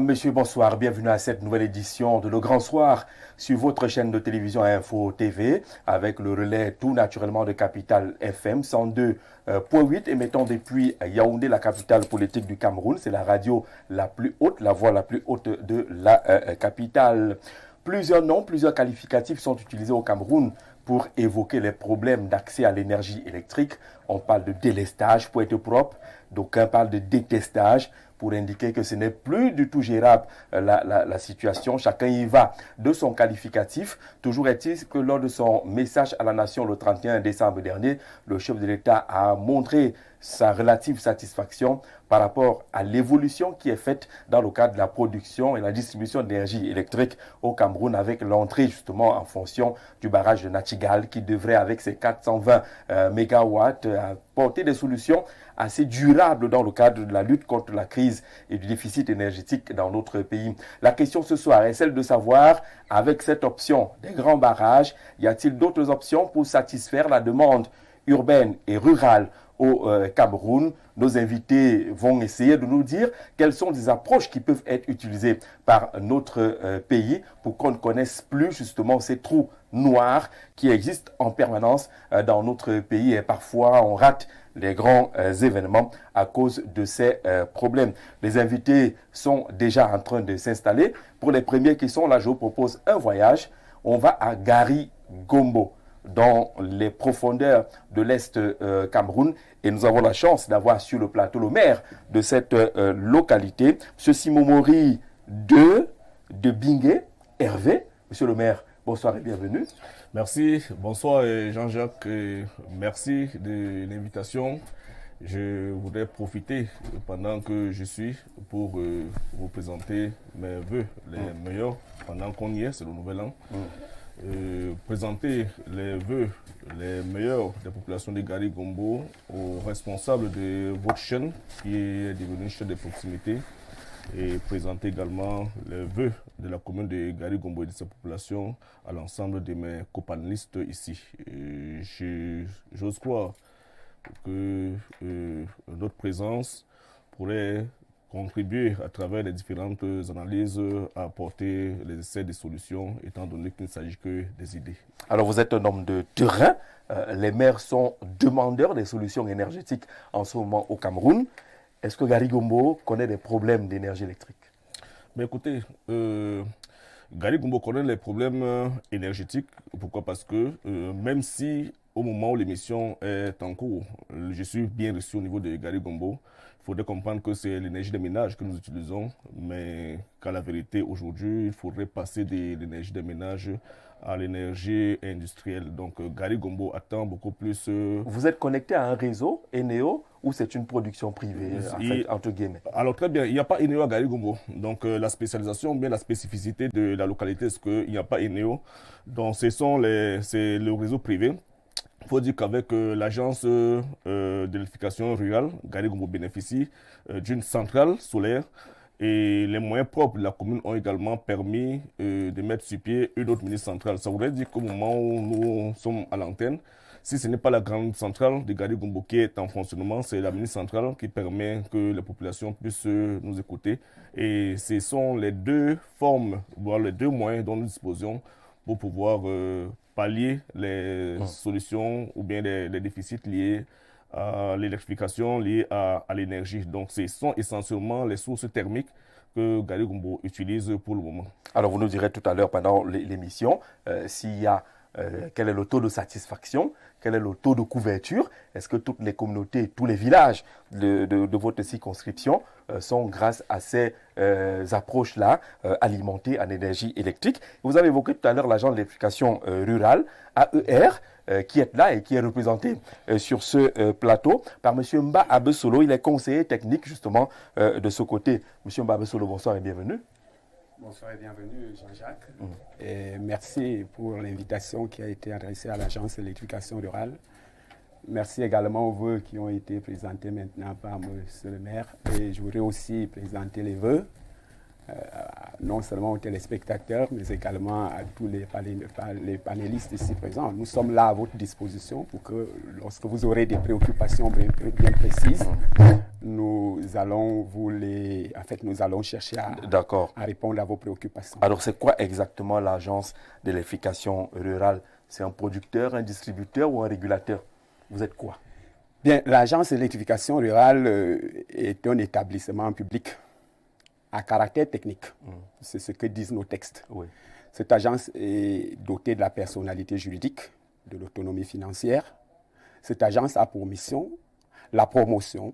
Mesdames, Messieurs, bonsoir. Bienvenue à cette nouvelle édition de Le Grand Soir sur votre chaîne de télévision Info TV avec le relais tout naturellement de Capital FM 102.8 émettant depuis Yaoundé, la capitale politique du Cameroun. C'est la radio la plus haute, la voix la plus haute de la capitale. Plusieurs noms, plusieurs qualificatifs sont utilisés au Cameroun pour évoquer les problèmes d'accès à l'énergie électrique. On parle de délestage pour être propre, d'aucuns parlent de détestage pour indiquer que ce n'est plus du tout gérable la situation. Chacun y va de son qualificatif. Toujours est-il que lors de son message à la nation le 31 décembre dernier, le chef de l'État a montré sa relative satisfaction par rapport à l'évolution qui est faite dans le cadre de la production et la distribution d'énergie électrique au Cameroun avec l'entrée justement en fonction du barrage de Nachigal qui devrait avec ses 420 mégawatts apporter des solutions assez durables dans le cadre de la lutte contre la crise et du déficit énergétique dans notre pays. La question ce soir est celle de savoir, avec cette option des grands barrages, y a-t-il d'autres options pour satisfaire la demande urbaine et rurale au Cameroun? Nos invités vont essayer de nous dire quelles sont les approches qui peuvent être utilisées par notre pays pour qu'on ne connaisse plus justement ces trous noirs qui existent en permanence dans notre pays et parfois on rate les grands événements à cause de ces problèmes. Les invités sont déjà en train de s'installer. Pour les premières questions, là je vous propose un voyage. On va à Gari-Gombo, dans les profondeurs de l'Est Cameroun. Et nous avons la chance d'avoir sur le plateau le maire de cette localité, M. Simomori de Bingué, Hervé. Monsieur le maire, bonsoir et bienvenue. Merci, bonsoir Jean-Jacques, merci de l'invitation. Je voudrais profiter pendant que je suis pour vous présenter mes vœux les meilleurs pendant qu'on y est, c'est le nouvel an. Présenter les vœux les meilleurs des populations de Gari-Gombo aux responsables de votre chaîne qui est devenue une chaîne de proximité et présenter également les vœux de la commune de Gari-Gombo et de sa population à l'ensemble de mes copanélistes ici. J'ose croire que notre présence pourrait contribuer à travers les différentes analyses à apporter les essais de solutions, étant donné qu'il ne s'agit que des idées. Alors vous êtes un homme de terrain, les maires sont demandeurs des solutions énergétiques en ce moment au Cameroun. Est-ce que Gari-Gombo connaît des problèmes d'énergie électrique? Mais écoutez, Gari-Gombo connaît les problèmes énergétiques. Pourquoi? Parce que même si au moment où l'émission est en cours, je suis bien reçu au niveau de Gari-Gombo, il faudrait comprendre que c'est l'énergie des ménages que nous utilisons, mais qu'à la vérité, aujourd'hui, il faudrait passer de l'énergie des ménages à l'énergie industrielle. Donc, Gari-Gombo attend beaucoup plus... Vous êtes connecté à un réseau, Eneo, ou c'est une production privée, en fait, entre guillemets? Alors, très bien, il n'y a pas Eneo à Gari-Gombo. Donc, la spécialisation, bien la spécificité de la localité, c'est qu'il n'y a pas Eneo. Donc, c'est le réseau privé. Il faut dire qu'avec l'agence d'électrification rurale, Gari-Gombo bénéficie d'une centrale solaire et les moyens propres de la commune ont également permis de mettre sur pied une autre mini-centrale. Ça voudrait dire qu'au moment où nous sommes à l'antenne, si ce n'est pas la grande centrale de Gari-Gombo qui est en fonctionnement, c'est la mini-centrale qui permet que les populations puissent nous écouter. Et ce sont les deux formes, voire les deux moyens dont nous disposons pour pouvoir pallier les solutions ou bien les déficits liés à l'électrification, liés à l'énergie. Donc, ce sont essentiellement les sources thermiques que Gari-Gombo utilise pour le moment. Alors, vous nous direz tout à l'heure pendant l'émission s'il y a quel est le taux de satisfaction, quel est le taux de couverture, est-ce que toutes les communautés, tous les villages de votre circonscription sont grâce à ces approches-là alimentées en énergie électrique. Vous avez évoqué tout à l'heure l'agent d'électrification rurale, AER, qui est là et qui est représenté sur ce plateau par M. Mba Abesolo. Il est conseiller technique justement de ce côté. M. Mba Abesolo, bonsoir et bienvenue. Bonsoir et bienvenue Jean-Jacques. Et merci pour l'invitation qui a été adressée à l'agence d'électrification rurale. Merci également aux vœux qui ont été présentés maintenant par M. le maire. Et je voudrais aussi présenter les vœux, non seulement aux téléspectateurs, mais également à tous les panélistes ici présents. Nous sommes là à votre disposition pour que, lorsque vous aurez des préoccupations bien précises, nous allons nous allons chercher à répondre à vos préoccupations. Alors, c'est quoi exactement l'agence d'électrification rurale? C'est un producteur, un distributeur ou un régulateur? Vous êtes quoi? Bien, l'agence d'électrification rurale est un établissement public à caractère technique. C'est ce que disent nos textes. Oui. Cette agence est dotée de la personnalité juridique, de l'autonomie financière. Cette agence a pour mission la promotion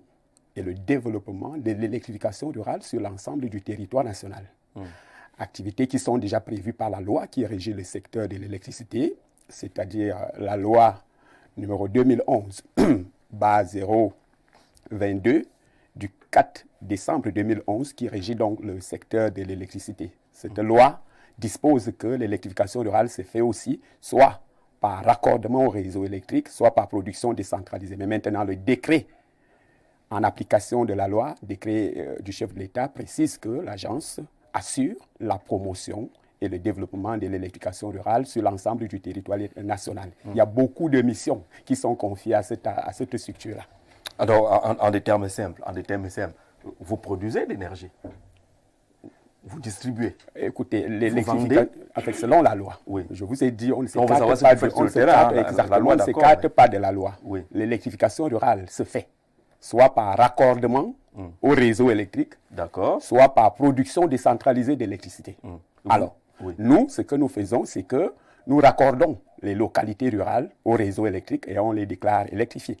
et le développement de l'électrification rurale sur l'ensemble du territoire national. Activités qui sont déjà prévues par la loi qui régit le secteur de l'électricité, c'est-à-dire la loi numéro 2011, base 022, du 4 décembre 2011, qui régit donc le secteur de l'électricité. Cette loi dispose que l'électrification rurale se fait aussi soit par raccordement au réseau électrique, soit par production décentralisée. Mais maintenant, le décret en application de la loi, décret du chef de l'État, précise que l'agence assure la promotion et le développement de l'électrification rurale sur l'ensemble du territoire national. Il y a beaucoup de missions qui sont confiées à cette structure-là. Alors, en des termes simples, vous produisez de l'énergie? Vous distribuez? Écoutez, l'électrification, selon la loi, oui. Je vous ai dit, on ne s'écarte pas de la loi. Oui. L'électrification rurale se fait soit par raccordement au réseau électrique, soit par production décentralisée d'électricité. Alors, nous, ce que nous faisons, c'est que nous raccordons les localités rurales au réseau électrique et on les déclare électrifiées.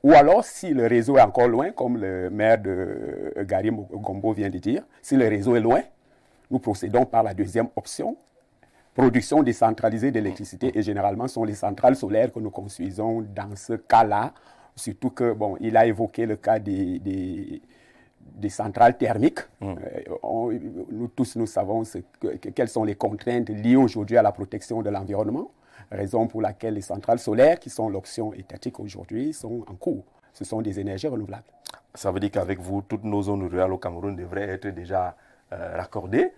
Ou alors, si le réseau est encore loin, comme le maire de Gari Gombo vient de dire, si le réseau est loin, nous procédons par la deuxième option, production décentralisée d'électricité, et généralement, ce sont les centrales solaires que nous construisons dans ce cas-là, surtout que, bon, il a évoqué le cas des centrales thermiques. Nous tous, nous savons quelles sont les contraintes liées aujourd'hui à la protection de l'environnement, raison pour laquelle les centrales solaires, qui sont l'option étatique aujourd'hui, sont en cours. Ce sont des énergies renouvelables. Ça veut dire qu'avec vous, toutes nos zones rurales au Cameroun devraient être déjà raccordées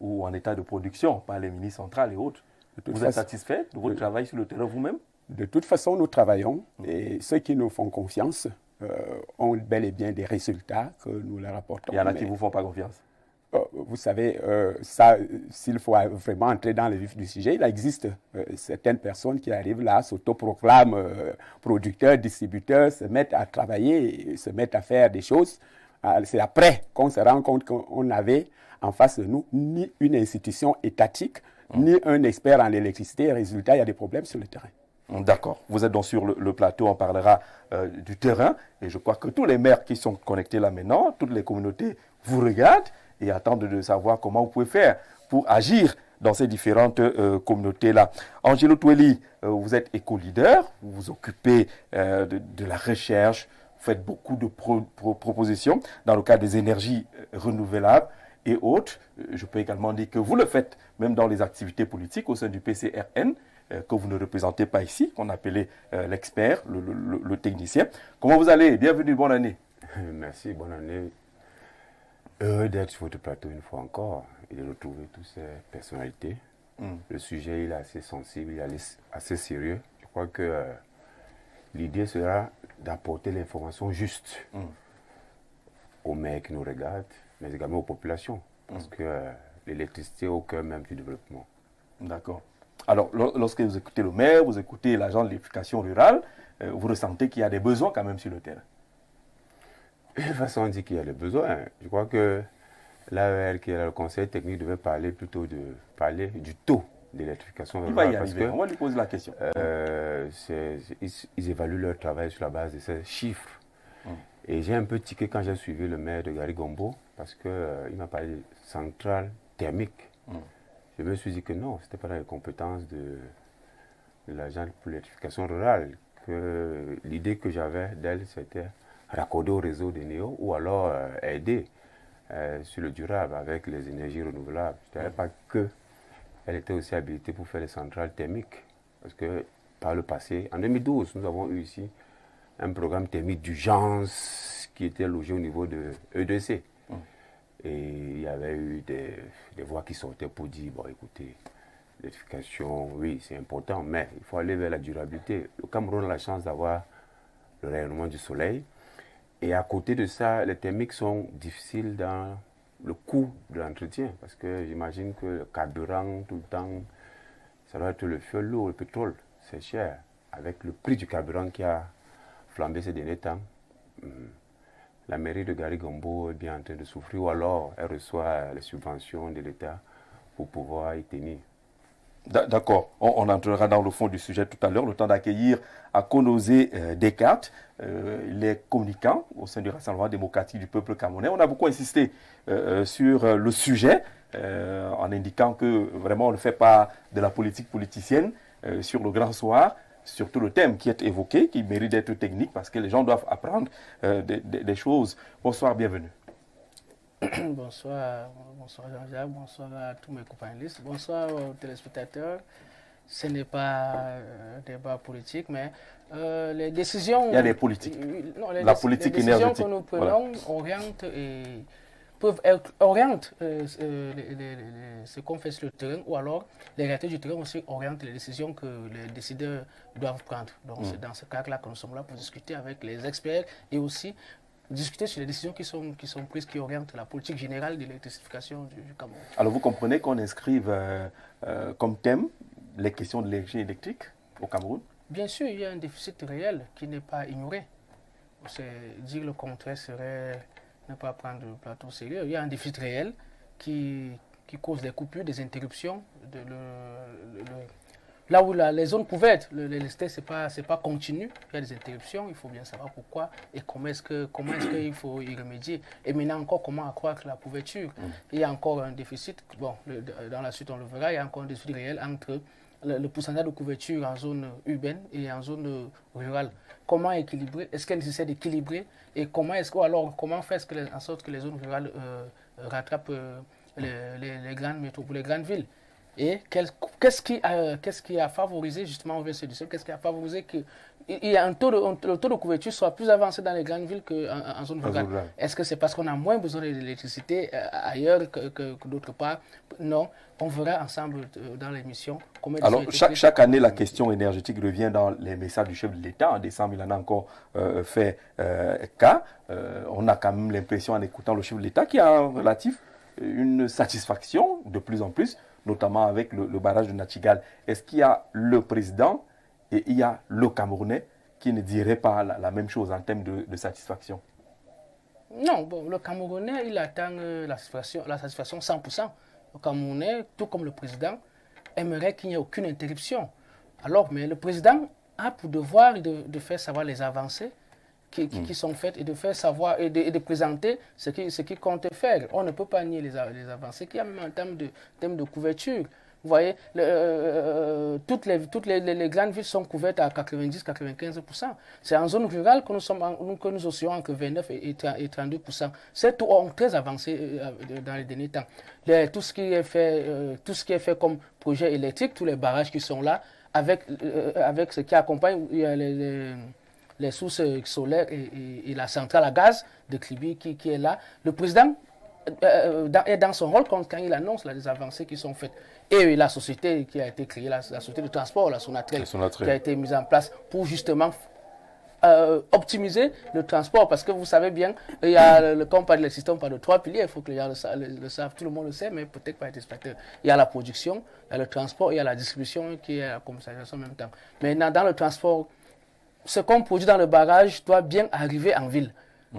ou en état de production par les mini-centrales et autres. Vous êtes satisfait de votre travail sur le terrain vous-même? De toute façon, nous travaillons et ceux qui nous font confiance ont bel et bien des résultats que nous leur apportons. Il y en a qui ne vous font pas confiance? Vous savez, ça, s'il faut vraiment entrer dans le vif du sujet, il existe certaines personnes qui arrivent là, s'autoproclament producteurs, distributeurs, se mettent à travailler, se mettent à faire des choses. C'est après qu'on se rend compte qu'on avait en face de nous ni une institution étatique, ni un expert en électricité. Résultat, il y a des problèmes sur le terrain. D'accord. Vous êtes donc sur le plateau, on parlera du terrain. Et je crois que tous les maires qui sont connectés là maintenant, toutes les communautés vous regardent et attendent de savoir comment vous pouvez faire pour agir dans ces différentes communautés-là. Angelo Toueli, vous êtes éco-leader, vous vous occupez de la recherche, vous faites beaucoup de propositions dans le cadre des énergies renouvelables et autres. Je peux également dire que vous le faites même dans les activités politiques au sein du PCRN, que vous ne représentez pas ici, qu'on appelait l'expert, le technicien. Comment vous allez? Bienvenue, bonne année. Merci, bonne année. Heureux d'être sur votre plateau une fois encore et de retrouver toutes ces personnalités. Le sujet il est assez sensible, il est assez sérieux. Je crois que l'idée sera d'apporter l'information juste aux maires qui nous regardent, mais également aux populations, parce que l'électricité est au cœur même du développement. D'accord. Alors, lorsque vous écoutez le maire, vous écoutez l'agent de l'électrification rurale, vous ressentez qu'il y a des besoins quand même sur le terrain? De toute façon, on dit qu'il y a des besoins. Je crois que l'AER, qui est le conseil technique, devait parler plutôt du taux d'électrification rurale. Il va y arriver, on va lui poser la question. Ils évaluent leur travail sur la base de ces chiffres. Et j'ai un peu tiqué quand j'ai suivi le maire de Gari Gombo, parce qu'il m'a parlé de centrale thermique. Je me suis dit que non, ce n'était pas dans les compétences de l'agent pour l'électrification rurale. L'idée que j'avais d'elle, c'était raccorder au réseau des néos ou alors aider sur le durable avec les énergies renouvelables. Je ne savais pas qu'elle était aussi habilitée pour faire les centrales thermiques. Parce que par le passé, en 2012, nous avons eu ici un programme thermique d'urgence qui était logé au niveau de EDC. Et il y avait eu des voix qui sortaient pour dire, bon écoutez, l'électrification, oui c'est important, mais il faut aller vers la durabilité. Le Cameroun a la chance d'avoir le rayonnement du soleil. Et à côté de ça, les thermiques sont difficiles dans le coût de l'entretien. Parce que j'imagine que le carburant, tout le temps, ça doit être le fioul lourd, le pétrole. C'est cher. Avec le prix du carburant qui a flambé ces derniers temps, la mairie de Gari-Gombo est bien en train de souffrir. Ou alors, elle reçoit les subventions de l'État pour pouvoir y tenir. D'accord, on entrera dans le fond du sujet tout à l'heure, le temps d'accueillir à Konosé Descartes, les communicants au sein du Rassemblement démocratique du peuple camerounais. On a beaucoup insisté sur le sujet en indiquant que vraiment on ne fait pas de la politique politicienne sur le grand soir, surtout le thème qui est évoqué, qui mérite d'être technique parce que les gens doivent apprendre des choses. Bonsoir, bienvenue. Bonsoir, bonsoir Jean-Jacques, bonsoir à tous mes compagnons, bonsoir aux téléspectateurs. Ce n'est pas un débat politique, mais les décisions... Il y a des politiques. Non, la politique les énergétique. décisions que nous prenons peuvent orienter ce qu'on fait sur le terrain, ou alors les réalités du terrain aussi orientent les décisions que les décideurs doivent prendre. Donc c'est dans ce cadre-là que nous sommes là pour discuter avec les experts et aussi discuter sur les décisions qui sont prises, qui orientent la politique générale de l'électrification du Cameroun. Alors vous comprenez qu'on inscrive comme thème les questions de l'énergie électrique au Cameroun? Bien sûr, il y a un déficit réel qui n'est pas ignoré. Dire le contraire serait ne pas prendre le plateau au sérieux. Il y a un déficit réel qui cause des coupures, des interruptions. Là où les zones couvertes, l'électricité, ce n'est pas continu, il y a des interruptions, il faut bien savoir pourquoi et comment est-ce qu'il faut y remédier. Et maintenant encore, comment accroître la couverture. Il y a encore un déficit, bon, dans la suite on le verra, il y a encore un déficit réel entre le pourcentage de couverture en zone urbaine et en zone rurale. Comment équilibrer? Est-ce qu'il est nécessaire d'équilibrer? Et comment faire en sorte que les zones rurales rattrapent les grandes métropoles, les grandes villes? Et qu'est-ce qui a favorisé, justement, on vient se dire, qu'est-ce qui a favorisé que le taux de couverture soit plus avancé dans les grandes villes qu'en zone rurale? Est-ce que c'est parce qu'on a moins besoin d'électricité ailleurs que d'autre part? Non, on verra ensemble dans l'émission. Alors, chaque année, la question énergétique revient dans les messages du chef de l'État. En décembre, il en a encore fait cas. On a quand même l'impression, en écoutant le chef de l'État, qu'il y a en relatif une satisfaction de plus en plus, notamment avec le barrage de Nachigal. Est-ce qu'il y a le président et il y a le Camerounais qui ne dirait pas la même chose en termes de satisfaction? Non, bon, le Camerounais, il attend la satisfaction 100%. Le Camerounais, tout comme le président, aimerait qu'il n'y ait aucune interruption. Alors, mais le président a pour devoir de faire savoir les avancées qui sont faites et de faire savoir et de présenter ce qu'il compte faire. On ne peut pas nier les avancées qu'il y a même en termes de couverture. Vous voyez, toutes les grandes villes sont couvertes à 90-95%. C'est en zone rurale que nous oscillons entre 29 et 32%. C'est tout très avancé dans les derniers temps. Tout ce qui est fait comme projet électrique, tous les barrages qui sont là, avec ce qui accompagne, il y a les sources solaires et la centrale à gaz de Kribi qui est là. Le président est dans son rôle quand il annonce les avancées qui sont faites. Et la société qui a été créée, la société de transport, la Sonatrach, qui a été mise en place pour justement optimiser le transport. Parce que vous savez bien, il y a quand on parle de système, on parle de 3 piliers, il faut que les gens le savent, tout le monde le sait, mais peut-être pas les spectateurs. Il y a la production, il y a le transport, il y a la distribution qui est la commercialisation en même temps. Mais dans le transport, ce qu'on produit dans le barrage doit bien arriver en ville.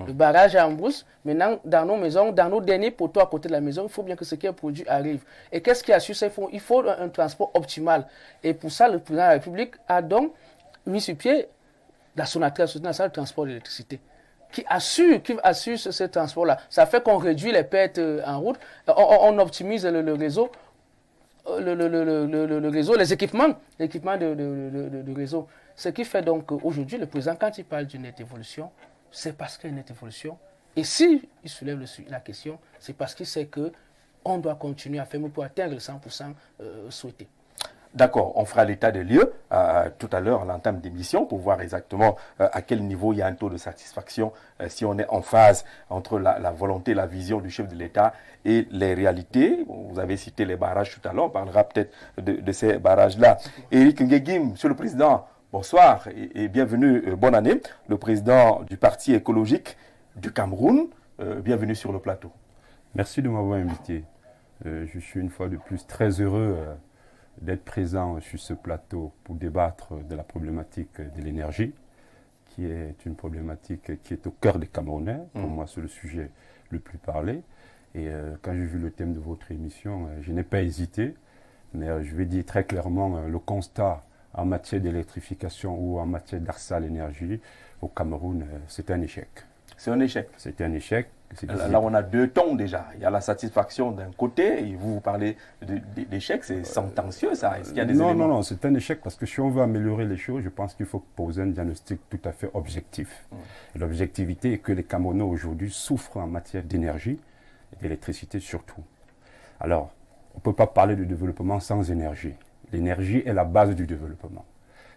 Le barrage est en brousse. Maintenant, dans nos maisons, dans nos derniers poteaux à côté de la maison, il faut bien que ce qui est produit arrive. Et qu'est-ce qui a su ça? Il faut un transport optimal. Et pour ça, le président de la République a donc mis sur pied la Sonatrach, la Société nationale de transport d'électricité, qui assure ce transport-là. Ça fait qu'on réduit les pertes en route, on optimise le réseau. Le réseau, les équipements de réseau. Ce qui fait donc qu'aujourd'hui, le président, quand il parle d'une nette évolution, c'est parce qu'il y a une nette évolution. Et s'il soulève la question, c'est parce qu'il sait qu'on doit continuer à faire pour atteindre le 100% souhaité. D'accord, on fera l'état des lieux tout à l'heure à l'entame d'émission pour voir exactement à quel niveau il y a un taux de satisfaction, si on est en phase entre la volonté, la vision du chef de l'État et les réalités. Vous avez cité les barrages tout à l'heure, on parlera peut-être de ces barrages-là. Éric Nguegim, Monsieur le Président, bonsoir et bienvenue, bonne année. Le président du Parti écologique du Cameroun. Bienvenue sur le plateau. Merci de m'avoir invité. Je suis une fois de plus très heureux d'être présent sur ce plateau pour débattre de la problématique de l'énergie, qui est une problématique qui est au cœur des Camerounais. Pour moi, c'est le sujet le plus parlé. Et quand j'ai vu le thème de votre émission, je n'ai pas hésité. Mais je vais dire très clairement, le constat en matière d'électrification ou en matière d'accès à l'énergie au Cameroun, c'est un échec. C'est un échec. C'est un échec. Là, on a deux tons déjà. Il y a la satisfaction d'un côté et vous parlez d'échec. C'est sentencieux, ça. Est-ce qu'il y a des éléments? Non, c'est un échec parce que si on veut améliorer les choses, je pense qu'il faut poser un diagnostic tout à fait objectif. L'objectivité est que les Camerounais aujourd'hui souffrent en matière d'énergie et d'électricité surtout. Alors, on ne peut pas parler de développement sans énergie. L'énergie est la base du développement.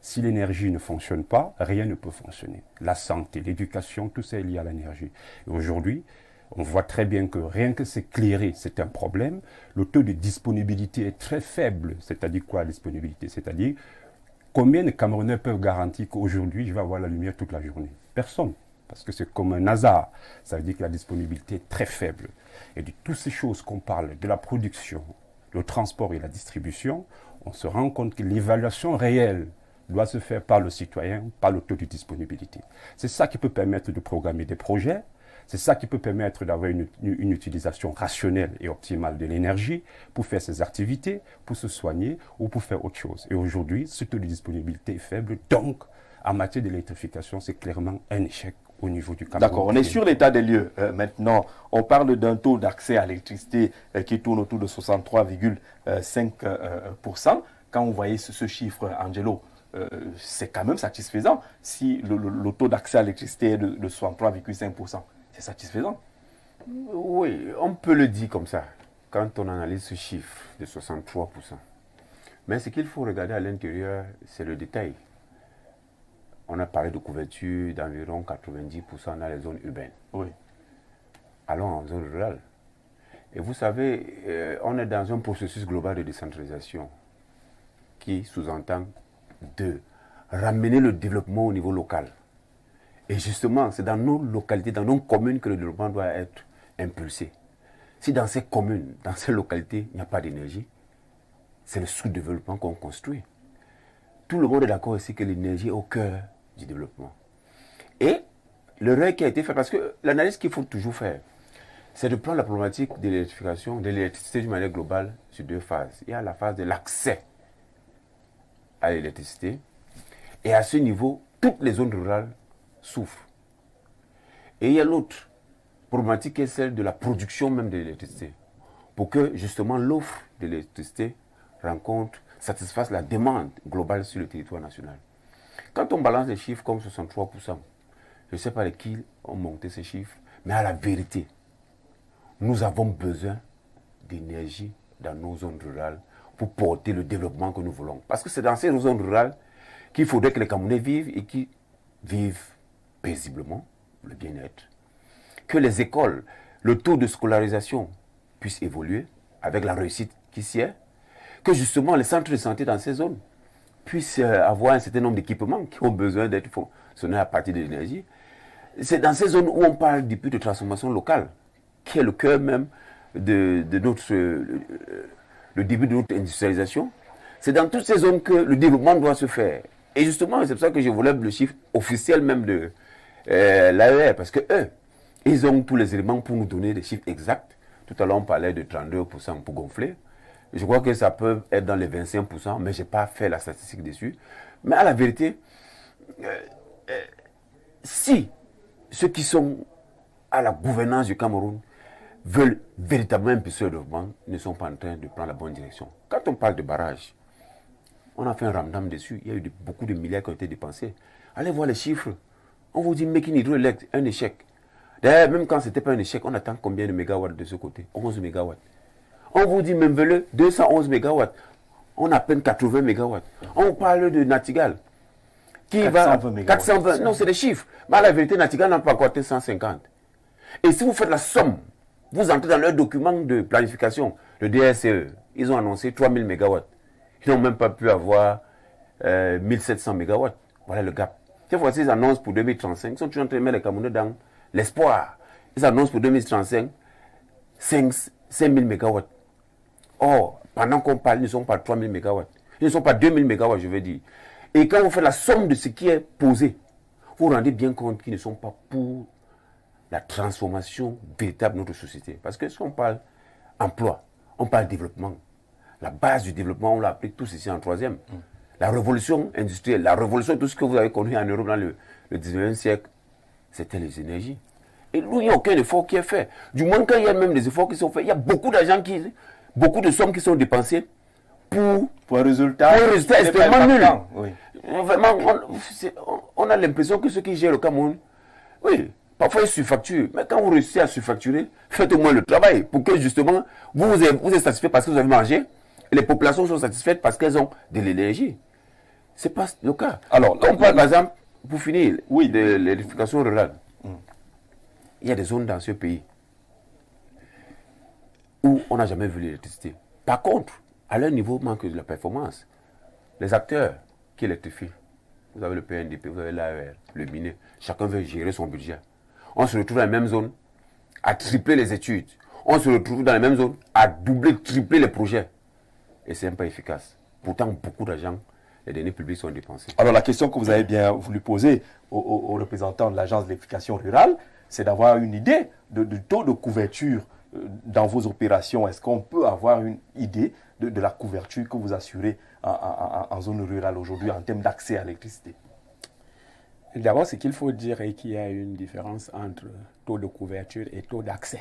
Si l'énergie ne fonctionne pas, rien ne peut fonctionner. La santé, l'éducation, tout ça est lié à l'énergie. Et aujourd'hui, on voit très bien que rien que s'éclairer, c'est un problème. Le taux de disponibilité est très faible. C'est-à-dire quoi, la disponibilité? C'est-à-dire combien de Camerounais peuvent garantir qu'aujourd'hui, je vais avoir la lumière toute la journée? Personne. Parce que c'est comme un hasard. Ça veut dire que la disponibilité est très faible. Et de toutes ces choses qu'on parle, de la production, le transport et la distribution, on se rend compte que l'évaluation réelle doit se faire par le citoyen, par le taux de disponibilité. C'est ça qui peut permettre de programmer des projets, c'est ça qui peut permettre d'avoir une utilisation rationnelle et optimale de l'énergie pour faire ses activités, pour se soigner ou pour faire autre chose. Et aujourd'hui, ce taux de disponibilité est faible, donc en matière d'électrification, c'est clairement un échec au niveau du Cameroun. D'accord, on est sur l'état des lieux. Maintenant, on parle d'un taux d'accès à l'électricité qui tourne autour de 63,5%. Quand vous voyez ce chiffre, Angelo, c'est quand même satisfaisant. Si le taux d'accès à l'électricité est de 63,5%, c'est satisfaisant. Oui, on peut le dire comme ça, quand on analyse ce chiffre de 63%. Mais ce qu'il faut regarder à l'intérieur, c'est le détail. On a parlé de couverture d'environ 90% dans les zones urbaines. Oui. Allons en zone rurale. Et vous savez, on est dans un processus global de décentralisation qui sous-entend de ramener le développement au niveau local. Et justement, c'est dans nos localités, dans nos communes que le développement doit être impulsé. Si dans ces communes, dans ces localités, il n'y a pas d'énergie, c'est le sous-développement qu'on construit. Tout le monde est d'accord ici que l'énergie est au cœur du développement. Et le rêve qui a été fait, parce que l'analyse qu'il faut toujours faire, c'est de prendre la problématique de l'électrification, de l'électricité d'une manière globale sur deux phases. Il y a la phase de l'accès à l'électricité, et à ce niveau, toutes les zones rurales souffrent. Et il y a l'autre problématique qui est celle de la production même de l'électricité, pour que justement l'offre de l'électricité satisfasse la demande globale sur le territoire national. Quand on balance des chiffres comme 63%, je ne sais pas qui ont monté ces chiffres, mais à la vérité, nous avons besoin d'énergie dans nos zones rurales pour porter le développement que nous voulons. Parce que c'est dans ces zones rurales qu'il faudrait que les Camerounais vivent et qui vivent paisiblement, le bien-être. Que les écoles, le taux de scolarisation puisse évoluer avec la réussite qui s'y est. Que justement les centres de santé dans ces zones puissent avoir un certain nombre d'équipements qui ont besoin d'être fonctionnés à partir de l'énergie. C'est dans ces zones où on parle du but de transformation locale, qui est le cœur même de notre, le début de notre industrialisation. C'est dans toutes ces zones que le développement doit se faire. Et justement, c'est pour ça que je voulais le chiffre officiel même de l'AER, parce que eux, ils ont tous les éléments pour nous donner des chiffres exacts. Tout à l'heure, on parlait de 32% pour gonfler. Je crois que ça peut être dans les 25%, mais je n'ai pas fait la statistique dessus. Mais à la vérité, si ceux qui sont à la gouvernance du Cameroun veulent véritablement impulser le développement, ne sont pas en train de prendre la bonne direction. Quand on parle de barrage, on a fait un ramdam dessus. Il y a eu beaucoup de milliards qui ont été dépensés. Allez voir les chiffres. On vous dit Making Hydroelect, un échec. D'ailleurs, même quand ce n'était pas un échec, on attend combien de mégawatts de ce côté? 11 mégawatts. On vous dit Memvele, 211 mégawatts. On a à peine 80 mégawatts. On parle de Natigal. Qui 420 va 420. Non, c'est des chiffres. Mais à la vérité, Natigal n'a pas encore atteint 150. Et si vous faites la somme, vous entrez dans leur document de planification, le DSCE, ils ont annoncé 3000 mégawatts. Ils n'ont même pas pu avoir 1700 mégawatts. Voilà le gap. Cette fois-ci, ils annoncent pour 2035. Ils sont toujours en train de mettre les Camerounais dans l'espoir. Ils annoncent pour 2035 5 000 mégawatts. Or, pendant qu'on parle, ils ne sont pas 3 000 mégawatts. Ils ne sont pas 2 000 mégawatts, je veux dire. Et quand vous faites la somme de ce qui est posé, vous vous rendez bien compte qu'ils ne sont pas pour la transformation véritable de notre société. Parce que si on parle emploi, on parle développement. La base du développement, on l'a appris tous ici en troisième. La révolution industrielle, la révolution, tout ce que vous avez connu en Europe dans le 19e siècle, c'était les énergies. Et nous, il n'y a aucun effort qui est fait. Du moins, quand il y a même des efforts qui sont faits, il y a beaucoup d'argent, beaucoup de sommes qui sont dépensées pour un résultat extrêmement nul. Oui. Vraiment, on a l'impression que ceux qui gèrent le Cameroun, oui, parfois ils surfacturent. Mais quand vous réussissez à surfacturer, faites au moins le travail pour que justement, vous êtes satisfait parce que vous avez mangé et les populations sont satisfaites parce qu'elles ont de l'énergie. Ce n'est pas le cas. Alors, quand on parle par exemple, pour finir, oui, de l'électrification rurale, il y a des zones dans ce pays où on n'a jamais vu l'électricité. Par contre, à leur niveau, manque de la performance. Les acteurs qui électrifient, vous avez le PNDP, vous avez l'AER, le minier, chacun veut gérer son budget. On se retrouve dans la même zone à tripler les études. On se retrouve dans la même zone à doubler, tripler les projets. Et c'est pas efficace. Pourtant, beaucoup d'argent, les deniers publics sont dépensés. Alors la question que vous avez bien voulu poser aux représentants de l'agence d'électrification rurale, c'est d'avoir une idée du taux de couverture dans vos opérations. Est-ce qu'on peut avoir une idée de la couverture que vous assurez en zone rurale aujourd'hui en termes d'accès à l'électricité? D'abord, ce qu'il faut dire est qu'il y a une différence entre taux de couverture et taux d'accès.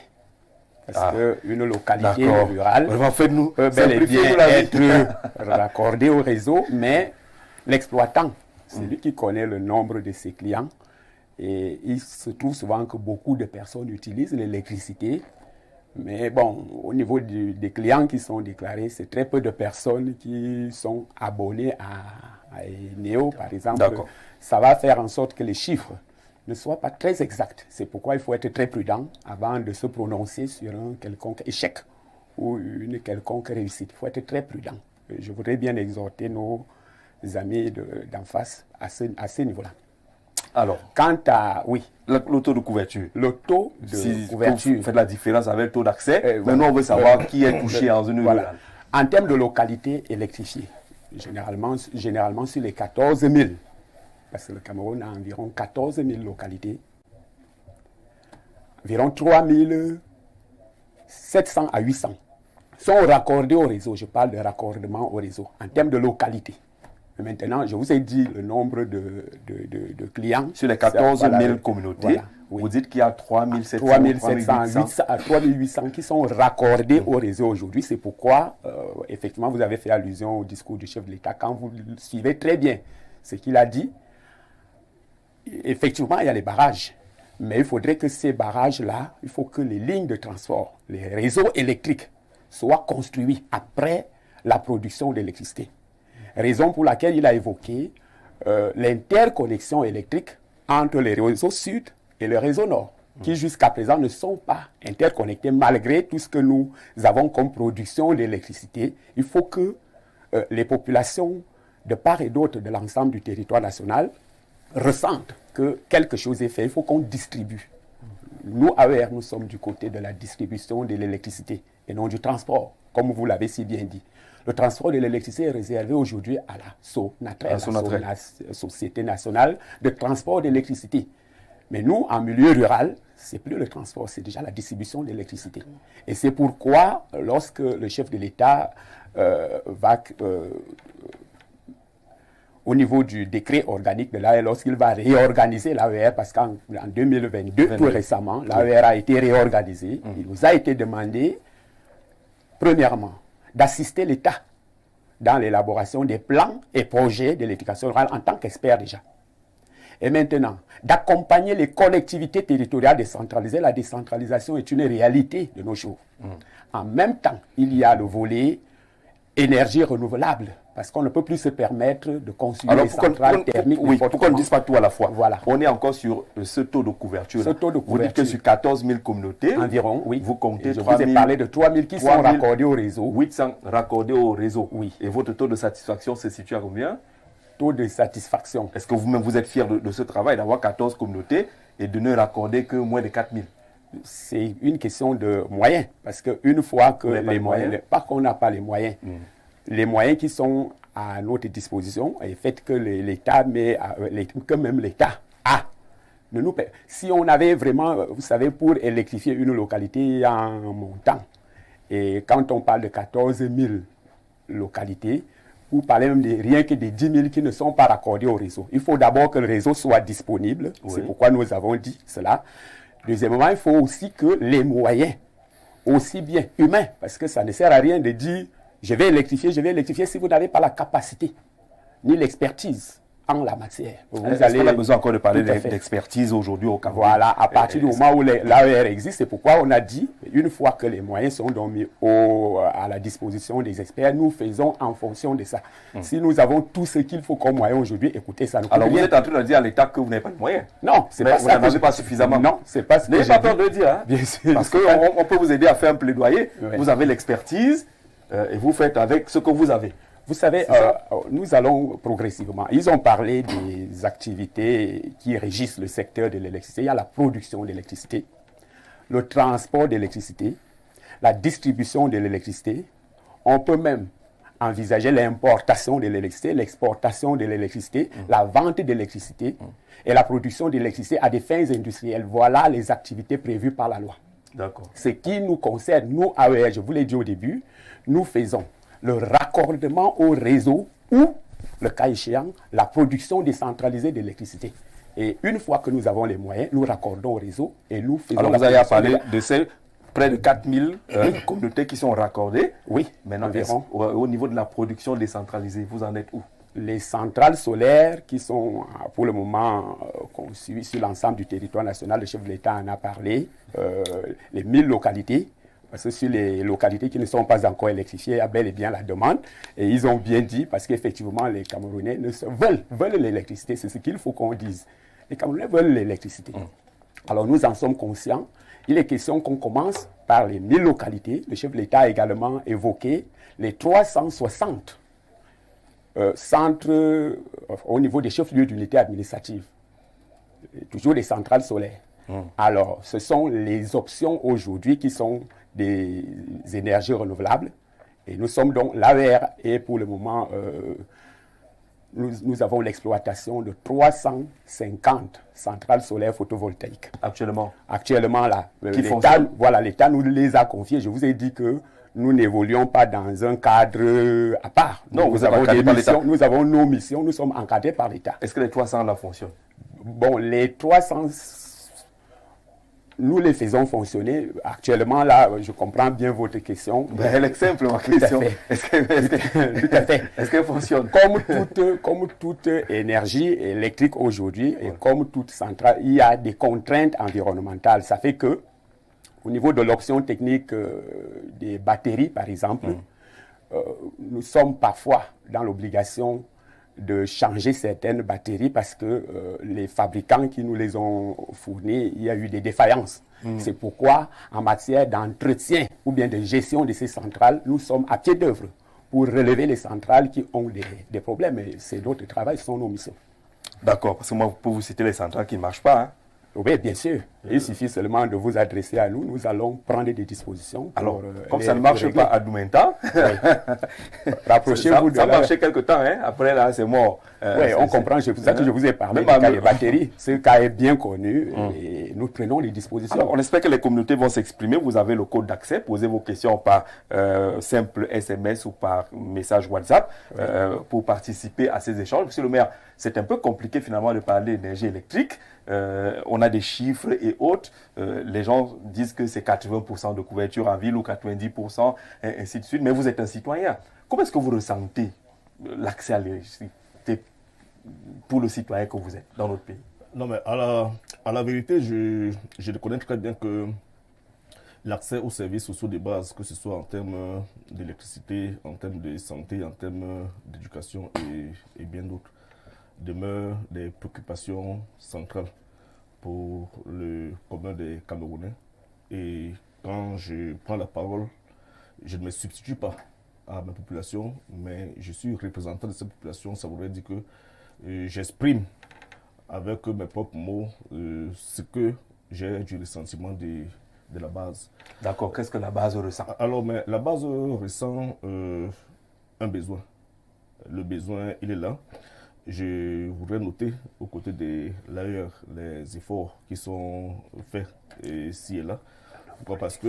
Parce qu'une localité rurale peut bel et bien être raccordée au réseau, mais l'exploitant, c'est lui qui connaît le nombre de ses clients. Et il se trouve souvent que beaucoup de personnes utilisent l'électricité. Mais bon, au niveau des clients qui sont déclarés, c'est très peu de personnes qui sont abonnées à Eneo, par exemple. Ça va faire en sorte que les chiffres ne soient pas très exacts. C'est pourquoi il faut être très prudent avant de se prononcer sur un quelconque échec ou une quelconque réussite. Il faut être très prudent. Je voudrais bien exhorter nos amis d'en face à ce niveau-là. Alors, quant à, oui, le taux de couverture. Le taux de couverture. Vous faites la différence avec le taux d'accès. Maintenant, on veut savoir qui est touché en zone rurale. En termes de localité électrifiée, généralement sur les 14 000, parce que le Cameroun a environ 14 000 localités, environ 3 700 à 800 sont raccordés au réseau. Je parle de raccordement au réseau en termes de localité. Maintenant, je vous ai dit le nombre de clients. Sur les 14 000 communautés, vous dites qu'il y a 3 700 à 3 800 qui sont raccordés au réseau aujourd'hui. C'est pourquoi, effectivement, vous avez fait allusion au discours du chef de l'État. Quand vous suivez très bien ce qu'il a dit, effectivement, il y a les barrages. Mais il faudrait que ces barrages-là, il faut que les lignes de transport, les réseaux électriques soient construits après la production d'électricité. Raison pour laquelle il a évoqué l'interconnexion électrique entre les réseaux sud et le réseau nord, qui jusqu'à présent ne sont pas interconnectés malgré tout ce que nous avons comme production d'électricité. Il faut que les populations de part et d'autre de l'ensemble du territoire national ressentent que quelque chose est fait. Il faut qu'on distribue. Nous, AER, nous sommes du côté de la distribution de l'électricité et non du transport, comme vous l'avez si bien dit. Le transport de l'électricité est réservé aujourd'hui à la SONATREL, la Société nationale de transport d'électricité. Mais nous, en milieu rural, ce n'est plus le transport, c'est déjà la distribution d'électricité. Et c'est pourquoi, lorsque le chef de l'État va, au niveau du décret organique de l'AER, lorsqu'il va réorganiser l'AER, parce qu'en 2022, tout récemment, l'AER a été réorganisé, il nous a été demandé, premièrement, d'assister l'État dans l'élaboration des plans et projets de l'éducation rurale en tant qu'expert déjà. Et maintenant, d'accompagner les collectivités territoriales décentralisées. La décentralisation est une réalité de nos jours. En même temps, il y a le volet énergie renouvelable, parce qu'on ne peut plus se permettre de construire des centrales thermiques. Oui, pourquoi on ne dise pas tout à la fois. Voilà. On est encore sur ce taux de couverture. Ce taux de couverture. Vous dites que sur 14 000 communautés, environ, oui. Vous comptez 3 000. Je vous ai parlé de 3 000 qui sont raccordés au réseau. 800 raccordés au réseau. Oui. Et votre taux de satisfaction se situe à combien? Taux de satisfaction. Est-ce que vous-même vous êtes fier de ce travail, d'avoir 14 communautés et de ne raccorder que moins de 4000. C'est une question de moyens. Parce qu'une fois que les moyens, pas qu'on n'a pas les moyens, les moyens qui sont à notre disposition, et fait que l'État met, que même l'État a. Si on avait vraiment, vous savez, pour électrifier une localité, il y a un montant. Et quand on parle de 14 000 localités, vous parlez même de rien que des 10 000 qui ne sont pas raccordés au réseau. Il faut d'abord que le réseau soit disponible. Oui. C'est pourquoi nous avons dit cela. Deuxièmement, il faut aussi que les moyens, aussi bien humains, parce que ça ne sert à rien de dire je vais électrifier si vous n'avez pas la capacité ni l'expertise en la matière. Est-ce qu'on a besoin encore de parler d'expertise aujourd'hui au Cameroun? Voilà, à partir du moment où l'AER existe, c'est pourquoi on a dit, une fois que les moyens sont donc mis à la disposition des experts, nous faisons en fonction de ça. Si nous avons tout ce qu'il faut comme moyen aujourd'hui, écoutez, ça nous coûte Alors vous rien. êtes en train de dire à l'État que vous n'avez pas de moyens? Non, c'est pas ça. Vous n'en avez pas suffisamment? Non, c'est pas ce que n'ayez pas peur de le dire, hein? Bien sûr. Parce qu'on peut vous aider à faire un plaidoyer. Ouais. Vous avez l'expertise et vous faites avec ce que vous avez. Vous savez, nous allons progressivement. Ils ont parlé des activités qui régissent le secteur de l'électricité. Il y a la production d'électricité, le transport d'électricité, la distribution de l'électricité. On peut même envisager l'importation de l'électricité, l'exportation de l'électricité, la vente d'électricité et la production d'électricité à des fins industrielles. Voilà les activités prévues par la loi. D'accord. Ce qui nous concerne, nous, AER, je vous l'ai dit au début, nous faisons le raccordement au réseau ou, le cas échéant, la production décentralisée d'électricité. Et une fois que nous avons les moyens, nous raccordons au réseau et nous faisons... Alors vous avez parlé de ces près de 4000 communautés qui sont raccordées. Oui, maintenant, au niveau de la production décentralisée, vous en êtes où? Les centrales solaires qui sont pour le moment conçues sur l'ensemble du territoire national, le chef de l'État en a parlé, les 1000 localités. Parce que sur les localités qui ne sont pas encore électrifiées, il y a bel et bien la demande. Et ils ont bien dit, parce qu'effectivement, les Camerounais veulent l'électricité. C'est ce qu'il faut qu'on dise. Les Camerounais veulent l'électricité. Alors nous en sommes conscients. Il est question qu'on commence par les 1000 localités. Le chef de l'État a également évoqué les 360 centres au niveau des chefs-lieux d'unité administrative. Toujours des centrales solaires. Alors, ce sont les options aujourd'hui qui sont des énergies renouvelables. Et nous sommes donc l'AER et pour le moment, nous avons l'exploitation de 350 centrales solaires photovoltaïques. Actuellement? Actuellement, là. L'État nous les a confiées. Je vous ai dit que nous n'évoluons pas dans un cadre à part. Non, nous avons des missions, nous avons nos missions, nous sommes encadrés par l'État. Est-ce que les 300 là fonctionnent? Bon, les 300... Nous les faisons fonctionner. Actuellement, là, je comprends bien votre question. Elle est simple, ma question. Tout à fait. Est-ce qu'elle fonctionne? Comme toute énergie électrique aujourd'hui, et comme toute centrale, il y a des contraintes environnementales. Ça fait que, au niveau de l'option technique des batteries, par exemple, nous sommes parfois dans l'obligation de changer certaines batteries parce que les fabricants qui nous les ont fournis, il y a eu des défaillances. C'est pourquoi, en matière d'entretien ou bien de gestion de ces centrales, nous sommes à pied d'œuvre pour relever les centrales qui ont des problèmes. Et c'est notre travail, ce sont nos missions. D'accord, parce que moi, pour vous citer les centrales qui ne marchent pas, hein. Oui, bien sûr. Il suffit seulement de vous adresser à nous. Nous allons prendre des dispositions. Alors, comme ça ne marche pas à Doumenta, rapprochez-vous de ça marchait quelque temps, hein. Après là, c'est mort. Oui, on comprend. C'est pour ça que je vous ai parlé du cas des batteries. Ce cas est bien connu et nous prenons les dispositions. Alors, on espère que les communautés vont s'exprimer. Vous avez le code d'accès. Posez vos questions par simple SMS ou par message WhatsApp pour participer à ces échanges. Monsieur le maire, c'est un peu compliqué finalement de parler d'énergie électrique. On a des chiffres et autres. Les gens disent que c'est 80% de couverture en ville ou 90%, et ainsi de suite. Mais vous êtes un citoyen. Comment est-ce que vous ressentez l'accès à l'électricité pour le citoyen que vous êtes dans notre pays? Non, mais à la vérité, je reconnais très bien que l'accès aux services sociaux de base, que ce soit en termes d'électricité, en termes de santé, en termes d'éducation et bien d'autres, demeurent des préoccupations centrales pour le commun des Camerounais. Et quand je prends la parole, je ne me substitue pas à ma population, mais je suis représentant de cette population. Ça voudrait dire que j'exprime avec mes propres mots, ce que j'ai du ressentiment de la base. D'accord, qu'est-ce que la base ressent? Alors, mais la base ressent un besoin. Le besoin, il est là. Je voudrais noter aux côtés de l'AER les efforts qui sont faits ici et là. Pourquoi? Parce que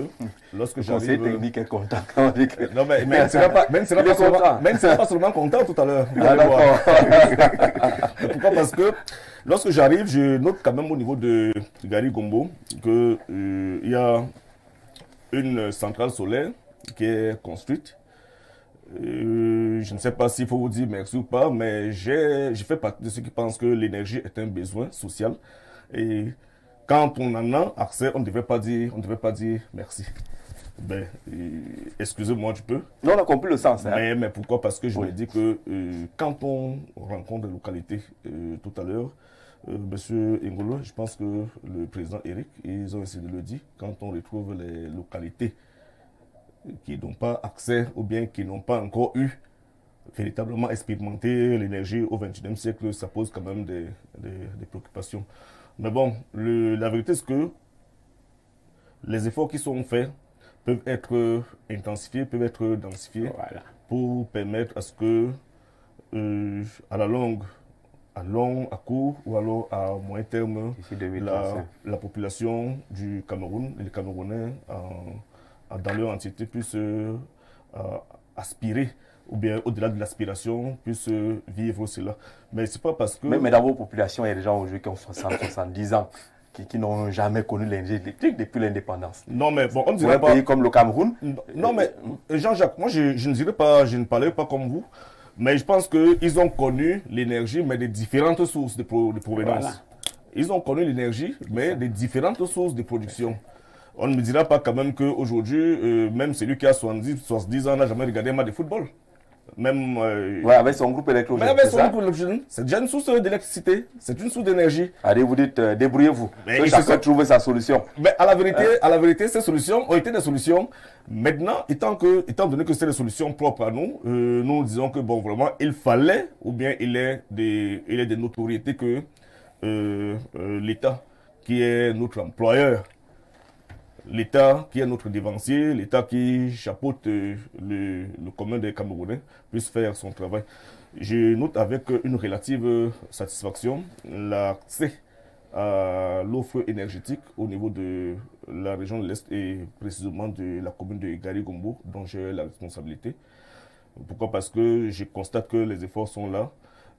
lorsque j'arrive... Le conseil technique est content quand on dit que... Non, mais il ne sera pas seulement content tout à l'heure. Ah, d'accord. Pourquoi? Parce que lorsque j'arrive, je note quand même au niveau de Gari Gombo qu'il y a une centrale solaire qui est construite. Je ne sais pas s'il faut vous dire merci ou pas, mais je fais partie de ceux qui pensent que l'énergie est un besoin social. Et quand on en a accès, on ne devrait pas dire merci. Ben, excusez-moi un peu. Non, on a compris le sens. Hein. Mais pourquoi? Parce que je me dis que quand on rencontre des localités tout à l'heure, Monsieur Ngolo, je pense que le président Eric, ils ont essayé de le dire, quand on retrouve les localités qui n'ont pas accès ou bien qui n'ont pas encore eu véritablement expérimenté l'énergie au XXIe siècle, ça pose quand même des préoccupations. Mais bon, la vérité c'est que les efforts qui sont faits peuvent être intensifiés, peuvent être densifiés pour permettre à ce que à la longue, à court ou alors à moyen terme, la population du Cameroun, les Camerounais dans leur entité puissent aspirer, ou bien au-delà de l'aspiration, puissent vivre cela. Mais c'est pas parce que... Mais dans vos populations, il y a des gens aujourd'hui qui ont 60, 70 ans, qui n'ont jamais connu l'énergie électrique depuis l'indépendance. Non, mais bon, on ne dirait pas... Pour un pays comme le Cameroun... Non, mais Jean-Jacques, moi, je ne parlerai pas comme vous, mais je pense qu'ils ont connu l'énergie, mais de différentes sources de provenance. Voilà. Ils ont connu l'énergie, mais de différentes sources de production. On ne me dira pas quand même qu'aujourd'hui, même celui qui a 70 ans n'a jamais regardé un match de football. Même... avec son groupe électrogène. Avec son groupe électrogène, c'est déjà une source d'électricité, c'est une source d'énergie. Allez, vous dites, débrouillez-vous. Chacun trouve sa solution. Mais à la vérité, ces solutions ont été des solutions. Maintenant, étant donné que c'est des solutions propres à nous, nous disons que bon, vraiment, il fallait, ou bien il est de notoriété que l'État, qui est notre employeur, l'État qui est notre dévancier, l'État qui chapeaute le commun des Camerounais, puisse faire son travail. Je note avec une relative satisfaction l'accès à l'offre énergétique au niveau de la région de l'Est et précisément de la commune de Gari Gombo, dont j'ai la responsabilité. Pourquoi? Parce que je constate que les efforts sont là,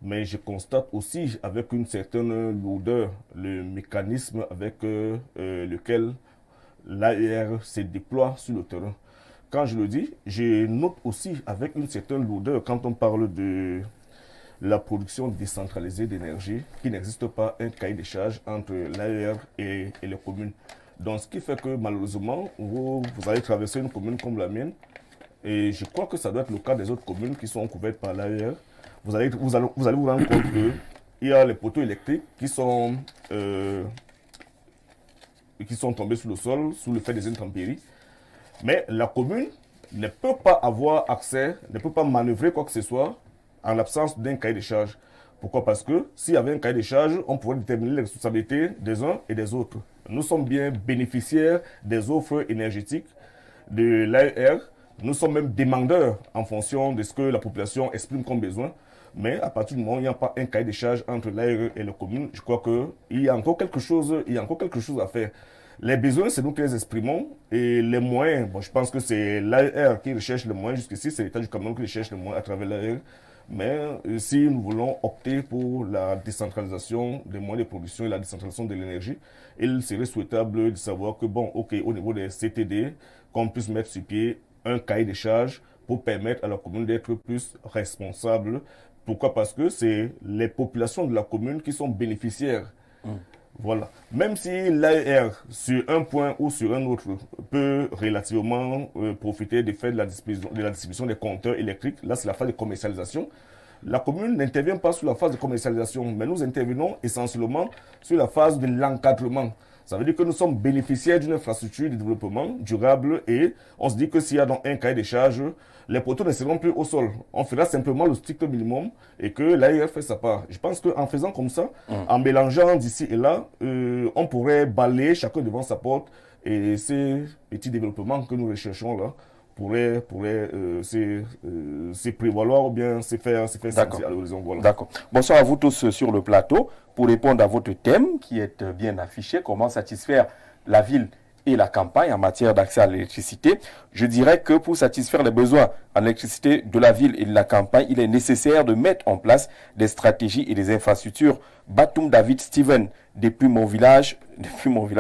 mais je constate aussi avec une certaine lourdeur le mécanisme avec lequel l'AER se déploie sur le terrain. Quand je le dis, je note aussi avec une certaine lourdeur quand on parle de la production décentralisée d'énergie, qu'il n'existe pas un cahier de charges entre l'AER et les communes. Donc ce qui fait que malheureusement, vous allez traverser une commune comme la mienne, et je crois que ça doit être le cas des autres communes qui sont couvertes par l'AER. Vous allez vous rendre compte qu'il y a les poteaux électriques qui sont tombés sur le sol sous le fait des intempéries. Mais la commune ne peut pas avoir accès, ne peut pas manœuvrer quoi que ce soit en l'absence d'un cahier de charges. Pourquoi? Parce que s'il y avait un cahier de charges, on pourrait déterminer les responsabilités des uns et des autres. Nous sommes bien bénéficiaires des offres énergétiques de l'AER. Nous sommes même demandeurs en fonction de ce que la population exprime comme besoin. Mais à partir du moment où il n'y a pas un cahier de charges entre l'AER et la commune, je crois qu'il y a encore quelque chose à faire. Les besoins, c'est nous qui les exprimons. Et les moyens, bon, je pense que c'est l'AER qui recherche les moyens. Jusqu'ici, c'est l'État du Cameroun qui recherche les moyens à travers l'AER. Mais si nous voulons opter pour la décentralisation des moyens de production et la décentralisation de l'énergie, il serait souhaitable de savoir que, bon, ok, au niveau des CTD, qu'on puisse mettre sur pied un cahier de charges pour permettre à la commune d'être plus responsable. Pourquoi? Parce que c'est les populations de la commune qui sont bénéficiaires. Voilà. Même si l'AER, sur un point ou sur un autre, peut relativement profiter des faits de la distribution des compteurs électriques, là c'est la phase de commercialisation. La commune n'intervient pas sur la phase de commercialisation, mais nous intervenons essentiellement sur la phase de l'encadrement. Ça veut dire que nous sommes bénéficiaires d'une infrastructure de développement durable et on se dit que s'il y a dans un cahier des charges, les poteaux ne seront plus au sol. On fera simplement le strict minimum et que l'AIR fait sa part. Je pense qu'en faisant comme ça, en mélangeant d'ici et là, on pourrait balayer chacun devant sa porte et ces petits développements que nous recherchons là pourraient se prévaloir ou bien se faire sentir à l'horizon. Voilà. D'accord. Bonsoir à vous tous sur le plateau. Pour répondre à votre thème qui est bien affiché, comment satisfaire la ville et la campagne en matière d'accès à l'électricité, je dirais que pour satisfaire les besoins en électricité de la ville et de la campagne, il est nécessaire de mettre en place des stratégies et des infrastructures. Batoum David Steven, depuis mon village,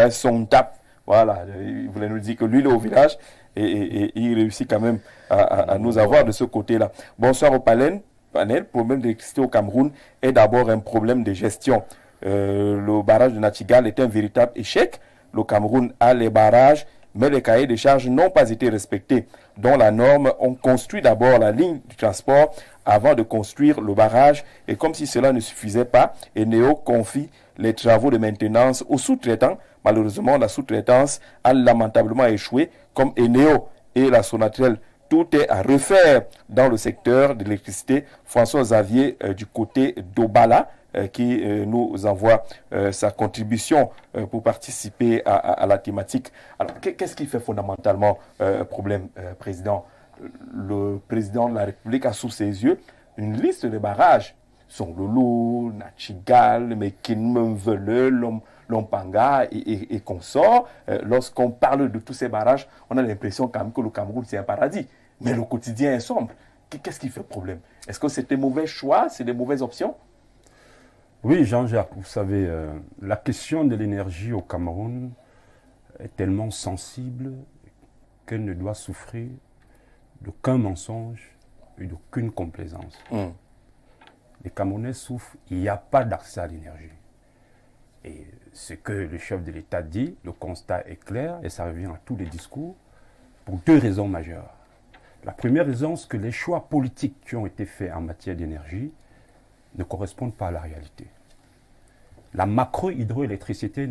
son tap. Voilà, il voulait nous dire que lui, il est au village et il réussit quand même à nous avoir de ce côté-là. Bonsoir au panel. Le problème d'électricité au Cameroun est d'abord un problème de gestion. Le barrage de Nachtigal est un véritable échec. Le Cameroun a les barrages, mais les cahiers de charges n'ont pas été respectés. Dans la norme, on construit d'abord la ligne du transport avant de construire le barrage. Et comme si cela ne suffisait pas, Eneo confie les travaux de maintenance aux sous-traitants. Malheureusement, la sous-traitance a lamentablement échoué, comme Eneo et la Sonatrel. Tout est à refaire dans le secteur de l'électricité. François Xavier du côté d'Obala qui nous envoie sa contribution pour participer à la thématique. Alors, qu'est-ce qui fait fondamentalement problème, Président? Le président de la République a sous ses yeux une liste de barrages. Songlolo, Nachtigal, Mekinmemvele, Lompanga et consorts. Lorsqu'on parle de tous ces barrages, on a l'impression quand même que le Cameroun, c'est un paradis. Mais le quotidien est sombre. Qu'est-ce qui fait problème? Est-ce que c'est des mauvais choix? C'est des mauvaises options? Oui, Jean-Jacques, vous savez, la question de l'énergie au Cameroun est tellement sensible qu'elle ne doit souffrir d'aucun mensonge et d'aucune complaisance. Les Camerounais souffrent, il n'y a pas d'accès à l'énergie. Et ce que le chef de l'État dit, le constat est clair et ça revient à tous les discours pour deux raisons majeures. La première raison, c'est que les choix politiques qui ont été faits en matière d'énergie ne correspondent pas à la réalité. La macro-hydroélectricité,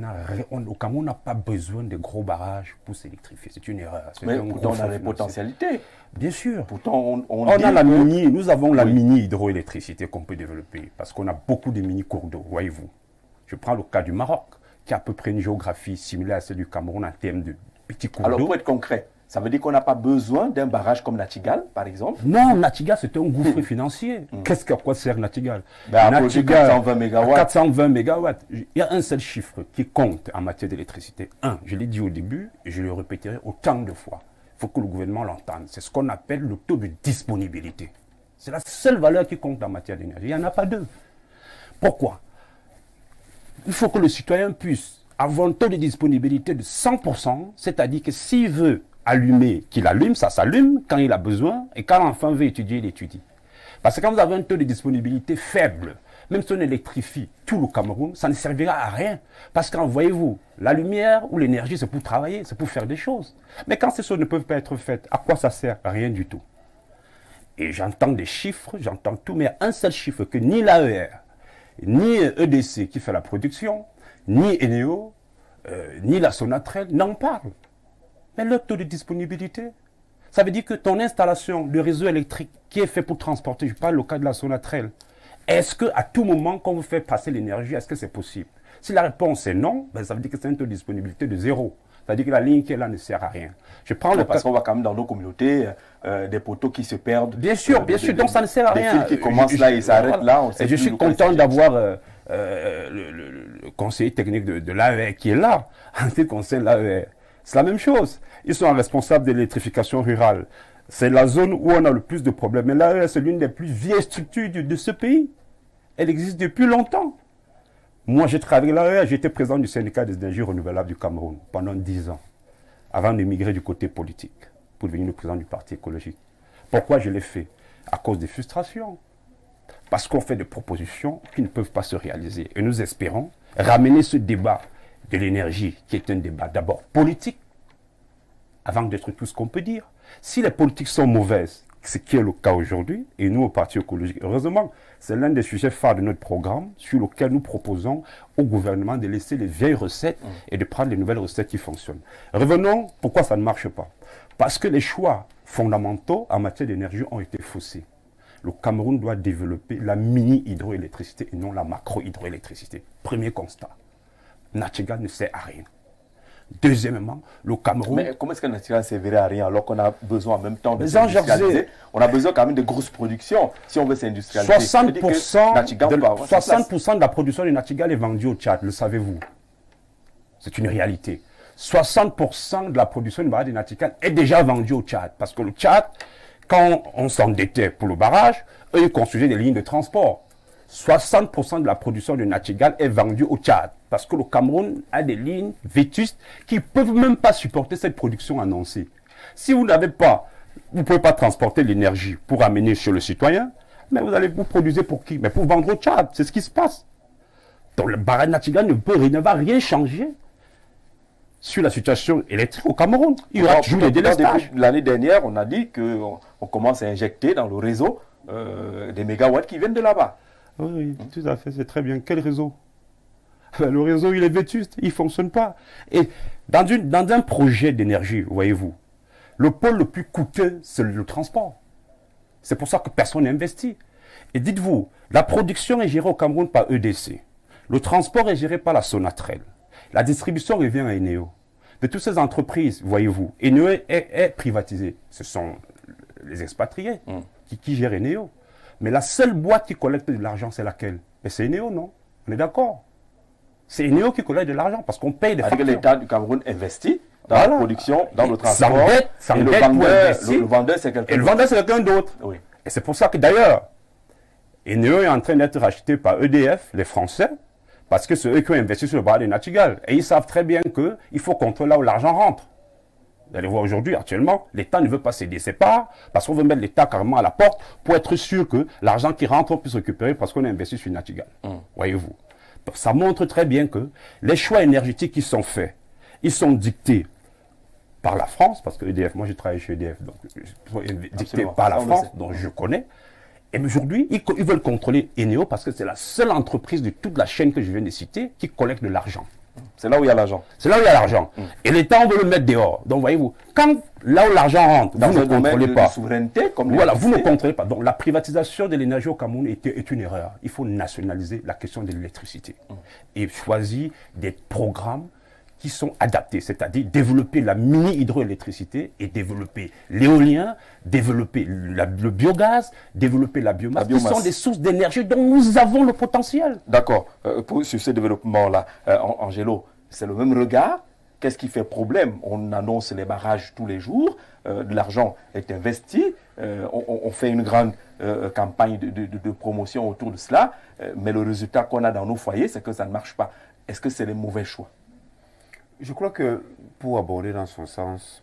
au Cameroun, n'a pas besoin de gros barrages pour s'électrifier. C'est une erreur. Mais pourtant, on a les potentialités. Bien sûr. Pourtant, on a la nous avons la mini-hydroélectricité qu'on peut développer parce qu'on a beaucoup de mini-cours d'eau, voyez-vous. Je prends le cas du Maroc, qui a à peu près une géographie similaire à celle du Cameroun en termes de petits cours d'eau. Alors, pour être concret, ça veut dire qu'on n'a pas besoin d'un barrage comme Nachtigal, par exemple? Non, Nachtigal, c'est un gouffre financier. À quoi sert Nachtigal? Nachtigal, 420 MW. 420 MW. Il y a un seul chiffre qui compte en matière d'électricité. Je l'ai dit au début, et je le répéterai autant de fois. Il faut que le gouvernement l'entende. C'est ce qu'on appelle le taux de disponibilité. C'est la seule valeur qui compte en matière d'énergie. Il n'y en a pas deux. Pourquoi? Il faut que le citoyen puisse avoir un taux de disponibilité de 100%, c'est-à-dire que s'il veut allumer, qu'il allume, ça s'allume quand il a besoin, et quand l'enfant veut étudier, il étudie. Parce que quand vous avez un taux de disponibilité faible, même si on électrifie tout le Cameroun, ça ne servira à rien. Parce que, voyez-vous, la lumière ou l'énergie, c'est pour travailler, c'est pour faire des choses. Mais quand ces choses ne peuvent pas être faites, à quoi ça sert? Rien du tout. Et j'entends des chiffres, j'entends tout, mais un seul chiffre que ni l'AER, ni EDC qui fait la production, ni Eneo, ni la Sonatrel n'en parlent. Mais le taux de disponibilité, ça veut dire que ton installation de réseau électrique qui est fait pour transporter, je parle au cas de la Sonatrel, est-ce qu'à tout moment, quand vous faites passer l'énergie, est-ce que c'est possible? Si la réponse est non, ben ça veut dire que c'est un taux de disponibilité de 0. C'est-à-dire que la ligne qui est là ne sert à rien. Je prends parce qu'on voit quand même dans nos communautés des poteaux qui se perdent. Bien sûr, donc ça ne sert à rien. Des fils qui commencent là et s'arrêtent là. Et je suis content d'avoir le conseiller technique de l'AER qui est là, en ce qui concerne l'AER. C'est la même chose. Ils sont responsables de l'électrification rurale. C'est la zone où on a le plus de problèmes. Mais l'AER, c'est l'une des plus vieilles structures de ce pays. Elle existe depuis longtemps. Moi, j'ai travaillé à l'AER, j'étais président du syndicat des énergies renouvelables du Cameroun pendant 10 ans, avant de migrer du côté politique, pour devenir le président du parti écologique. Pourquoi je l'ai fait? À cause des frustrations. Parce qu'on fait des propositions qui ne peuvent pas se réaliser. Et nous espérons ramener ce débat de l'énergie, qui est un débat d'abord politique, avant d'être tout ce qu'on peut dire. Si les politiques sont mauvaises, ce qui est le cas aujourd'hui, et nous au Parti écologique, heureusement, c'est l'un des sujets phares de notre programme sur lequel nous proposons au gouvernement de laisser les vieilles recettes et de prendre les nouvelles recettes qui fonctionnent. Revenons, pourquoi ça ne marche pas? Parce que les choix fondamentaux en matière d'énergie ont été faussés. Le Cameroun doit développer la mini-hydroélectricité et non la macro-hydroélectricité. Premier constat. Natchigal ne sert à rien. Deuxièmement, le Cameroun... Mais comment est-ce que Natchigal servirait à rien alors qu'on a besoin en même temps de s'industrialiser? On a besoin quand même de grosses productions si on veut s'industrialiser. 60% de la production de Natchigal est vendue au Tchad, le savez-vous? C'est une réalité. 60% de la production de barrage de Natchigal est déjà vendue au Tchad. Parce que le Tchad, quand on s'endettait pour le barrage, eux, ils construisaient des lignes de transport. 60% de la production de Natchigal est vendue au Tchad. Parce que le Cameroun a des lignes vétustes qui ne peuvent même pas supporter cette production annoncée. Si vous n'avez pas, vous ne pouvez pas transporter l'énergie pour amener chez le citoyen, mais vous produisez pour qui? Mais pour vendre au Tchad, c'est ce qui se passe. Donc le barrage de Natchigal ne va rien changer sur la situation électrique au Cameroun. Il y aura toujours des délestages. L'année dernière, on a dit qu'on commence à injecter dans le réseau des mégawatts qui viennent de là-bas. Oui, tout à fait, c'est très bien. Quel réseau? Le réseau, il est vétuste, il ne fonctionne pas. Et dans un projet d'énergie, voyez-vous, le pôle le plus coûteux, c'est le transport. C'est pour ça que personne n'investit. Et dites-vous, la production est gérée au Cameroun par EDC. Le transport est géré par la Sonatrel. La distribution revient à Eneo. De toutes ces entreprises, voyez-vous, Eneo est privatisé. Ce sont les expatriés qui gèrent Eneo. Mais la seule boîte qui collecte de l'argent, c'est laquelle? Et c'est Eneo, non? On est d'accord? C'est Eneo qui collecte de l'argent parce qu'on paye des factures. Parce que l'État du Cameroun investit dans la production, dans le transport. Et le vendeur, c'est quelqu'un d'autre. Et le vendeur, c'est quelqu'un d'autre. Oui. Et c'est pour ça que d'ailleurs, Eneo est en train d'être racheté par EDF, les Français, parce que c'est eux qui ont investi sur le barrage de Natchigal. Et ils savent très bien qu'il faut contrôler là où l'argent rentre. Vous allez voir aujourd'hui, actuellement, l'État ne veut pas céder ses parts parce qu'on veut mettre l'État carrément à la porte pour être sûr que l'argent qui rentre puisse récupérer parce qu'on a investi sur Natchigal. Voyez-vous. Ça montre très bien que les choix énergétiques qui sont faits, ils sont dictés par la France, parce que EDF, moi j'ai travaillé chez EDF, donc dictés par la France, dont je connais. Et aujourd'hui, ils veulent contrôler Eneo parce que c'est la seule entreprise de toute la chaîne que je viens de citer qui collecte de l'argent. C'est là où il y a l'argent. C'est là où il y a l'argent. Et l'État, on veut le mettre dehors. Donc, voyez-vous, quand là où l'argent rentre, vous ne contrôlez pas. Souveraineté, comme voilà, vous ne contrôlez pas. Donc, la privatisation de l'énergie au Cameroun est une erreur. Il faut nationaliser la question de l'électricité. Et choisir des programmes qui sont adaptés, c'est-à-dire développer la mini-hydroélectricité et développer l'éolien, développer le biogaz, développer la biomasse, qui sont des sources d'énergie dont nous avons le potentiel. D'accord. Sur ce développement-là, Angelo, c'est le même regard. Qu'est-ce qui fait problème? On annonce les barrages tous les jours, de l'argent est investi, on fait une grande campagne de promotion autour de cela, mais le résultat qu'on a dans nos foyers, c'est que ça ne marche pas. Est-ce que c'est les mauvais choix? Je crois que pour aborder dans son sens,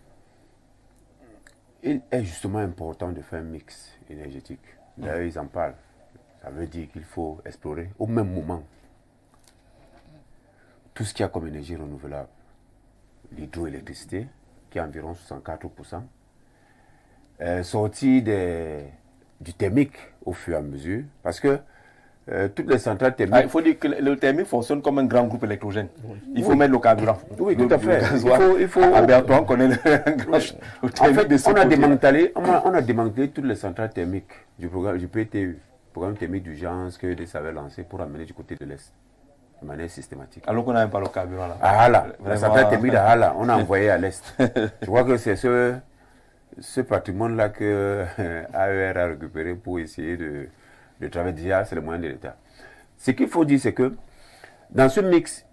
il est justement important de faire un mix énergétique. D'ailleurs, ils en parlent. Ça veut dire qu'il faut explorer au même moment tout ce qu'il y a comme énergie renouvelable. L'hydroélectricité, qui est environ 64%, sortir du thermique au fur et à mesure, parce que toutes les centrales thermiques... il faut dire que le thermique fonctionne comme un grand groupe électrogène. Il faut mettre le carburant. Oui, tout à fait. Il faut... Alberto, on connaît le grand thermique. En fait, on a démantelé toutes les centrales thermiques du programme du PTU, programme thermique d'urgence que EDF avait lancé pour amener du côté de l'Est, de manière systématique. Alors qu'on n'a même pas le carburant là. À Hala, la centrale thermique d'Hala, on a envoyé à l'Est. Je crois que c'est ce patrimoine-là que AER a récupéré pour essayer de travailler. Déjà, c'est le moyen de l'État. Ce qu'il faut dire, c'est que dans ce mix,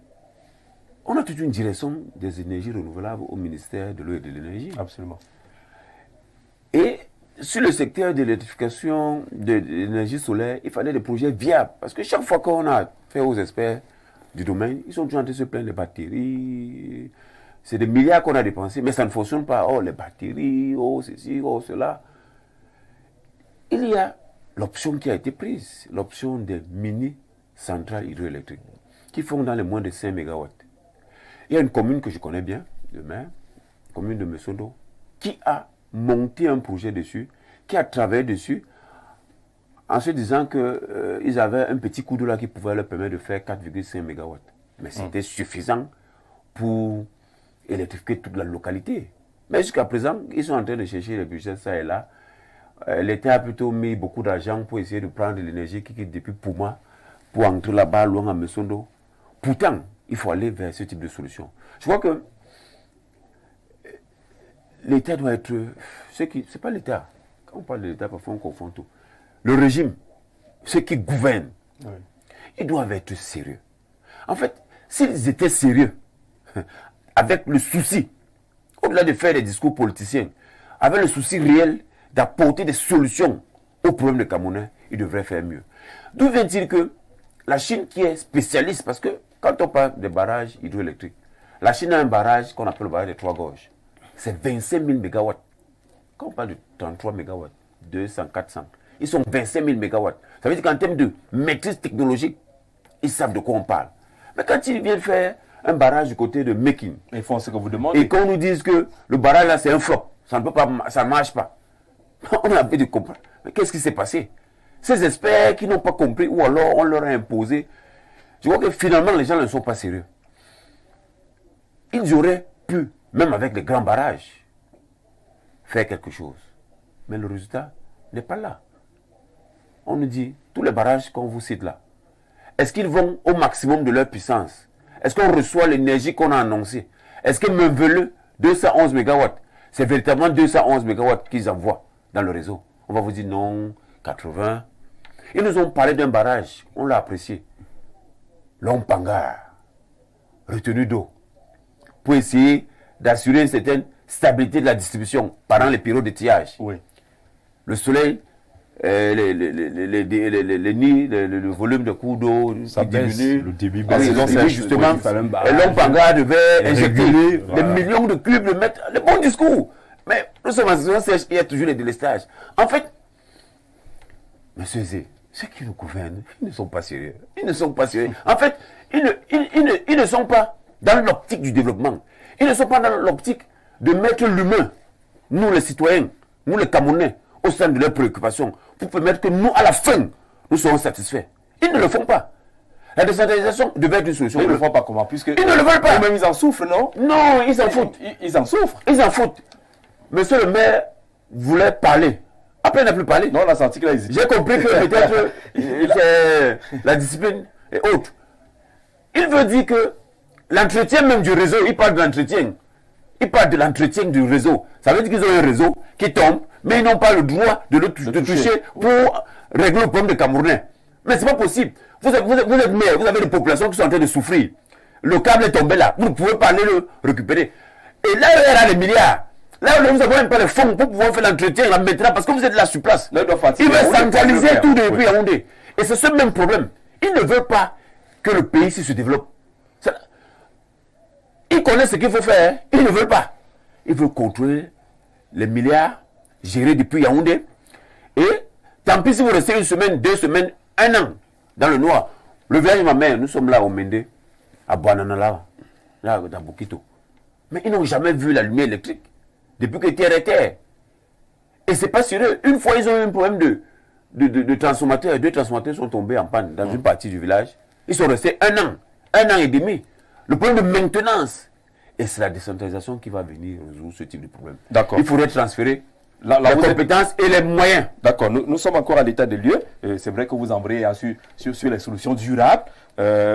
on a toute une direction des énergies renouvelables au ministère de l'eau et de l'énergie. Absolument. Et sur le secteur de l'électrification de l'énergie solaire, il fallait des projets viables. Parce que chaque fois qu'on a fait aux experts du domaine, ils sont toujours en train de se plaindre des batteries. C'est des milliards qu'on a dépensés, mais ça ne fonctionne pas. Oh, les batteries, oh, ceci, oh, cela. Il y a l'option qui a été prise, l'option des mini-centrales hydroélectriques, qui font dans les moins de 5 MW. Il y a une commune que je connais bien, le maire, commune de Messodo, qui a monté un projet dessus, qui a travaillé dessus en se disant qu'ils avaient un petit coup d'eau là qui pouvait leur permettre de faire 4,5 MW. Mais c'était suffisant pour électrifier toute la localité. Mais jusqu'à présent, ils sont en train de chercher les budgets ça et là. L'État a plutôt mis beaucoup d'argent pour essayer de prendre de l'énergie qui quitte depuis Pouma pour entrer là-bas, loin à Messondo. Pourtant, il faut aller vers ce type de solution. Je crois que l'État doit être... C'est pas l'État. Quand on parle de l'État, parfois on confond tout. Le régime, ceux qui gouvernent, ils doivent être sérieux. En fait, s'ils étaient sérieux, avec le souci, au-delà de faire des discours politiciens, avec le souci réel d'apporter des solutions aux problèmes des Camerounais, ils devraient faire mieux. D'où vient-il que la Chine qui est spécialiste, parce que quand on parle des barrages hydroélectriques, la Chine a un barrage qu'on appelle le barrage des Trois Gorges. C'est 25 000 MW. Quand on parle de 33 MW, 200, 400, ils sont 25 000 MW. Ça veut dire qu'en termes de maîtrise technologique, ils savent de quoi on parle. Mais quand ils viennent faire un barrage du côté de Mekin, ils font ce que vous demandez. Et qu'on nous dise que le barrage là c'est un flop, ça ne peut pas, ça ne marche pas. On a envie de comprendre. Mais qu'est-ce qui s'est passé? Ces experts qui n'ont pas compris ou alors on leur a imposé. Je crois que finalement les gens ne sont pas sérieux. Ils auraient pu, même avec les grands barrages, faire quelque chose. Mais le résultat n'est pas là. On nous dit, tous les barrages qu'on vous cite là, est-ce qu'ils vont au maximum de leur puissance? Est-ce qu'on reçoit l'énergie qu'on a annoncée? Est-ce que Meveleux, 211 MW, c'est véritablement 211 MW qu'ils envoient dans le réseau? On va vous dire non, 80. Ils nous ont parlé d'un barrage, on l'a apprécié. L'Ompanga, retenue d'eau, pour essayer d'assurer une certaine stabilité de la distribution pendant les périodes de tirage. Oui. Le soleil, les nids, le volume de cours d'eau diminue. Le débit baisse. Justement, l'Ompanga devait injecter des millions de cubes de mètres. Le bon discours. Mais nous sommes en situation sèche, il y a toujours les délestages. En fait, monsieur Zé, ceux qui nous gouvernent, ils ne sont pas sérieux. Ils ne sont pas sérieux. En fait, ils ne sont pas dans l'optique du développement. Ils ne sont pas dans l'optique de mettre l'humain, nous les citoyens, nous les Camerounais, au sein de leurs préoccupations, pour permettre que nous, à la fin, nous serons satisfaits. Ils ne le font pas. La décentralisation devait être une solution. Ils ne le font pas comment? Puisque ils ne le veulent pas. Même ils en souffrent, non? Non, ils en foutent. Ils en souffrent. Ils en foutent. Monsieur le maire voulait parler. Après, il n'a plus parlé. Non, on a senti qu'il a hésité. J'ai compris que peut-être la discipline est haute. Il veut dire que l'entretien même du réseau, il parle de l'entretien. Il parle de l'entretien du réseau. Ça veut dire qu'ils ont un réseau qui tombe, mais ils n'ont pas le droit de le toucher pour régler le problème des Camerounais. Mais ce n'est pas possible. Vous êtes maire, vous avez des populations qui sont en train de souffrir. Le câble est tombé là. Vous ne pouvez pas aller le récupérer. Et là, il y a les milliards. Là, vous n'avez même pas les fonds pour pouvoir faire l'entretien là maintenant parce que vous êtes là sur place. Il va centraliser tout depuis Yaoundé. Et c'est ce même problème. Ils ne veulent pas que le pays se développe. Ils connaissent ce qu'il faut faire. Ils ne veulent pas. Ils veulent contrôler les milliards gérés depuis Yaoundé. Et tant pis si vous restez une semaine, 2 semaines, 1 an dans le noir. Le village de ma mère, nous sommes là au Mende, à Bananala, là dans Bokito. Mais ils n'ont jamais vu la lumière électrique depuis que terre est terre. Et c'est pas sérieux. Une fois, ils ont eu un problème de transformateurs. 2 transformateurs sont tombés en panne dans une partie du village. Ils sont restés 1 an et demi. Le problème de maintenance. Et c'est la décentralisation qui va venir résoudre ce type de problème. D'accord. Il faudrait transférer les compétences et les moyens. D'accord. Nous sommes encore à l'état des lieux. C'est vrai que vous embrayez sur les solutions durables.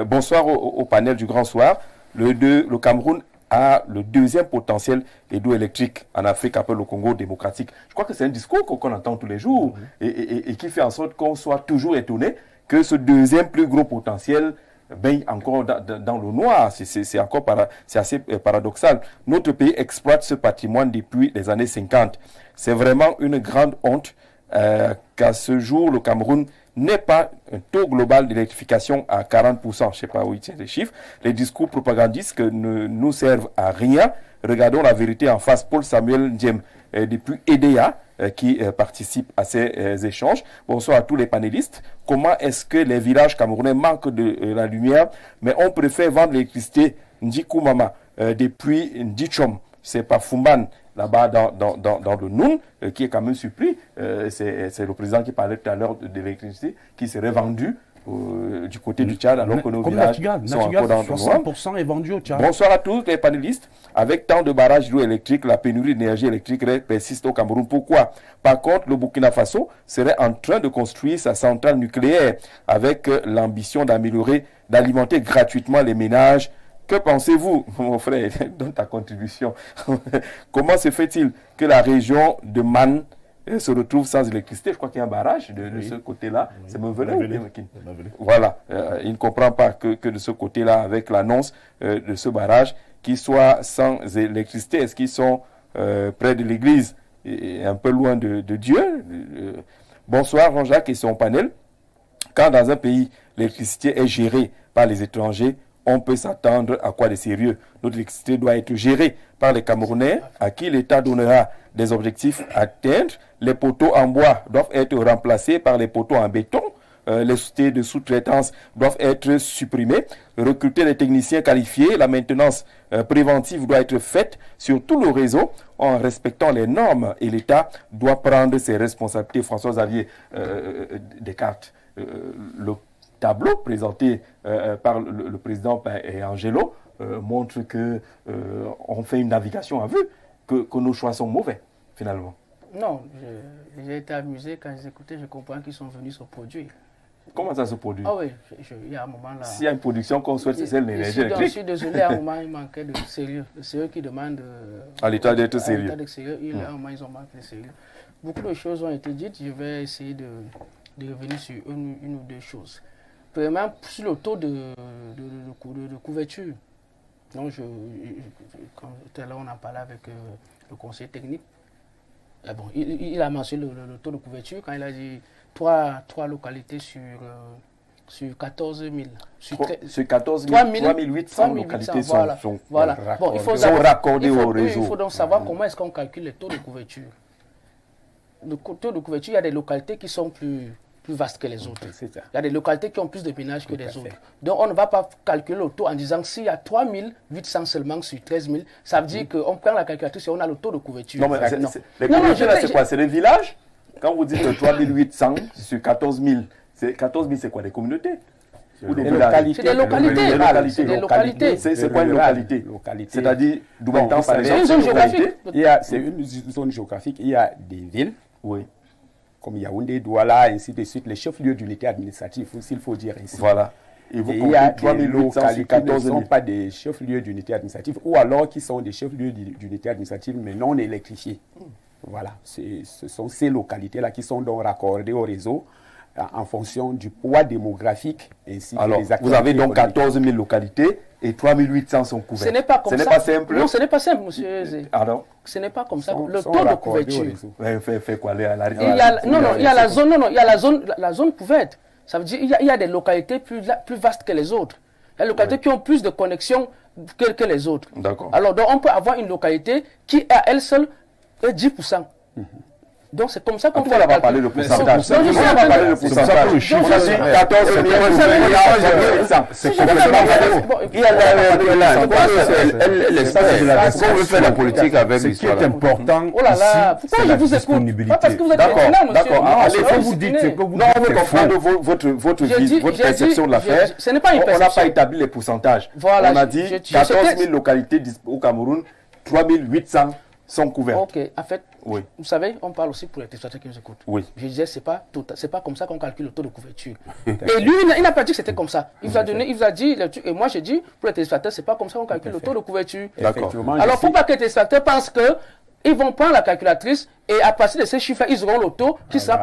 Bonsoir au panel du Grand Soir. Le Cameroun a le 2e potentiel hydroélectrique en Afrique, après le Congo démocratique. Je crois que c'est un discours qu'on entend tous les jours et qui fait en sorte qu'on soit toujours étonné que ce 2e plus gros potentiel baigne encore dans le noir. C'est assez paradoxal. Notre pays exploite ce patrimoine depuis les années 50. C'est vraiment une grande honte qu'à ce jour, le Cameroun n'ait pas un taux global d'électrification à 40%. Je ne sais pas où ils tiennent les chiffres. Les discours propagandistes ne nous servent à rien. Regardons la vérité en face. Paul Samuel Ndiem, depuis EDEA, qui participe à ces échanges. Bonsoir à tous les panélistes. Comment est-ce que les villages camerounais manquent de la lumière, mais on préfère vendre l'électricité Ndikoumama depuis Ndichom, c'est pas Fumban, là-bas dans le Noun, qui est quand même surpris. C'est le président qui parlait tout à l'heure de l'électricité qui serait vendue du côté du Tchad, alors que nos villages sont encore dans le Noir. 60% est vendu au Tchad. Bonsoir à tous les panélistes. Avec tant de barrages hydroélectriques, la pénurie d'énergie électrique persiste au Cameroun. Pourquoi? Par contre, le Burkina Faso serait en train de construire sa centrale nucléaire avec l'ambition d'améliorer, d'alimenter gratuitement les ménages. Que pensez-vous, mon frère, dans ta contribution? Comment se fait-il que la région de Man se retrouve sans électricité? Je crois qu'il y a un barrage de ce côté-là. Oui. C'est Meuvelé ou bien Voilà. Il ne comprend pas que de ce côté-là, avec l'annonce de ce barrage, qu'ils soient sans électricité. Est-ce qu'ils sont près de l'église et un peu loin de Dieu? Bonsoir, Jean-Jacques et son panel. Quand dans un pays, l'électricité est gérée par les étrangers, on peut s'attendre à quoi de sérieux? Notre électricité doit être gérée par les Camerounais, à qui l'État donnera des objectifs à atteindre. Les poteaux en bois doivent être remplacés par les poteaux en béton. Les sociétés de sous-traitance doivent être supprimées. Recruter des techniciens qualifiés. La maintenance préventive doit être faite sur tout le réseau en respectant les normes. Et l'État doit prendre ses responsabilités. François Xavier Descartes, le tableau présenté par le président Angelo montre que on fait une navigation à vue, que nos choix sont mauvais, finalement. Non, j'ai été amusé quand j'écoutais, je comprends qu'ils sont venus se produire. Comment ça se produit? Ah oui, il y a un moment là... S'il y a une production qu'on souhaite, c'est celle de l'énergie électrique. Je suis désolé, à un moment, il manquait de sérieux. Le sérieux qui demande... à l'État d'être sérieux. À un moment, ils ont manqué de sérieux. Beaucoup de choses ont été dites, je vais essayer de revenir sur une ou deux choses. Premièrement, sur le taux de couverture. Donc, quand tout à l'heure on en parlait avec le conseiller technique, bon, il a mentionné le taux de couverture quand il a dit 3 localités sur 14 000. Sur 14 000, 3 800 localités sont raccordées au réseau. Il faut donc savoir comment est-ce qu'on calcule les taux de couverture. Le taux de couverture, il y a des localités qui sont plus vastes que les autres. Il y a des localités qui ont plus de ménages que les autres. Donc on ne va pas calculer le taux en disant que s'il y a 3 800 seulement sur 13 000, ça veut dire qu'on prend la calculatrice et on a le taux de couverture. Non, mais les couvertures là, c'est quoi? C'est les villages? Quand vous dites 3 800 sur 14 000, 14 000 c'est quoi? Des communautés? Ou des localités? C'est des localités. C'est quoi une localité? C'est-à-dire, c'est une zone géographique. C'est une zone géographique. Il y a des villes. Oui. Comme Yaoundé, Douala, ainsi de suite, les chefs-lieux d'unité administrative, s'il faut dire ainsi. Voilà. Et il y a des localités qui ne sont pas des chefs-lieux d'unité administrative, ou alors qui sont des chefs-lieux d'unité administrative, mais non électrifiés. Voilà. Ce sont ces localités-là qui sont donc raccordées au réseau en fonction du poids démographique ainsi que des activités. Vous avez donc 14 000 localités et 3 800 sont couvertes. Ce n'est pas comme ça. Ce n'est pas simple. Non, ce n'est pas simple, monsieur Zé. Alors, ce n'est pas comme ça. Le taux de couverture. Fait quoi, il y a la zone. Non, il y a la zone couverte. Ça veut dire qu'il y a des localités plus vastes que les autres. Il y a des localités qui ont plus de connexions que les autres. D'accord. Alors, donc, on peut avoir une localité qui, à elle seule, est 10%. Donc c'est comme ça qu'on peut pas parler de pourcentage. Non, je sais pas parler de pourcentage. Le chiffre, 14 on veut faire la politique avec ce qui est important. Oh là là, pourquoi je vous écoute? Pas parce que vous êtes étonnant, monsieur. D'accord, allez, vous dites ce que vous dites. Non, on veut comprendre votre perception de l'affaire. Ce n'est pas une perception. On n'a pas établi les pourcentages. On a dit 14 000 localités au Cameroun, 3 800 sont couvertes. Ok, en fait, oui. Vous savez, on parle aussi pour les téléspectateurs qui nous écoutent. Oui. Je disais, c'est pas comme ça qu'on calcule le taux de couverture. Et lui, il n'a pas dit que c'était comme ça. Il vous a dit, et moi j'ai dit, pour les téléspectateurs, c'est pas comme ça qu'on calcule le taux de couverture. D'accord. Alors, il ne faut pas que les téléspectateurs pensent qu'ils vont prendre la calculatrice et à partir de ces chiffres, ils auront le taux qui sera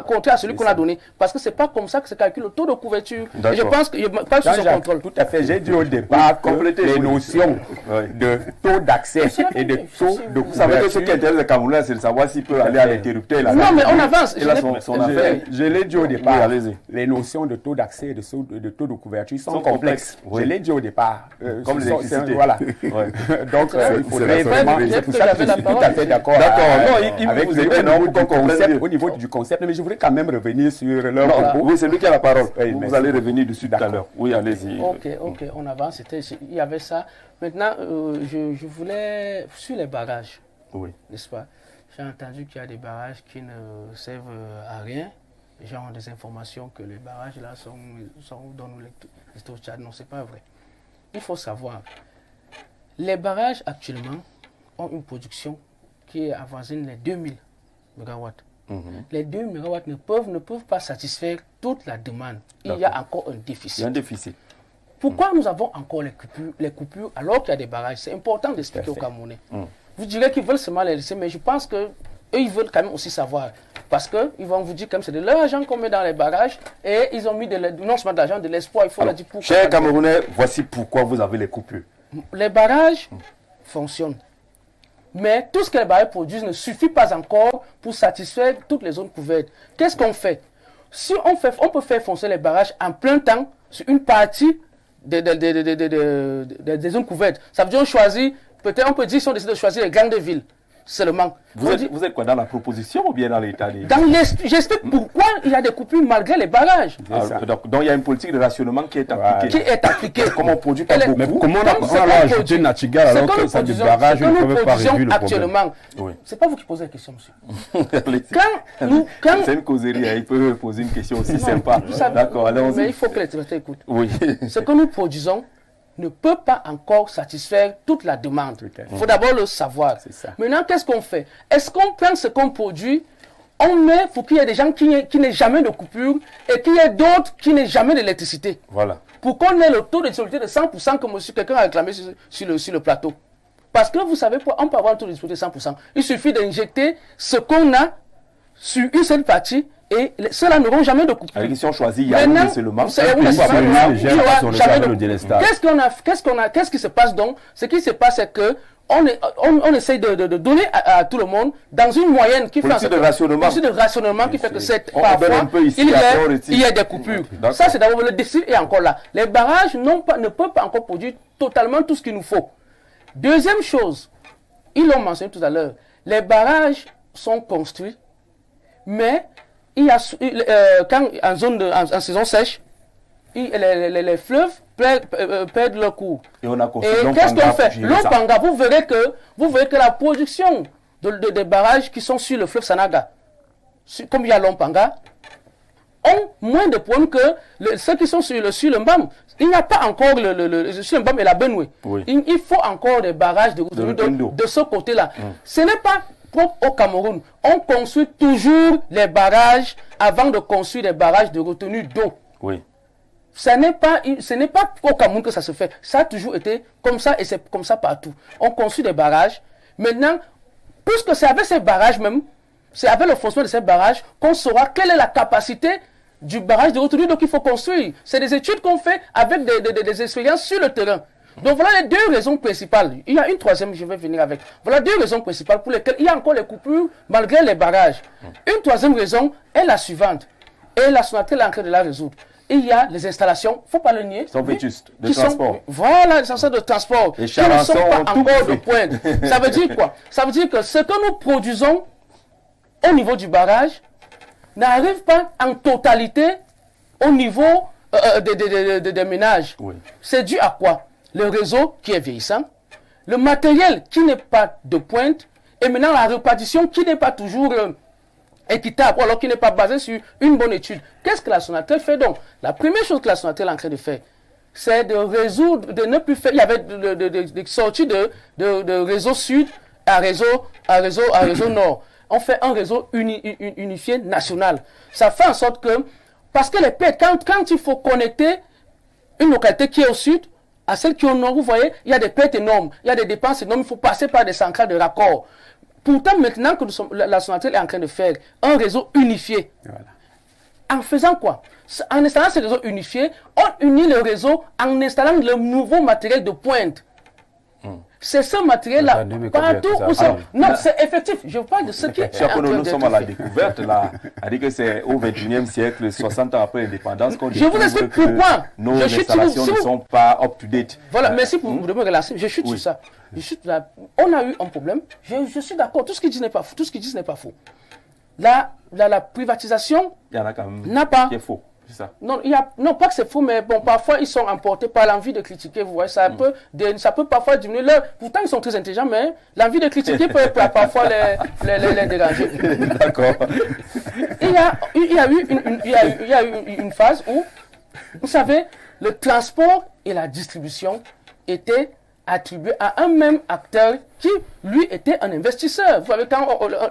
contraire à celui qu'on a donné. Parce que ce n'est pas comme ça que se calcule le taux de couverture. Et je pense que je passe sous son contrôle. Tout à fait. J'ai dit au départ que les notions de taux d'accès et de taux de couverture. Vous savez que ce qui intéresse les Camerounais, c'est de savoir s'il peut aller à l'interrupteur. Non, mais on avance. Je l'ai dit au départ. Les notions de taux d'accès et de taux de couverture sont complexes. Je l'ai dit au départ. Comme l'électricité. Voilà. Donc, il faudrait vraiment. C'est pour ça que je suis tout à fait d'accord. Avec au niveau du concept, mais je voudrais quand même revenir sur leur propos. Oui, c'est lui qui a la parole. Vous allez revenir dessus tout à l'heure. Oui, allez-y. Ok, on avance. Il y avait ça. Maintenant, je voulais, sur les barrages, Oui. N'est-ce pas? J'ai entendu qu'il y a des barrages qui ne servent à rien. Les gens ont des informations que les barrages là sont dans le Tchad. Non, ce n'est pas vrai. Il faut savoir, les barrages actuellement ont une production qui est avoisine les 2000 MW. Les 2 MW ne peuvent pas satisfaire toute la demande. Il y a encore un déficit. Il y a un déficit. Pourquoi nous avons encore les coupures alors qu'il y a des barrages? C'est important d'expliquer aux Camerounais. Vous direz qu'ils veulent seulement les laisser, mais je pense qu'eux, ils veulent quand même aussi savoir. Parce qu'ils vont vous dire comme c'est de l'argent qu'on met dans les barrages et ils ont mis non seulement de l'argent, de l'espoir. Il faut leur dire pourquoi. Chers Camerounais, voici pourquoi vous avez les coupures. Les barrages fonctionnent. Mais tout ce que les barrages produisent ne suffit pas encore pour satisfaire toutes les zones couvertes. Qu'est-ce qu'on fait? Si on peut faire fonctionner les barrages en plein temps sur une partie des zones couvertes. Ça veut dire qu'on choisit, peut-être on peut dire si on décide de choisir les grandes villes seulement. Vous êtes quoi, dans la proposition ou bien dans l'état des... J'explique pourquoi il y a des coupures malgré les barrages. Donc il y a une politique de rationnement qui est appliquée. Qui est appliquée. Comme on produit pas beaucoup. Mais comment on a ajouté Natchigal alors que ça des barrages ne peuvent pas résoudre le actuellement. Oui. C'est pas vous qui posez la question, monsieur. C'est une causerie, il peut poser une question aussi sympa. D'accord, allons-y. Mais il faut que les téléspectateurs écoutent. Oui. Ce que nous produisons ne peut pas encore satisfaire toute la demande. Il faut d'abord le savoir. Maintenant, qu'est-ce qu'on fait? Est-ce qu'on prend ce qu'on produit, on met pour qu'il y ait des gens qui n'aient jamais de coupure et qu'il y ait d'autres qui n'aient jamais d'électricité? Voilà. Pour qu'on ait le taux de disponibilité de 100% comme quelqu'un a réclamé sur le plateau. Parce que vous savez quoi, on peut avoir un taux de disponibilité de 100%. Il suffit d'injecter ce qu'on a sur une seule partie et ceux-là n'auront jamais de coupure. Si on choisit Yaoundé seulement, qu'est-ce qui se passe donc? Ce qui se passe, c'est que on essaye de donner à tout le monde dans une moyenne qui fait de rationnement qui fait que parfois il y a des coupures. Ça, c'est d'abord le déficit est encore là. Les barrages ne peuvent pas encore produire totalement tout ce qu'il nous faut. Deuxième chose, ils l'ont mentionné tout à l'heure, les barrages sont construits, mais il y a, quand en saison sèche, les fleuves perdent leur cours. Et on a construit qu'est-ce qu'on fait? L'Ompanga, vous verrez que la production des barrages qui sont sur le fleuve Sanaga, comme il y a l'Ompanga, ont moins de problèmes que ceux qui sont sur le Mbam. Il n'y a pas encore sur le Mbam et la Benoué. Oui. Il faut encore des barrages de ce côté-là. Ce n'est pas propre au Cameroun. On construit toujours les barrages avant de construire des barrages de retenue d'eau. Oui. Ce n'est pas au Cameroun que ça se fait. Ça a toujours été comme ça et c'est comme ça partout. On construit des barrages. Maintenant, puisque c'est avec ces barrages même, c'est avec le fonctionnement de ces barrages qu'on saura quelle est la capacité du barrage de retenue d'eau qu'il faut construire. C'est des études qu'on fait avec des expériences sur le terrain. Donc voilà les deux raisons principales. Il y a une troisième, je vais venir avec. Voilà deux raisons principales pour lesquelles il y a encore les coupures malgré les barrages. Une troisième raison est la suivante. Et la Sonatel est en train de la résoudre. Il y a les installations, il ne faut pas le nier. Qui sont vétustes, de transport. Voilà, les installations de transport. Les qui ne sont pas encore de pointe. Ça veut dire quoi? Ça veut dire que ce que nous produisons au niveau du barrage n'arrive pas en totalité au niveau des ménages. Oui. C'est dû à quoi? Le réseau qui est vieillissant, le matériel qui n'est pas de pointe, et maintenant la répartition qui n'est pas toujours équitable, alors qui n'est pas basée sur une bonne étude. Qu'est-ce que la Sonatel fait donc? La première chose que la Sonatel est en train de faire, c'est de résoudre, de ne plus faire. Il y avait des sorties de réseau sud à réseau nord. On fait un réseau unifié national. Ça fait en sorte que, parce que les pertes, quand il faut connecter une localité qui est au sud à celle qui est au nord, vous voyez, il y a des pertes énormes, il y a des dépenses énormes, il faut passer par des centrales de raccord. Pourtant, maintenant que la Sonatel est en train de faire un réseau unifié, voilà. En faisant quoi? En installant ce réseau unifié, on unit le réseau en installant le nouveau matériel de pointe. C'est ce matériel-là, partout où c'est... Non, c'est effectif. Je parle de ce qui est en train nous sommes à la découverte, là. On dit que c'est au XXIe siècle, 60 ans après l'indépendance, qu'on je vous explique pourquoi. Nos installations ne sont pas up-to-date. Voilà, merci pour me relancer. Je chute sur ça. On a eu un problème. Je suis d'accord. Tout ce qu'ils disent n'est pas faux. Tout ce qu'ils disent n'est pas faux. La privatisation il y en a quand même n'a pas... qui est faux. C'est ça. Non, non, pas que c'est faux, mais bon, parfois ils sont emportés par l'envie de critiquer. Vous voyez, ça peut parfois diminuer leur. Pourtant, ils sont très intelligents, mais l'envie de critiquer peut parfois les déranger. D'accord. Il y a eu une phase où, vous savez, le transport et la distribution étaient attribués à un même acteur qui, lui, était un investisseur. Vous savez,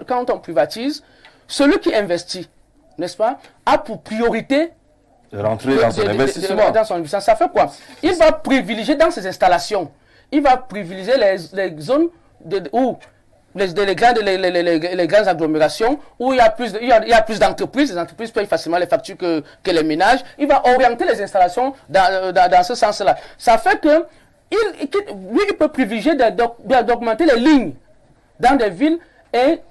quand on privatise, celui qui investit, n'est-ce pas, a pour priorité rentrer dans son investissement. Dans son investissement. Ça fait quoi? Il va privilégier dans ses installations, il va privilégier les zones où les grandes agglomérations où il y a plus d'entreprises. Les entreprises payent facilement les factures que les ménages. Il va orienter les installations dans ce sens-là. Ça fait que lui, il peut privilégier d'augmenter les lignes dans des villes et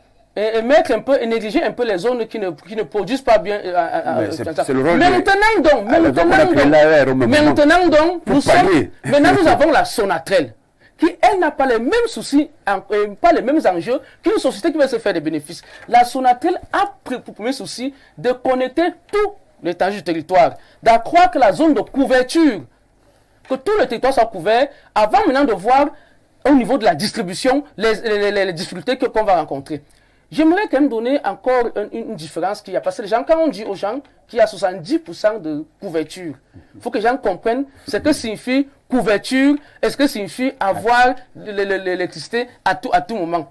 mettre un peu et négliger un peu les zones qui ne produisent pas bien. C'est le rôle maintenant nous avons la Sonatrel qui, elle, n'a pas les mêmes soucis, pas les mêmes enjeux qu'une société qui veut se faire des bénéfices. La Sonatrel a pour premier souci de connecter tout l'étendue du territoire, d'accroître la zone de couverture, que tout le territoire soit couvert, avant maintenant de voir au niveau de la distribution les difficultés qu'on va rencontrer. J'aimerais quand même donner encore une différence qu'il y a. Parce que les gens, quand on dit aux gens qu'il y a 70% de couverture, il faut que les gens comprennent ce que signifie couverture, est-ce que signifie avoir l'électricité à tout moment.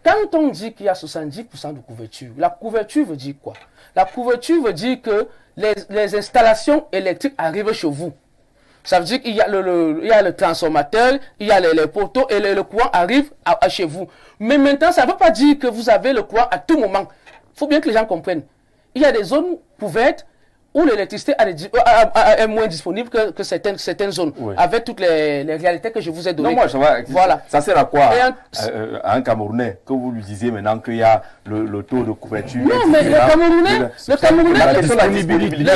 Quand on dit qu'il y a 70% de couverture, la couverture veut dire quoi? La couverture veut dire que les installations électriques arrivent chez vous. Ça veut dire qu'il y a le transformateur, il y a les poteaux et le courant arrive chez vous. Mais maintenant, ça ne veut pas dire que vous avez le courant à tout moment. Il faut bien que les gens comprennent. Il y a des zones couvertes où l'électricité est moins disponible que certaines zones, oui, avec toutes les réalités que je vous ai données. Non, moi, voilà. Ça sert à quoi à un Camerounais que vous lui disiez maintenant qu'il y a le taux de couverture? Non, mais le Camerounais, la disponibilité.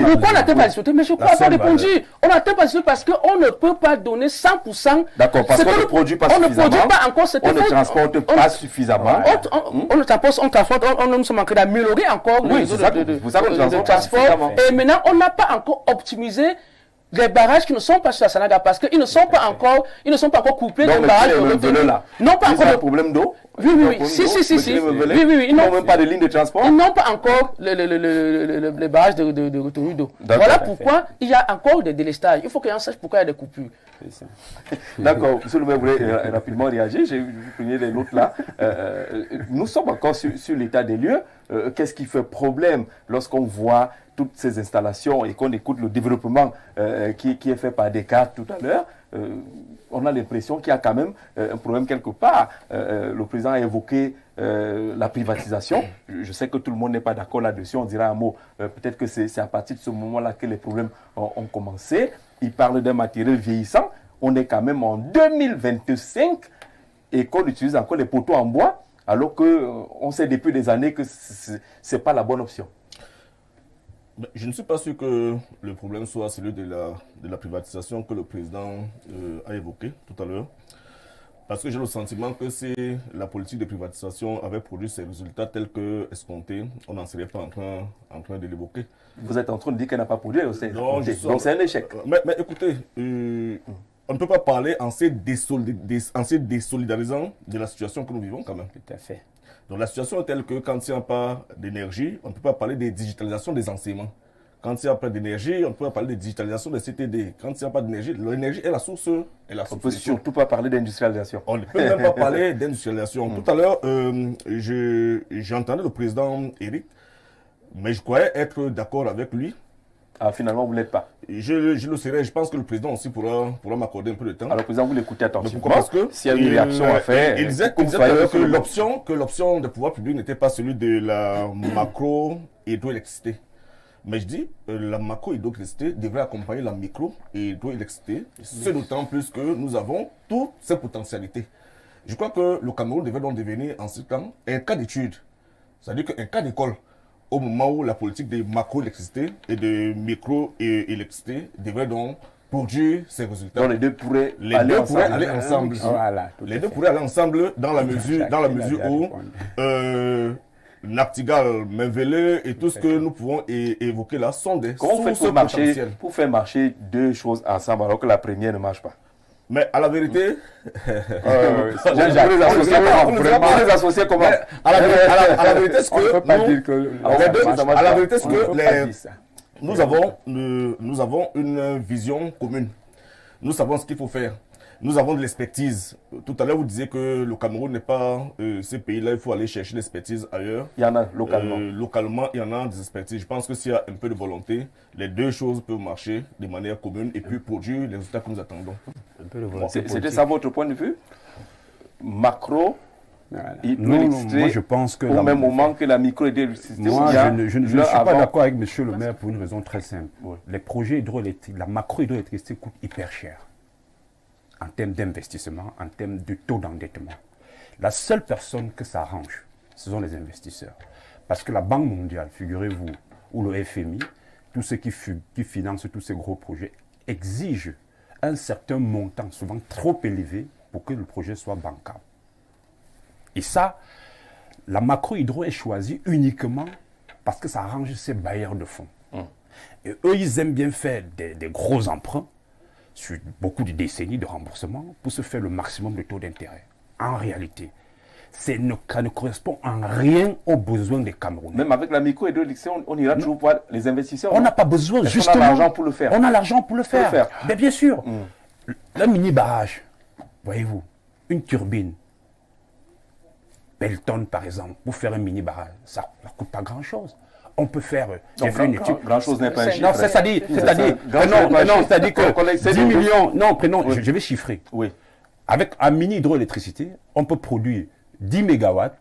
Pourquoi on n'atteint pas la disponibilité? Mais je crois avoir répondu. On n'atteint pas la disponibilité parce qu'on ne peut pas donner 100%. D'accord, parce qu'on ne produit pas suffisamment. On ne produit pas encore. On ne transporte pas suffisamment. On ne transporte, nous sommes en train d'améliorer encore le transport. Et maintenant, on n'a pas encore optimisé les barrages qui ne sont pas sur la Sanaga parce qu'ils ne sont pas encore couplés des barrages de là. Non, pas encore. Un problème d'eau? Oui. Si. Oui. Ils n'ont même pas de ligne de transport? Ils n'ont pas encore les barrages de retenue d'eau. Voilà pourquoi il y a encore des délestages. Il faut que les gens sachent pourquoi il y a des coupures. D'accord. Monsieur le maire voulait rapidement réagir. J'ai vu l'autre là. Nous sommes encore sur l'état des lieux. Qu'est-ce qui fait problème lorsqu'on voit toutes ces installations et qu'on écoute le développement qui est fait par Descartes tout à l'heure? On a l'impression qu'il y a quand même un problème quelque part. Le président a évoqué la privatisation. Je sais que tout le monde n'est pas d'accord là-dessus. On dira un mot. Peut-être que c'est à partir de ce moment-là que les problèmes ont commencé. Il parle d'un matériel vieillissant. On est quand même en 2025 et qu'on utilise encore les poteaux en bois, alors qu'on sait depuis des années que ce n'est pas la bonne option. Je ne suis pas sûr que le problème soit celui de la privatisation que le président a évoqué tout à l'heure. Parce que j'ai le sentiment que si la politique de privatisation avait produit ses résultats tels que escomptés, on n'en serait pas en train de l'évoquer. Vous êtes en train de dire qu'elle n'a pas produit, donc c'est un échec. Mais écoutez, on ne peut pas parler en se désolidarisant de la situation que nous vivons quand même. Tout à fait. Donc la situation est telle que quand il n'y a pas d'énergie, on ne peut pas parler de digitalisation des enseignements. Quand il n'y a pas d'énergie, on ne peut pas parler de digitalisation des CTD. Quand il n'y a pas d'énergie, l'énergie est la source. On ne peut surtout pas parler d'industrialisation. On ne peut même pas parler d'industrialisation. Tout à l'heure, j'ai entendu le président Eric, mais je croyais être d'accord avec lui. Ah, finalement, vous ne l'êtes pas. Je le serai. Je pense que le président aussi pourra m'accorder un peu de temps. Alors, le président, vous l'écoutez attentivement. Pourquoi? Parce que s'il y a une réaction à faire, il disait que l'option des pouvoirs publics n'était pas celui de la macro-hydroélectricité. Mais je dis, la macro-hydroélectricité devrait accompagner la micro-hydroélectricité. C'est d'autant plus que nous avons toutes ces potentialités. Je crois que le Cameroun devrait donc devenir en ce temps un cas d'étude. C'est-à-dire qu'un cas d'école. Au moment où la politique de macro-électricité et de micro-électricité devrait donc produire ses résultats. Donc les deux pourraient aller ensemble. Voilà, les deux pourraient aller ensemble dans la mesure où Nachtigal, Menvele et tout ce que nous pouvons évoquer là sont des Comment on fait sources potentielles. pour faire marcher deux choses ensemble alors que la première ne marche pas? Mais à la vérité, On les associer comment? à la vérité, ce On ne peut que pas nous- dire que à la vérité, ce on ne que peut pas les- dire ça. nous avons une vision commune. Nous savons ce qu'il faut faire. Nous avons de l'expertise. Tout à l'heure, vous disiez que le Cameroun n'est pas ce pays-là. Il faut aller chercher l'expertise ailleurs. Il y en a localement. Localement, il y en a des expertises. Je pense que s'il y a un peu de volonté, les deux choses peuvent marcher de manière commune et puis produire les résultats que nous attendons. Un peu de volonté C'était politique. ça votre point de vue? Macro, Voilà. hydroélectricité, moi je pense que... au même moment que la micro-hydroélectricité. Moi, il y a je ne suis l'un pas avant. d'accord avec monsieur le maire pour une raison très simple. Les projets hydroélectriques, la macro-hydroélectricité coûte hyper cher en termes d'investissement, en termes de taux d'endettement. La seule personne que ça arrange, ce sont les investisseurs. Parce que la Banque mondiale, figurez-vous, ou le FMI, tous ceux qui financent tous ces gros projets, exigent un certain montant, souvent trop élevé, pour que le projet soit bancable. Et ça, la macro-hydro est choisie uniquement parce que ça arrange ces bailleurs de fonds. Et eux, ils aiment bien faire des gros emprunts sur beaucoup de décennies de remboursement pour se faire le maximum de taux d'intérêt. En réalité, ça ne correspond en rien aux besoins des Camerounais. Même avec la micro-hydroélectricité, on ira toujours voir les investisseurs. On non? n'a pas besoin, Est-ce qu'on a justement. l'argent pour le faire? On a l'argent pour le faire. faire. Mais bien sûr. Le mini-barrage, voyez-vous, une turbine, Belton par exemple, pour faire un mini-barrage, ça ne coûte pas grand-chose. On peut faire... j'ai fait une étude. Grand-chose n'est pas un chiffre. Non, c'est-à-dire que 10 millions... Non, prenons, je vais chiffrer. Oui. Avec un mini hydroélectricité, on peut produire 10 mégawatts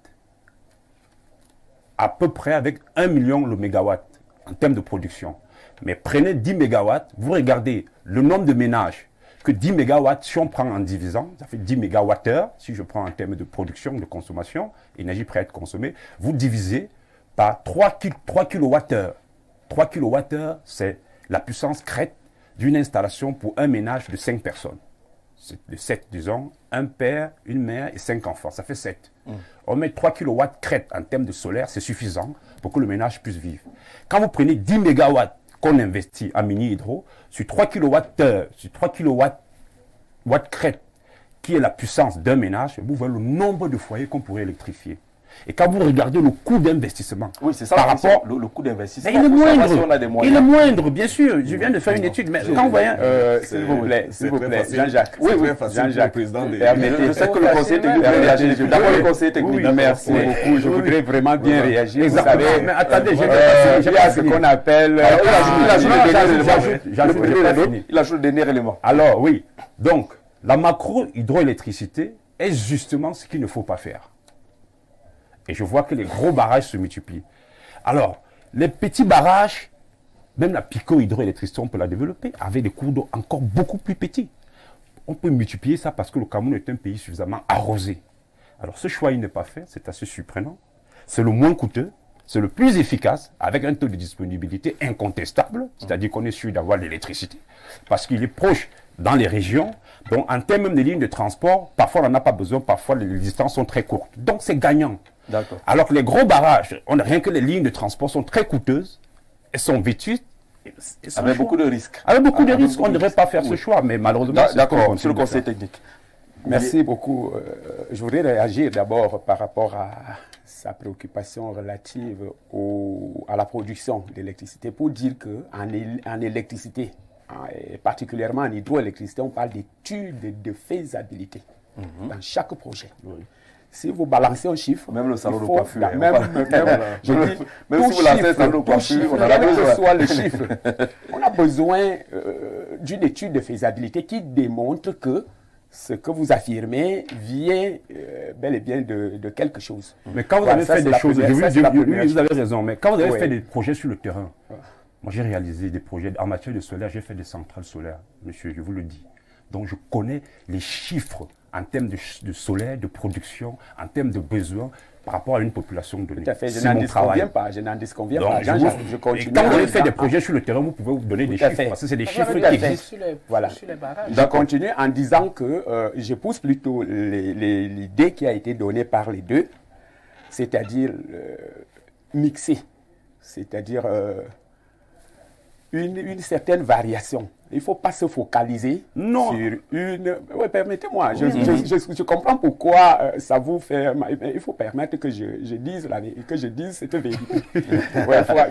à peu près avec 1 million le mégawatt en termes de production. Mais prenez 10 mégawatts, vous regardez le nombre de ménages que 10 mégawatts, si on prend en divisant, ça fait 10 mégawattheures, si je prends en termes de production, de consommation, énergie prête à être consommée, vous divisez par 3 kWh. 3 kWh, c'est la puissance crête d'une installation pour un ménage de 5 personnes. C'est de 7, disons, un père, une mère et 5 enfants, ça fait 7. On met 3 kW crête en termes de solaire, c'est suffisant pour que le ménage puisse vivre. Quand vous prenez 10 mégawatts qu'on investit en mini-hydro, sur 3 kWh, sur 3 kW crête, qui est la puissance d'un ménage, vous voyez le nombre de foyers qu'on pourrait électrifier. Et quand vous regardez le coût d'investissement, Oui, c'est ça par la question, rapport... le coût d'investissement. Mais il est Pour savoir moindre. si on a des Il moyens. est moindre, bien sûr. Je viens de faire une étude. Mais quand vous voyez... S'il vous plaît, Jean-Jacques. Oui, très facile pour le président de... Permettez, Je sais que le conseiller technique va réagir. D'abord le conseiller technique. Oui, merci beaucoup. Je voudrais vraiment bien réagir. Vous Exactement. savez, Mais attendez, il y a ce qu'on appelle... Il ajoute le dernier élément. Alors, oui. Donc, la macro-hydroélectricité est justement ce qu'il ne faut pas faire. Et je vois que les gros barrages se multiplient. Alors, les petits barrages, même la pico-hydroélectricité, on peut la développer avec des cours d'eau encore beaucoup plus petits. On peut multiplier ça parce que le Cameroun est un pays suffisamment arrosé. Alors, ce choix, il n'est pas fait, c'est assez surprenant. C'est le moins coûteux, c'est le plus efficace, avec un taux de disponibilité incontestable, c'est-à-dire qu'on est sûr d'avoir l'électricité, parce qu'il est proche dans les régions. Donc, en termes même de lignes de transport, parfois on n'en a pas besoin, parfois les distances sont très courtes. Donc, c'est gagnant. D'accord. Alors que les gros barrages, rien que les lignes de transport sont très coûteuses, elles sont vétustes. Avec beaucoup de risques. Avec beaucoup de Avec risques, beaucoup on ne de devrait risques. pas faire ce Oui. choix, mais malheureusement, c'est ce qu'on D'accord, continue monsieur le de conseiller faire. technique. Merci beaucoup. Je voudrais réagir d'abord par rapport à sa préoccupation relative à la production d'électricité pour dire qu'en électricité, et particulièrement en hydroélectricité, on parle d'études de faisabilité dans chaque projet. Si vous balancez un chiffre, Même le salon de il faut- coiffure, hein, même, on parle- je dis, Même tout si vous lancez un chiffre, salon de tout coiffure, chiffre, on en a quel que besoin. soit le chiffre, on a besoin d'une étude de faisabilité qui démontre que ce que vous affirmez vient bel et bien de quelque chose. Mais quand vous Voilà, avez ça, fait c'est des la choses, première- oui, ça, c'est la première vous avez raison, mais quand vous avez Oui. fait des projets sur le terrain, moi j'ai réalisé des projets en matière de solaire, j'ai fait des centrales solaires, monsieur, je vous le dis. Donc je connais les chiffres en termes de solaire, de production, en termes de besoins par rapport à une population donnée. Tout à fait, je C'est n'en mon travail. disconviens Donc, pas. Je et continue. quand vous avez fait des projets sur le terrain, vous pouvez vous donner des Tout à chiffres, fait. parce que c'est des Tout chiffres à qui fait. existent. Voilà. Sur les barrages. Je continue en disant que je pousse plutôt l'idée qui a été donnée par les deux. c'est-à-dire mixer, c'est-à-dire une certaine variation. Il ne faut pas se focaliser sur une... Oui, permettez-moi, je comprends pourquoi ça vous fait... Mais il faut permettre que je dise cette vérité. Il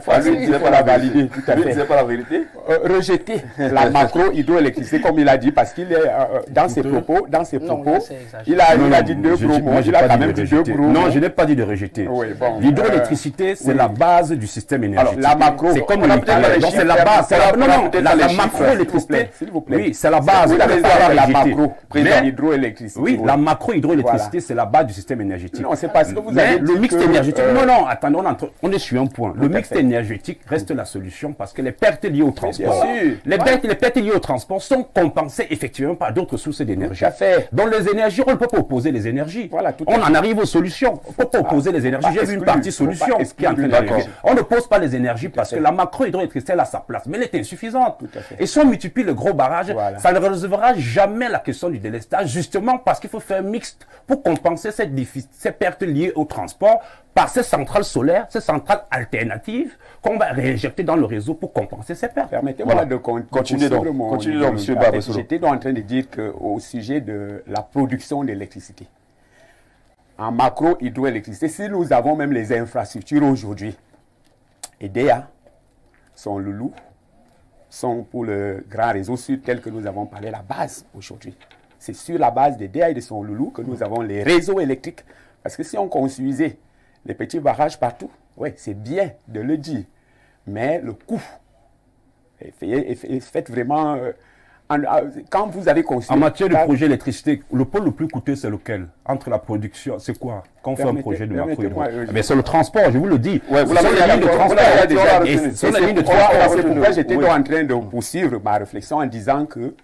faut assurer pas la valider, tout à fait. C'est pas la vérité. Rejeter la macro-hydroélectricité, comme il a dit, parce qu'il est dans ses propos, il a dit deux gros mots, il a quand même dit deux gros mots. Non, je n'ai pas dit de rejeter. L'hydroélectricité, c'est la base du système énergétique. Alors, la macro... C'est comme le nucléaire, donc c'est la base. Non, la macro-électricité, s'il vous plaît. Oui, c'est la base. La macro-hydroélectricité. Oui, la macro-hydroélectricité, c'est la base du système énergétique. Non, c'est parce que vous avez dit le mix énergétique. Non, attendez, on est sur un point. Le mix énergétique reste la solution parce que les pertes liées au transport, les pertes liées au transport sont compensées effectivement par d'autres sources d'énergie. Dans les énergies, on ne peut pas opposer les énergies. On en arrive aux solutions. On ne peut pas opposer les énergies. J'ai vu une partie solution qui est en train d'arriver. On ne pose pas les énergies parce que la macro-hydroélectricité a sa place, mais elle est insuffisante. Et si on multiplie le gros barrage, ça ne résolvera jamais la question du délestage, justement parce qu'il faut faire un mixte pour compenser ces pertes liées au transport par ces centrales solaires, ces centrales alternatives qu'on va réinjecter dans le réseau pour compenser ces pertes. Permettez-moi de continuer donc, monsieur Babasolo. J'étais donc en train de dire qu'au sujet de la production d'électricité, en macro-hydroélectricité, si nous avons même les infrastructures aujourd'hui, EDEA, son loulou, sont pour le grand réseau sud tel que nous avons parlé, la base aujourd'hui. C'est sur la base des DEA et de son loulou que nous avons les réseaux électriques. Parce que si on construisait les petits barrages partout, oui, c'est bien de le dire. Mais le coût, faites vraiment... quand vous avez construit... En matière de projet d'électricité, le pôle le plus coûteux, c'est lequel? Entre la production, c'est quoi? Quand on fait un projet de macro-hydroélectricité, mais c'est le transport, je vous le dis. Ouais, vous l'avez dit, c'est la ligne de transport. C'est pourquoi j'étais en train de poursuivre ma réflexion en disant que,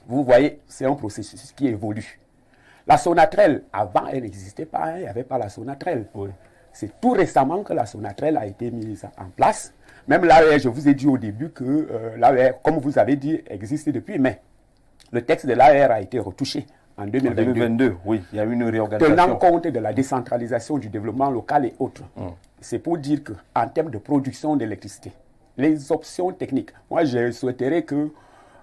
vous voyez, c'est un processus qui évolue. La Sonatrel, avant, elle n'existait pas, il n'y avait pas la Sonatrel. C'est tout récemment que la Sonatrel a été mise en place. Même l'AER, je vous ai dit au début que l'AER, comme vous avez dit, existe depuis, mais le texte de l'AER a été retouché en 2022. Oui, il y a eu une réorganisation. Tenant compte de la décentralisation du développement local et autres. C'est pour dire qu'en termes de production d'électricité, les options techniques, moi je souhaiterais que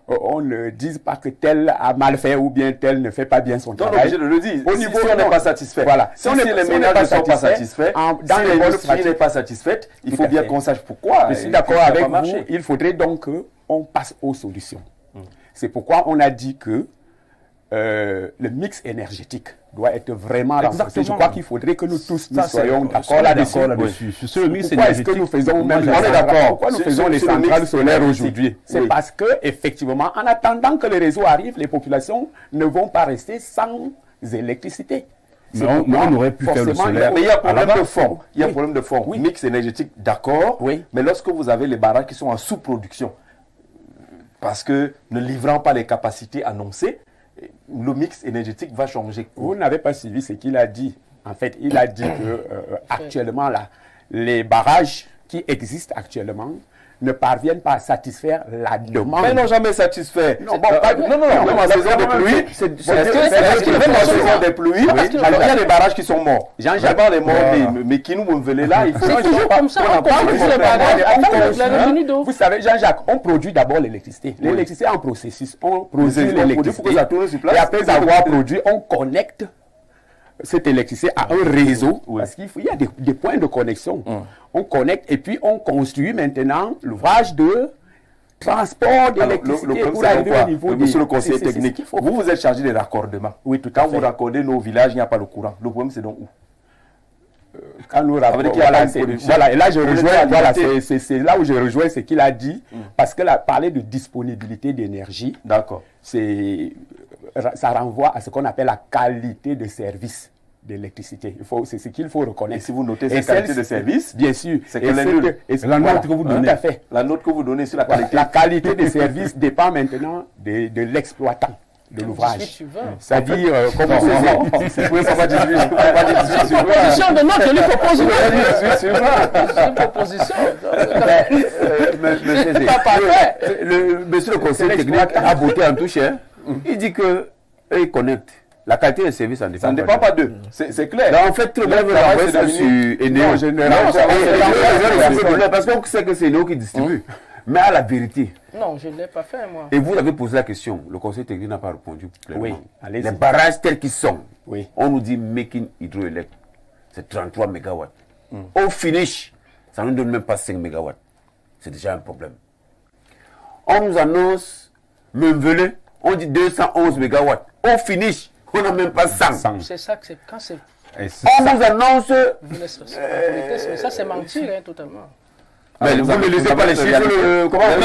on ne dise pas que tel a mal fait ou bien tel ne fait pas bien son travail. On est obligé de le dire. Au niveau, si on n'est pas satisfait. Voilà. Si les ménages ne sont pas satisfaits, si l'industrie n'est pas satisfaite, il faut bien qu'on sache pourquoi. Je suis d'accord avec vous. Il faudrait donc qu'on passe aux solutions. C'est pourquoi on a dit que le mix énergétique doit être vraiment renforcé. Je crois qu'il faudrait que nous tous soyons d'accord là-dessus. Sur le mix pourquoi est-ce que nous faisons même pourquoi nous faisons les centrales solaires aujourd'hui? C'est parce que, effectivement, en attendant que le réseau arrive, les populations ne vont pas rester sans électricité. Mais on aurait pu faire le solaire. Mais il y a un problème de fond. Il y a un problème de fond. Mix énergétique, d'accord. Mais lorsque vous avez les barrages qui sont en sous-production, parce que ne livrant pas les capacités annoncées, le mix énergétique va changer. Vous n'avez pas suivi ce qu'il a dit. En fait, il a dit que actuellement, les barrages qui existent actuellement ne parviennent pas à satisfaire la demande. Mais non, jamais satisfait. Non, même en saison de pluie, même en saison des pluies, il y a des barrages qui sont morts. Jean-Jacques, les morts, mais qui nous veulent là, il faut toujours comme ça, on construit les barrages. Vous savez, Jean-Jacques, on produit d'abord l'électricité. L'électricité est en processus. On produit l'électricité. Et après avoir produit, on connecte cette électricité à un réseau, parce qu'il y a des points de connexion. On connecte et puis on construit maintenant l'ouvrage de transport d'électricité pour arriver au niveau Monsieur le conseiller technique, vous êtes chargé des raccordements. Oui, tout à fait. Quand vous raccordez nos villages, il n'y a pas le courant. Le problème, c'est donc où? Quand nous raccordons, voilà, et là je rejoins, voilà, c'est là où je rejoins ce qu'il a dit, parce que là, parler de disponibilité d'énergie, d'accord, ça renvoie à ce qu'on appelle la qualité de service d'électricité. C'est ce qu'il faut reconnaître. Et si vous notez cette qualité de service, bien sûr, c'est que la note que vous donnez. Tout à fait. La note que vous donnez sur la qualité. La qualité de service dépend maintenant de l'exploitant de l'ouvrage. C'est-à-dire, comme vous pouvez pas dire proposition de note, je lui propose une proposition. Monsieur le conseiller technique a voté en touche. Il dit qu'il connecte. La qualité des services, ça ne Ça ne dépend pas d'eux. C'est clair. Donc, en fait, tout le monde veut envoyer ça sur Eneo. Non, je ne Parce qu'on sait que c'est Eneo qui distribue. Mais à la vérité, Non, je ne l'ai pas fait, moi. et vous avez posé la question, le conseil technique n'a pas répondu pleinement. Oui, allez-y. Les barrages tels qu'ils sont, Oui. on nous dit making hydroélectrique, c'est 33 MW. Au finish, ça ne nous donne même pas 5 MW. C'est déjà un problème. On nous annonce Memvelé, on dit 211 MW. Au finish, on n'a même pas 100. C'est ça que c'est. Quand c'est. On nous annonce. Ça, c'est mentir, hein, totalement. Mais vous ne lisez pas les chiffres. Comment on a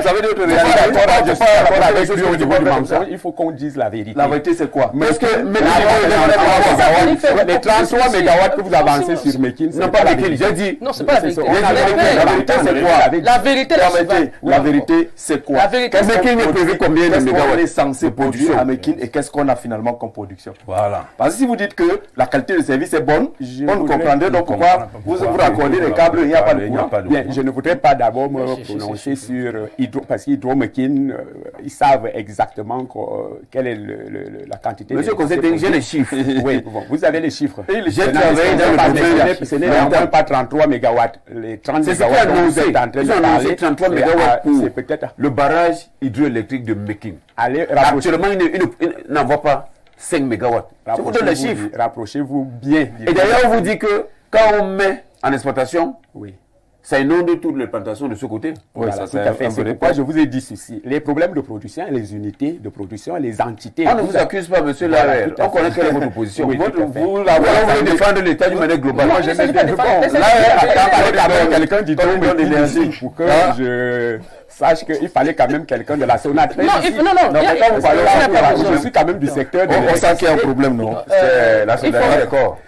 ça veut dire que Je suis d'accord avec lui au niveau du mensonge. Il faut qu'on dise la vérité. la vérité, c'est quoi? Parce que les 33 MW que vous avancez sur Mekin, Non, pas Mekin, j'ai dit. Non, c'est pas la vérité. La vérité, c'est quoi? La vérité, La vérité, c'est quoi? La vérité, c'est Mekin est prévu combien de Qu'est-ce qu'on mégawatts est censé de production produire à Mekin et qu'est-ce qu'on a finalement comme production? Voilà. Parce que si vous dites que la qualité de service est bonne, on voudrais- comprendrait donc pourquoi vous raccordez les câbles, il n'y a pas de courant. Bien, je ne voudrais pas d'abord me prononcer sur Hydro, parce qu'Hydro-Mekin, ils savent exactement quelle est la quantité. Monsieur le conseil technique, j'ai les chiffres. Oui, bon, vous avez les chiffres. J'ai travaillé dans le domaine. Ce n'est néanmoins pas 33 MW. Les 30 C'est ce MW qu'ils ont dont vous annoncé. êtes en train Ils de ont parler. annoncé 33 MW C'est pour peut-être le barrage hydroélectrique de Mekin. aller rapprocher. Actuellement, il n'envoie pas 5 MW. Je vous donne les chiffres. Rapprochez-vous bien. Et d'ailleurs, on vous dit que quand on met en exploitation, Oui. ça inonde toutes les plantations de ce côté. Voilà, ça, tout c'est à fait. un C'est vrai pourquoi point. je vous ai dit ceci. Les problèmes de production, les unités de production, les entités. On ne vous accuse pas, monsieur Voilà, Larrey. tout à On connaît fait. quelle est votre position. Oui, tout à fait. Vous voulez défendre l'État d'une manière globale. Moi, Je s'agit me pas de bon, défendre- là, attends, quelqu'un dit donne trop l'énergie. pour que je sache qu'il fallait quand même quelqu'un de la Sonate. Non, il faut- non, non, mais quand vous parlez il y a là, pas besoin. je suis quand même du secteur de On sent qu'il y a un problème, non? C'est la solidarité des corps.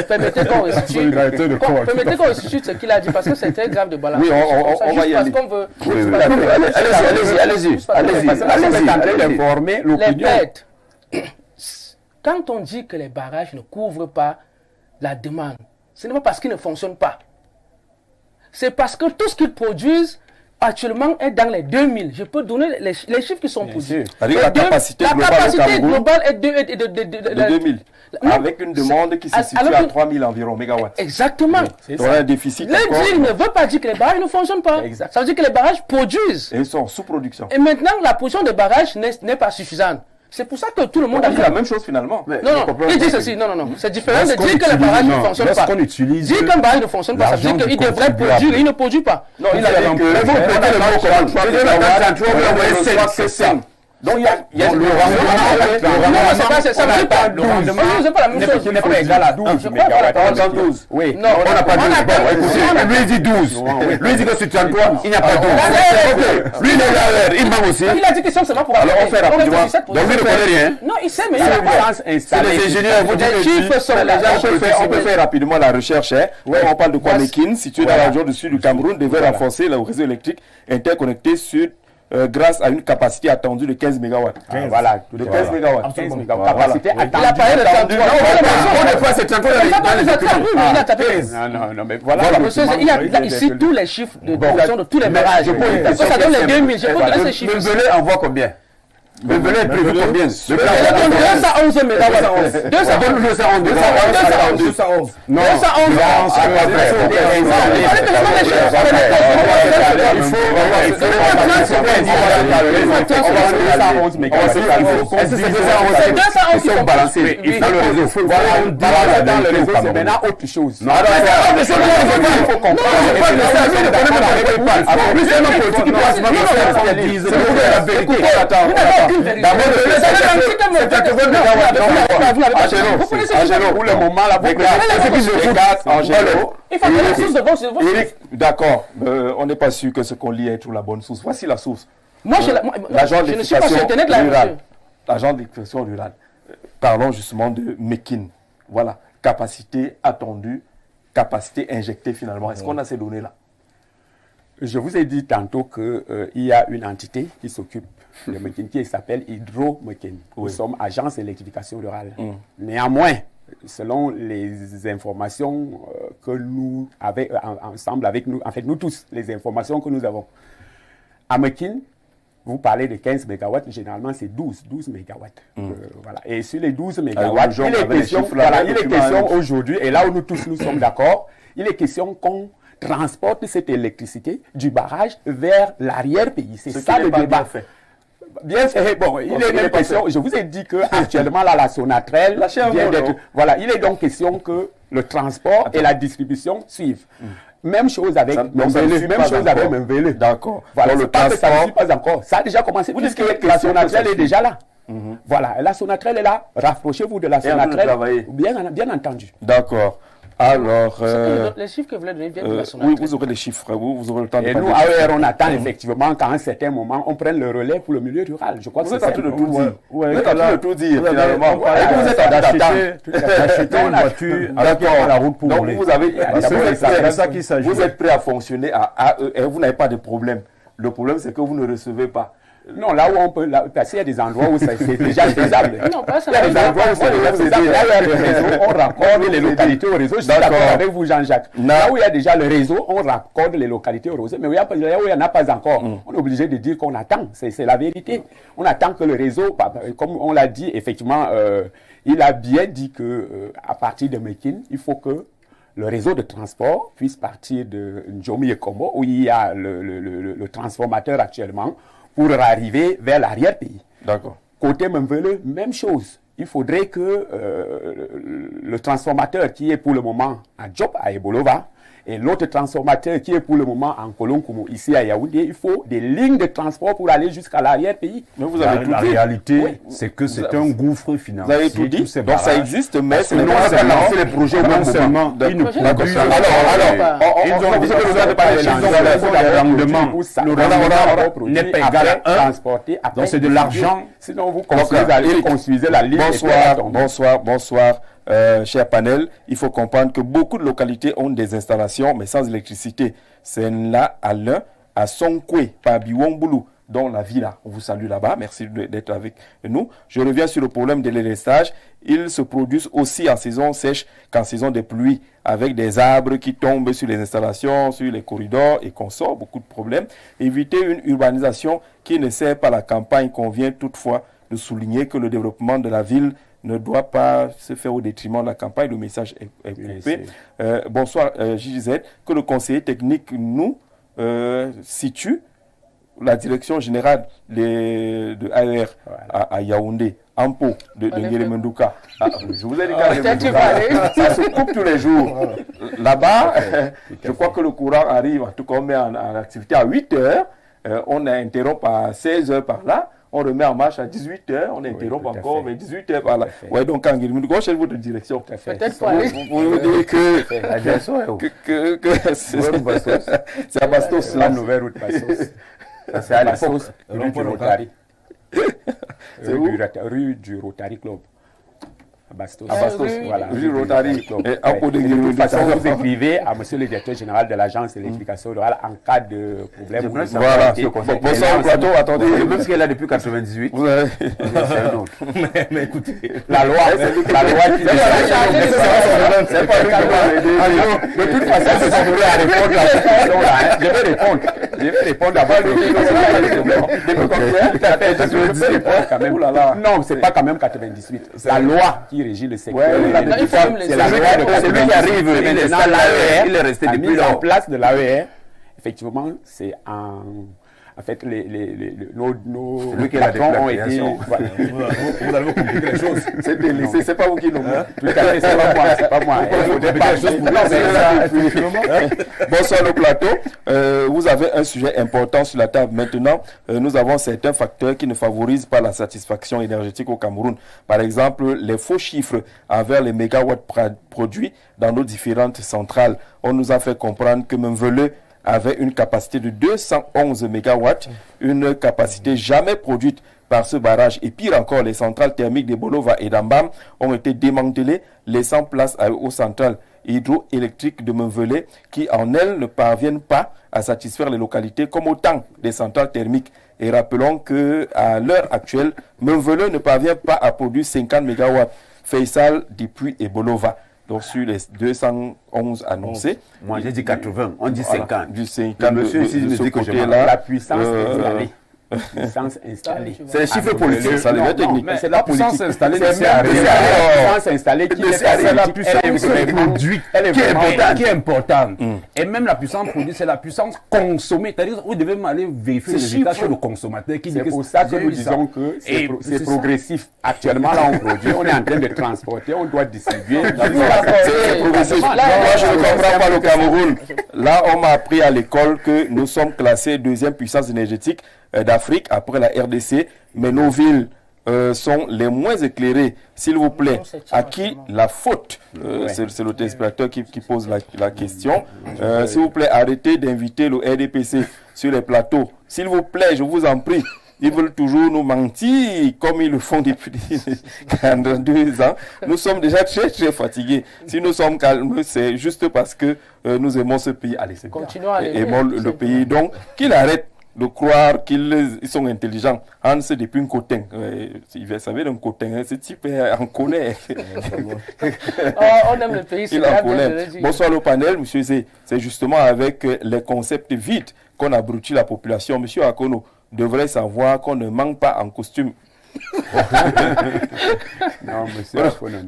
Permettez qu'on restitue. Solidarité de corps, Permettez qu'on restitue ce qu'il a dit parce que c'est très grave de balancer. Oui, on va y aller. Parce qu'on veut. Oui, oui. Allez-y. on est en train d'informer Les l'opinion. pertes. Quand on dit que les barrages ne couvrent pas la demande, ce n'est pas parce qu'ils ne fonctionnent pas. C'est parce que tout ce qu'ils produisent actuellement est dans les 2000. Je peux donner les chiffres qui sont produits. sûr. C'est-à-dire la capacité globale au Cameroun est de de 2000. Non, Avec une demande qui se situe alors à que- 3000 environ mégawatts. Exactement. Il y aura un déficit Le encore. deal ne veut pas dire que les barrages ne fonctionnent pas. Exact. Ça veut dire que les barrages produisent. Et ils sont sous production. Et maintenant, la production des barrages n'est pas suffisante. C'est pour ça que tout le monde On a dit la même chose finalement. Non, non, il dit ceci. Non, non, non. C'est différent de dire que les barrages ne fonctionnent pas. Lorsqu'on utilise Dire qu'un barrage ne fonctionne pas, ça veut dire l'argent qu'il du devrait contribuable. produire et il ne produit pas. Non, il a dit que vous mettez le mot comment? c'est 5. Donc il y a Donc, le Non, c'est pas ça. veut dire pas 12. C'est pas la même chose. n'est pas égal à 12 Je crois qu'on a pas mégawatts. 12. Oui. Non, On n'a pas on a 12. pas Bon, 12. écoutez, lui il dit 12. Lui il dit que sur 33, il n'y a pas 12. Ok. Lui il est là, il ment aussi. Il a dit qu'ils sont seulement pour Alors, on fait rapidement. Donc lui ne connaît rien. Non, il sait, mais il C'est a une pas. puissance installée. C'est les ingénieurs, vous dites Les que chiffres sont là. On peut faire rapidement la recherche. On parle de Kwamekin, situé dans la région du sud du Cameroun, devait renforcer le réseau électrique interconnecté sud grâce à une capacité attendue de 15 MW. Voilà. De 15 MW. 15 mégawatts. Capacité Il a attendue. parlé de 33. On n'est pas, c'est 33 dans les documents. Oui, mais il a tapé. Non, mais voilà. Monsieur, il y a ici tous les chiffres de production de tous les barrages. je pose une Parce que ça donne les 2000. Je peux donner ces chiffres. Memvelé envoie combien? Memvelé est prévu combien? Elle donne 211 MW. 211. Non. 211. Ils sont balancés. Il faut le réseau. Dans le réseau, c'est maintenant autre chose. Non, il faut comprendre. Pour le moment, là, Il faut donner la source de vos Eric, d'accord, on n'est pas sûr que ce qu'on lit est toujours la bonne source. Voici la source. Moi, L'agent je ne suis pas sur d'électrification Internet là, rurale. monsieur. L'agent d'électrification rurale. Parlons justement de Mekin. Voilà, capacité attendue, capacité injectée finalement. Est-ce qu'on a ces données-là? Je vous ai dit tantôt qu'il y a une entité qui s'occupe de Mekin qui s'appelle Hydro-Mekin. Nous sommes agence d'électrification rurale. Néanmoins, selon les informations que nous avons ensemble avec nous, en fait nous tous, les informations que nous avons, à Mekin, vous parlez de 15 MW, généralement c'est 12 MW. Voilà. Et sur les 12 MW, il est question aujourd'hui, et là où nous tous nous sommes d'accord, il est question qu'on transporte cette électricité du barrage vers l'arrière-pays. C'est ça le débat. Bien fait. Bon, il est même question, je vous ai dit qu'actuellement, là, la Sonatrel vient d'être... Voilà, il est donc question que le transport et la distribution suivent. Même chose avec Memvele. D'accord. Voilà, le transport, ça ne suit pas encore. Ça a déjà commencé, puisque la Sonatrel est déjà là. Voilà, la Sonatrel est là. Rapprochez-vous de la Sonatrel. Bien entendu. D'accord. Alors, les chiffres que vous voulez donner viennent de la Sonatrel. Oui, vous aurez les chiffres, vous aurez le temps de parler. Et nous, AER, on attend effectivement qu'à un certain moment, on prenne le relais pour le milieu rural. Je crois que vous êtes en train de tout dire. Vous êtes en train de tout dire, finalement. Vous êtes en train d'acheter une voiture avec la route pour rouler. Vous êtes prêt à fonctionner à AER, vous n'avez pas de problème. Le problème, c'est que vous ne recevez pas. Non, là où on peut, parce qu'il y a des endroits où c'est déjà faisable. Non, pas ça. Il y a des endroits où c'est déjà faisable. Là où il y a le réseau, on raccorde les localités au réseau. Je suis d'accord avec vous, Jean-Jacques. Là où il y a déjà le réseau, on raccorde les localités au réseau. Mais là où il n'y en a pas encore, on est obligé de dire qu'on attend. C'est la vérité. On attend que le réseau, comme on l'a dit, effectivement, il a bien dit qu'à partir de Mekin, il faut que le réseau de transport puisse partir de Ndjomi et Kombo, où il y a le transformateur actuellement, pour arriver vers l'arrière-pays. D'accord. Côté Memvele, même chose. Il faudrait que le transformateur qui est pour le moment à Diop, à Ebolova, et l'autre transformateur qui est pour le moment en Kolonkomo, ici à Yaoundé, il faut des lignes de transport pour aller jusqu'à l'arrière-pays. Mais vous avez tout dit. La réalité, c'est que c'est un gouffre financier. Vous avez tout dit. Donc ça existe, mais c'est non seulement les projets, non seulement ils ne produisent. Le rendement n'est pas égal à 1. Donc c'est de l'argent. Sinon vous construisez la ligne. Bonsoir. Cher panel, il faut comprendre que beaucoup de localités ont des installations, mais sans électricité. C'est là à l'un, à Sonkwe, par Biwongbulu, dans la villa. On vous salue là-bas. Merci d'être avec nous. Je reviens sur le problème de l'élestage. Ils se produisent aussi en saison sèche qu'en saison de pluie, avec des arbres qui tombent sur les installations, sur les corridors et qu'on sort. Beaucoup de problèmes. Éviter une urbanisation qui ne sert pas la campagne. Convient toutefois de souligner que le développement de la ville ne doit pas se faire au détriment de la campagne. Le message est coupé. Bonsoir, JZ. Que le conseiller technique nous situe la direction générale de AER à Yaoundé, Ampo de Ngere Mendouka. Je vous ai dit ça se coupe tous les jours. Là-bas, je crois que le courant arrive, en tout cas on met en activité à 8 heures. On interrompt à 16 heures par là. On remet en marche à 18h, on interrompt encore, mais 18h par là. Oui, donc en Guinée, chez votre direction. Peut-être pas. Vous dites que c'est à Bastos. La nouvelle route Bastos. Ça c'est à l'époque, rue du Rotary. Rue du Rotary Club. Bastos. Voilà. Rue Rotary. De toute façon, vous écrivez à monsieur le directeur général de l'agence d'électrification rurale en cas de problème. Voilà. Bonsoir, plateau, attendez. Même ce qu'elle a depuis 98. Mais écoutez. La loi qui... C'est pas lui qui va m'aider. De toute façon, c'est pas vous à répondre à la question là. Je vais répondre d'abord. Non, c'est pas quand même 98. C'est la loi qui régit le secteur. C'est la loi de celui qui arrive maintenant l'AER. Il est resté depuis longtemps. En place de l'AER, effectivement, c'est en fait, nos patrons ont été... Vous avez compliqué les choses. C'est pas vous qui l'ont mis. Tout à fait, c'est pas moi. Bonsoir le plateau. Vous avez un sujet important sur la table. Maintenant, nous avons certains facteurs qui ne favorisent pas la satisfaction énergétique au Cameroun. Par exemple, les faux chiffres envers les mégawatts produits dans nos différentes centrales. On nous a fait comprendre que Memvele avait une capacité de 211 mégawatts, une capacité jamais produite par ce barrage. Et pire encore, les centrales thermiques de Bolova et d'Ambam ont été démantelées, laissant place aux centrales hydroélectriques de Memvele qui, en elles, ne parviennent pas à satisfaire les localités comme autant des centrales thermiques. Et rappelons qu'à l'heure actuelle, Memvele ne parvient pas à produire 50 mégawatts. Faisal, Depuis et Bolova. Donc sur les 211 annoncés. Moi j'ai dit 80, on dit 50. Du 50. Le monsieur ici me dit que la puissance puissance installée. C'est les chiffres politiques, ça devient technique. Mais c'est la puissance installée, c'est c'est la rien. puissance installée qui C'est la puissance vraiment produite qui est importante. Et même la puissance produite, c'est la puissance consommée. C'est-à-dire, vous devez aller vérifier les résultats chez le consommateur. C'est pour ça que nous disons que c'est progressif. Actuellement, là, on produit, on est en train de transporter, on doit distribuer. C'est progressif. Moi, je ne comprends pas le Cameroun. Là, on m'a appris à l'école que nous sommes classés deuxième puissance énergétique d'Afrique après la RDC, mais nos villes sont les moins éclairées. S'il vous plaît, à qui la faute? C'est le téléspectateur qui pose la question. S'il vous plaît, arrêtez d'inviter le RDPC sur les plateaux. S'il vous plaît, je vous en prie. Ils veulent toujours nous mentir comme ils le font depuis 42 ans. Nous sommes déjà très très fatigués. Si nous sommes calmes, c'est juste parce que nous aimons ce pays. Allez, c'est bien. Aimons le pays. Donc, qu'ils arrêtent de croire qu'ils sont intelligents. Hans, depuis un cotin. Vous savez, un cotin, ce type en connaît. On aime le pays, c'est il en connaît. Bonsoir le panel, monsieur. C'est justement avec les concepts vides qu'on abrutit la population. Monsieur Akono devrait savoir qu'on ne manque pas en costume. Non, monsieur Akono.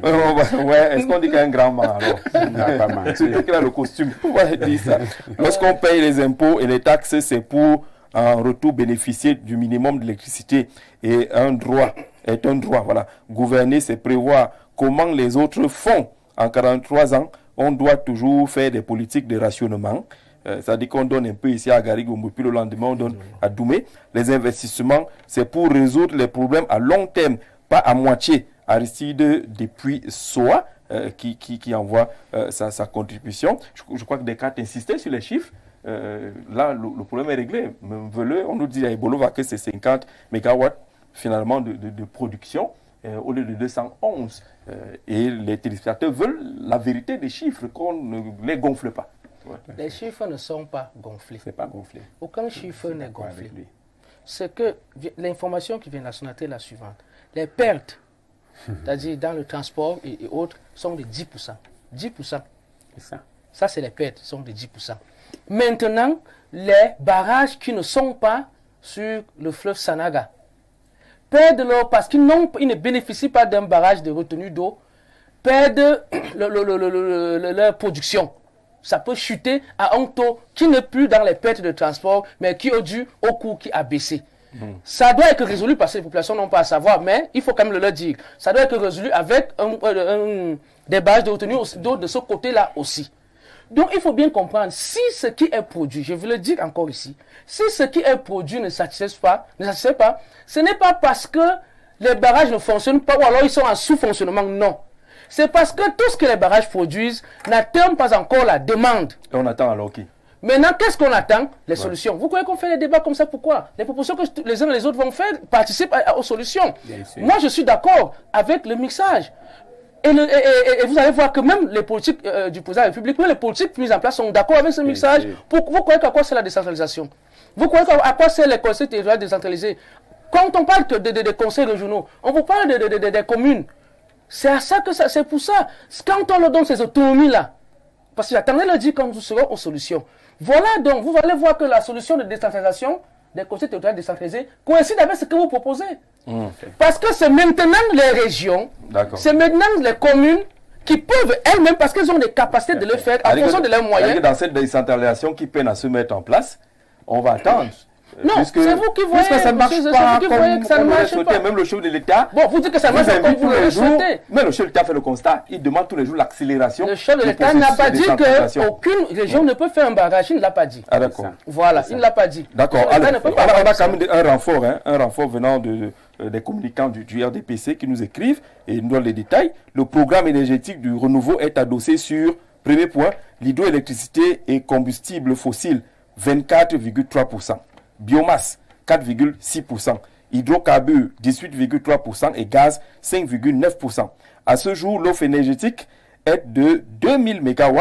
Ouais, est-ce qu'on dit qu'il y a un grand man alors? Il n'a pas menti. C'est qu'il a le costume. Pourquoi il dit ça? Lorsqu'on paye les impôts et les taxes, c'est pour en retour bénéficier du minimum d'électricité. Et un droit est un droit. Voilà. Gouverner, c'est prévoir comment les autres font. En 43 ans, on doit toujours faire des politiques de rationnement. C'est-à-dire qu'on donne un peu ici à Garigombo, puis le lendemain on donne à Doumé. Les investissements, c'est pour résoudre les problèmes à long terme, pas à moitié. Aristide depuis SOA qui envoie sa contribution. Je crois que Descartes insistait sur les chiffres. Là, le problème est réglé. On nous dit à Ebolova que c'est 50 MW finalement de production au lieu de 211. Et les téléspectateurs veulent la vérité des chiffres, qu'on ne les gonfle pas. Ouais. Les chiffres ne sont pas gonflés. C'est pas gonflé. Aucun chiffre n'est gonflé. C'est que l'information qui vient de la sonate est la suivante. Les pertes, c'est-à-dire dans le transport et autres, sont de 10%. 10%. C'est ça. Ça, c'est les pertes, sont de 10%. Maintenant, les barrages qui ne sont pas sur le fleuve Sanaga perdent leur, parce qu'ils ne bénéficient pas d'un barrage de retenue d'eau, perdent leur production. Ça peut chuter à un taux qui n'est plus dans les pertes de transport, mais qui est dû au coût qui a baissé. Ça doit être résolu parce que les populations n'ont pas à savoir, mais il faut quand même le leur dire. Ça doit être résolu avec des barrages de retenue d'eau de ce côté-là aussi. Donc il faut bien comprendre, si ce qui est produit, je veux le dire encore ici, si ce qui est produit ne satisfait pas, ce n'est pas parce que les barrages ne fonctionnent pas ou alors ils sont en sous-fonctionnement, non. C'est parce que tout ce que les barrages produisent n'atteint pas encore la demande. Et on attend alors qui? Maintenant, qu'est-ce qu'on attend? Les solutions. Vous croyez qu'on fait des débats comme ça? Pourquoi? Les propositions que les uns et les autres vont faire participent aux solutions. Moi, je suis d'accord avec le mixage. Et vous allez voir que même les politiques du président de la République, même les politiques mises en place sont d'accord avec ce mixage. Vous croyez qu'à quoi c'est la décentralisation? Vous croyez à quoi c'est les conseils territoriaux décentralisés? Quand on parle des conseils régionaux, on vous parle des communes. C'est à ça que c'est pour ça. Quand on leur donne ces autonomies-là, parce que j'attendais le dire quand nous serons aux solutions. Voilà donc, vous allez voir que la solution de décentralisation des conseils territoriaux décentralisés coïncide avec ce que vous proposez. Parce que c'est maintenant les régions, c'est maintenant les communes qui peuvent elles-mêmes, parce qu'elles ont des capacités de le faire en fonction de leurs moyens. Dans cette décentralisation qui peine à se mettre en place, on va attendre. Non, c'est vous qui voyez que ça ne marche pas comme ça ne marche pas. Même le chef de l'État. Bon, vous dites que ça marche pas comme vous le souhaitez. Mais le chef de l'État fait le constat. Il demande tous les jours l'accélération. Le chef de l'État n'a pas dit qu'aucune région ne peut faire un barrage. Il ne l'a pas dit. Ah, d'accord. Voilà, il ne l'a pas dit. D'accord. On a quand même un renfort venant des communicants du RDPC qui nous écrivent et nous donnent les détails. Le programme énergétique du renouveau est adossé sur, premier point, l'hydroélectricité et combustibles fossiles, 24,3%. Biomasse, 4,6%. Hydrocarbures, 18,3% et gaz, 5,9%. À ce jour, l'offre énergétique est de 2000 MW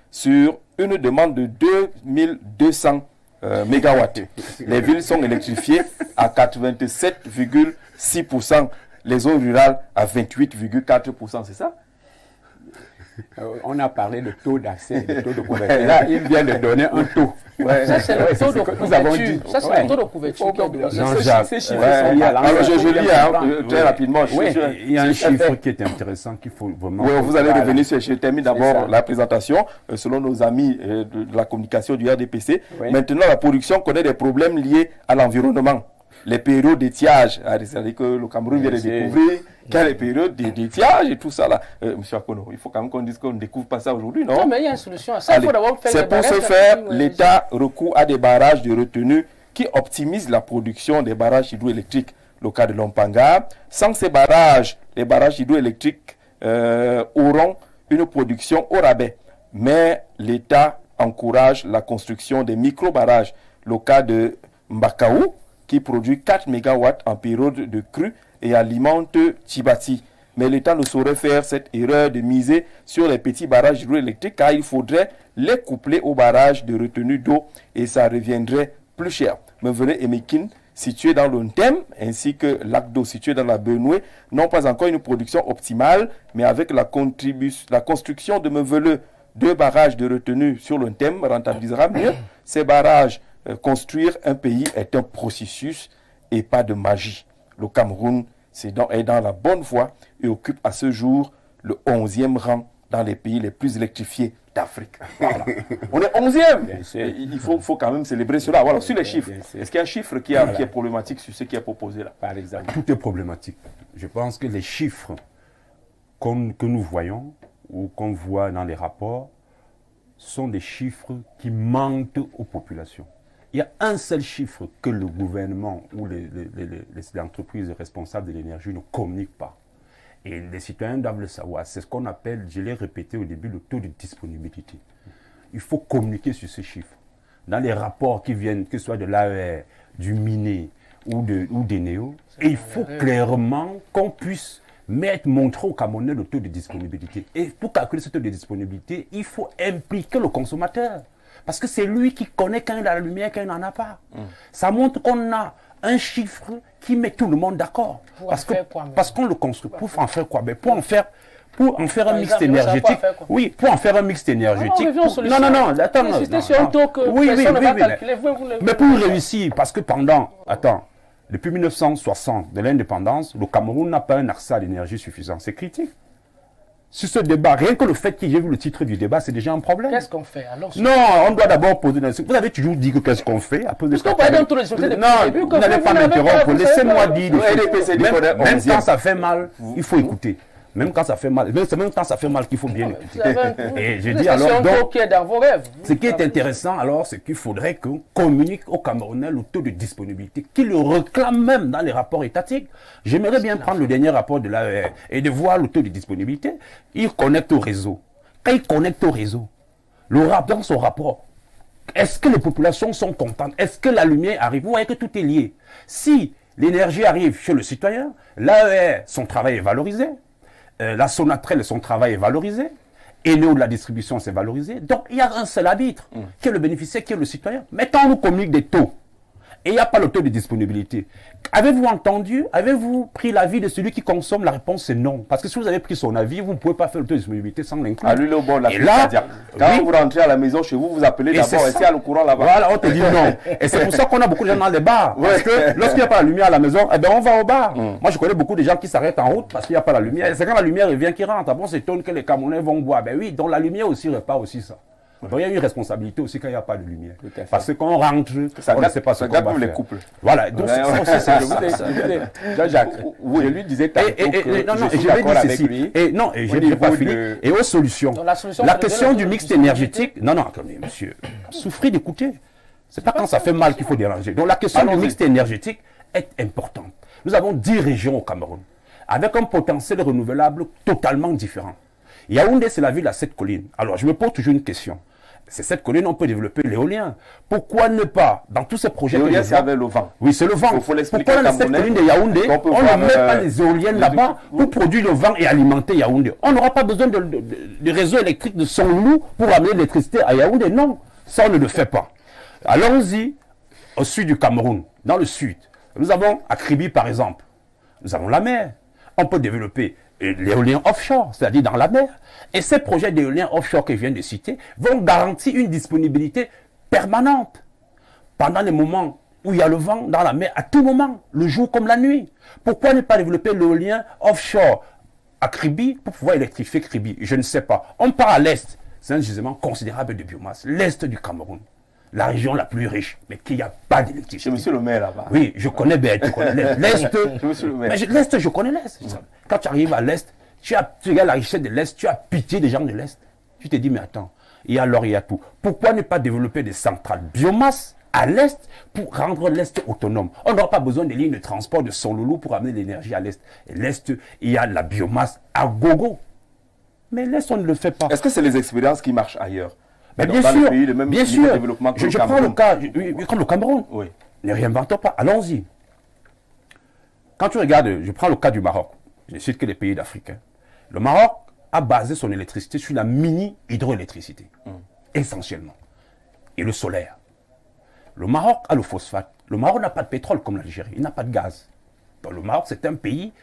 sur une demande de 2200 MW. Les villes sont électrifiées à 87,6%. Les zones rurales à 28,4%. C'est ça? On a parlé de taux d'accès, de taux de couverture. Là, il vient de donner un taux. Ça, c'est le taux de couverture. Ça, c'est le taux de couverture. Ces chiffres sont liés à Alors, je lis très rapidement. Il y a un chiffre qui est intéressant qu'il faut vraiment... Oui, vous allez revenir sur. Je termine d'abord la présentation. Selon nos amis de la communication du RDPC, maintenant, la production connaît des problèmes liés à l'environnement. Les périodes d'étiage, c'est-à-dire que le Cameroun vient de découvrir qu'il y a les périodes d'étiage et tout ça là. Monsieur Akono, il faut quand même qu'on dise qu'on ne découvre pas ça aujourd'hui, non? Non, mais il y a une solution à ça. Il faut d'abord faire c'est pour ce faire, l'État recourt à des barrages de retenue qui optimisent la production des barrages hydroélectriques. Le cas de Lompanga. Sans ces barrages, les barrages hydroélectriques auront une production au rabais. Mais l'État encourage la construction des micro-barrages. Le cas de Mbakaou, qui produit 4 MW en période de crue et alimente Tibati. Mais l'État ne saurait faire cette erreur de miser sur les petits barrages hydroélectriques car il faudrait les coupler aux barrages de retenue d'eau et ça reviendrait plus cher. Mevelet et Mekin, situés dans le Ntem, ainsi que lac d'eau situé dans la Benoué, n'ont pas encore une production optimale, mais avec la construction de Mevelet, 2 barrages de retenue sur le Ntem rentabilisera mieux ces barrages. Construire un pays est un processus et pas de magie. Le Cameroun est dans la bonne voie et occupe à ce jour le 11e rang dans les pays les plus électrifiés d'Afrique. Voilà. On est 11e. Il faut quand même célébrer cela. Voilà, sur les chiffres. Est-ce qu'il y a un chiffre qui est problématique sur ce qui est proposé là? Par exemple. Tout est problématique. Je pense que les chiffres que nous voyons ou qu'on voit dans les rapports sont des chiffres qui mentent aux populations. Il y a un seul chiffre que le gouvernement ou les entreprises responsables de l'énergie ne communiquent pas. Et les citoyens doivent le savoir. C'est ce qu'on appelle, je l'ai répété au début, le taux de disponibilité. Il faut communiquer sur ces chiffres. Dans les rapports qui viennent, que ce soit de l'AER, du MINE ou des NEO, et il faut clairement qu'on puisse montrer au Camerounais le taux de disponibilité. Et pour calculer ce taux de disponibilité, il faut impliquer le consommateur. Parce que c'est lui qui connaît quand il a la lumière, quand il n'en a pas. Ça montre qu'on a un chiffre qui met tout le monde d'accord. Parce qu'on le construit. Pour en faire quoi? Pour en faire un mix énergétique. Oui, pour en faire un mix énergétique. Non, attends. Mais pour réussir, parce que depuis 1960, de l'indépendance, le Cameroun n'a pas un accès à l'énergie suffisant. C'est critique. Sur ce débat, rien que le fait que j'ai vu le titre du débat, c'est déjà un problème. Qu'est-ce qu'on fait alors? Non, on doit d'abord poser... Vous avez toujours dit que qu'est-ce qu'on fait après. Parce qu'on va dans tous les sociétés Non, vous n'allez pas m'interrompre. Laissez-moi dire. Même quand ça fait mal, il faut écouter. Même quand ça fait mal. C'est même quand ça fait mal qu'il faut bien écouter. Et je dis alors, donc, ce qui est intéressant alors, c'est qu'il faudrait qu'on communique au Camerounais le taux de disponibilité, qui le réclame même dans les rapports étatiques. J'aimerais bien prendre le dernier rapport de l'AER et de voir le taux de disponibilité. Il connecte au réseau. Quand il connecte au réseau, dans son rapport, est-ce que les populations sont contentes? Est-ce que la lumière arrive? Vous voyez que tout est lié. Si l'énergie arrive chez le citoyen, l'AER, son travail est valorisé. La Sonatrel, son travail est valorisé. Eneo de la distribution, c'est valorisé. Donc, il y a un seul arbitre, qui est le bénéficiaire, qui est le citoyen. Mais quand on nous communique des taux, et il n'y a pas le taux de disponibilité, avez-vous entendu, avez-vous pris l'avis de celui qui consomme? La réponse, c'est non. Parce que si vous avez pris son avis, vous ne pouvez pas faire le taux de disponibilité sans l'inclure. Et là, quand vous rentrez à la maison chez vous, vous appelez d'abord, est-ce qu'il y a le courant là-bas? Voilà, on te dit non. Et c'est pour ça qu'on a beaucoup de gens dans les bars. Parce que lorsqu'il n'y a pas la lumière à la maison, eh bien, on va au bar. Moi, je connais beaucoup de gens qui s'arrêtent en route parce qu'il n'y a pas la lumière. Et c'est quand la lumière revient qu'ils rentrent. Bon, c'est étonne que les Camerounais vont boire. Ben oui, donc la lumière aussi repart aussi ça. Donc il y a une responsabilité aussi quand il n'y a pas de lumière. Parce qu'on rentre, on ne sait pas ce qu'on va faire. les couples. Voilà, donc c'est ça. Jean-Jacques, je lui disais tantôt que je suis d'accord avec lui. Et je n'ai pas fini. Et aux solutions. La question du mix énergétique, non, attendez, monsieur, souffrez d'écouter. C'est pas quand ça fait mal qu'il faut déranger. Donc la question du mix énergétique est importante. Nous avons 10 régions au Cameroun, avec un potentiel renouvelable totalement différent. Yaoundé, c'est la ville à 7 collines. Alors, je me pose toujours une question. Ces 7 collines, on peut développer l'éolien. Pourquoi ne pas, dans tous ces projets... L'éolien, c'est avec le vent. Oui, c'est le vent. Il faut l'expliquer. Pourquoi dans les 7 collines de Yaoundé, on ne met pas les éoliennes là-bas pour produire le vent et alimenter Yaoundé? On n'aura pas besoin de réseau électrique de son loup pour amener l'électricité à Yaoundé. Non, ça, on ne le fait pas. Allons-y au sud du Cameroun, dans le sud. Nous avons à Kribi, par exemple. Nous avons la mer. on peut développer l'éolien offshore, c'est-à-dire dans la mer. Et ces projets d'éolien offshore que je viens de citer vont garantir une disponibilité permanente pendant les moments où il y a le vent dans la mer, à tout moment, le jour comme la nuit. Pourquoi ne pas développer l'éolien offshore à Kribi pour pouvoir électrifier Kribi? Je ne sais pas. On part à l'est, c'est un gisement considérable de biomasse. L'est du Cameroun, la région la plus riche, mais qu'il n'y a pas d'électricité. Chez monsieur le maire là-bas. Oui, je connais bien, tu connais l'est. L'est, je connais l'est. Quand tu arrives à l'est, tu regardes la richesse de l'est, tu as pitié des gens de l'est. Tu te dis, mais attends, il y a l'or, il y a tout. Pourquoi ne pas développer des centrales biomasse à l'est pour rendre l'est autonome? On n'aura pas besoin des lignes de transport de Sonloulou pour amener l'énergie à l'est. Et l'est, il y a la biomasse à gogo. Mais l'est, on ne le fait pas. Est-ce que c'est les expériences qui marchent ailleurs? Mais bien sûr, bien sûr. Je prends le cas, comme le Cameroun. Oui. Ne réinventons pas, allons-y. Quand tu regardes, je prends le cas du Maroc, je ne cite que les pays d'Afrique. Le Maroc a basé son électricité sur la mini-hydroélectricité, essentiellement, et le solaire. Le Maroc a le phosphate. Le Maroc n'a pas de pétrole comme l'Algérie, il n'a pas de gaz. Donc le Maroc, c'est un pays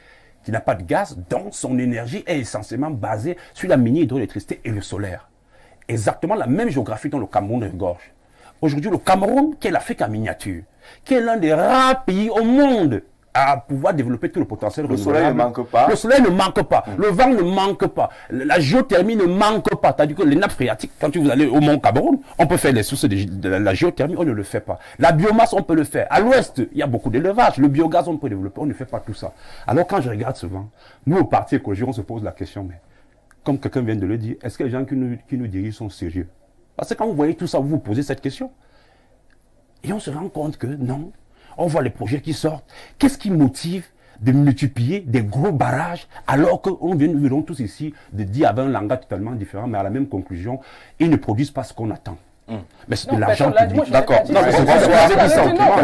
qui n'a pas de gaz, dont son énergie est essentiellement basée sur la mini-hydroélectricité et le solaire. Exactement la même géographie dont le Cameroun regorge. Aujourd'hui, le Cameroun, qui est l'Afrique en miniature, qui est l'un des rares pays au monde à pouvoir développer tout le potentiel renouvelable. Le soleil ne manque pas. Le soleil ne manque pas. Le vent ne manque pas. La géothermie ne manque pas. C'est-à-dire que les nappes phréatiques, quand vous allez au Mont Cameroun, on peut faire les sources de la géothermie, on ne le fait pas. La biomasse, on peut le faire. À l'ouest, il y a beaucoup d'élevage. Le biogaz, on peut développer. On ne fait pas tout ça. Alors quand je regarde souvent, nous au parti écologique, on se pose la question, mais comme quelqu'un vient de le dire, est-ce que les gens qui nous dirigent sont sérieux? Parce que quand vous voyez tout ça, vous vous posez cette question. Et on se rend compte que non. On voit les projets qui sortent. Qu'est-ce qui motive de multiplier des gros barrages alors qu'on vient, nous venons tous ici de dire avec un langage totalement différent, mais à la même conclusion, ils ne produisent pas ce qu'on attend. Mais c'est de l'argent public. D'accord. Non, mais vous avez dit ça autrement.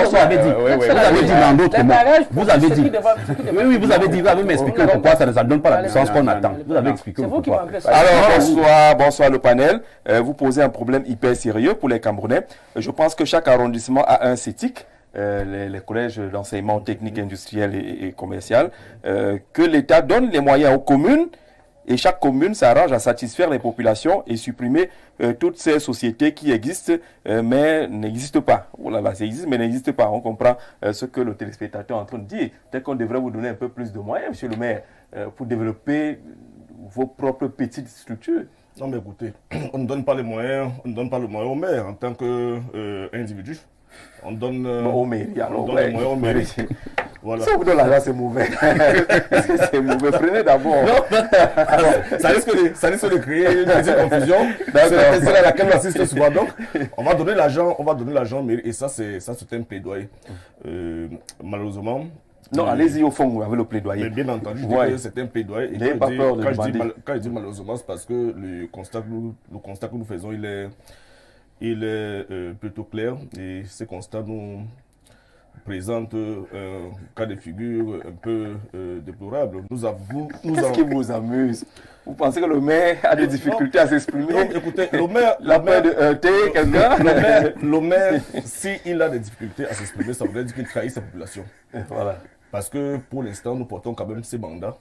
Vous avez dit. Vous avez dit dans d'autres mots. Vous avez dit. Oui, vous avez dit. Vous avez m'expliqué pourquoi ça ne donne pas la puissance qu'on attend. Vous avez expliqué pourquoi. Alors, bonsoir le panel. Vous posez un problème hyper sérieux pour les Camerounais. Je pense que chaque arrondissement a un CETIC. Les collèges d'enseignement technique, industriel et commercial, que l'État donne les moyens aux communes et chaque commune s'arrange à satisfaire les populations et supprimer toutes ces sociétés qui existent mais n'existent pas. Oh là là, ça existe mais n'existe pas. On comprend ce que le téléspectateur est en train de dire. Peut-être qu'on devrait vous donner un peu plus de moyens, monsieur le maire, pour développer vos propres petites structures. Non mais écoutez, on ne donne pas les moyens, on ne donne pas le moyen au maire en tant qu'individu. On donne, aux mairies, alors, on donne les moyens aux mairies. Voilà. Si on vous donne l'argent, c'est mauvais. C'est mauvais. Prenez d'abord. Ça risque de créer une petite confusion. C'est celle à laquelle on assiste souvent. Donc, on va donner l'argent aux mairies. Et ça, c'est un plaidoyer. Malheureusement. Non, allez-y au fond avec le plaidoyer. Mais bien entendu, je dis que c'est un plaidoyer. Et pas peur de quand je dis malheureusement, c'est parce que le constat que nous faisons, il est plutôt clair et ce constat nous présente un cas de figure un peu déplorable. Qu'est-ce qui vous amuse? Vous pensez que le maire a des difficultés à s'exprimer? Non, écoutez, le maire... La peur de heurter quelqu'un? Le maire, s'il a des difficultés à s'exprimer, ça veut dire qu'il trahit sa population. Voilà. Parce que pour l'instant, nous portons quand même ces mandats.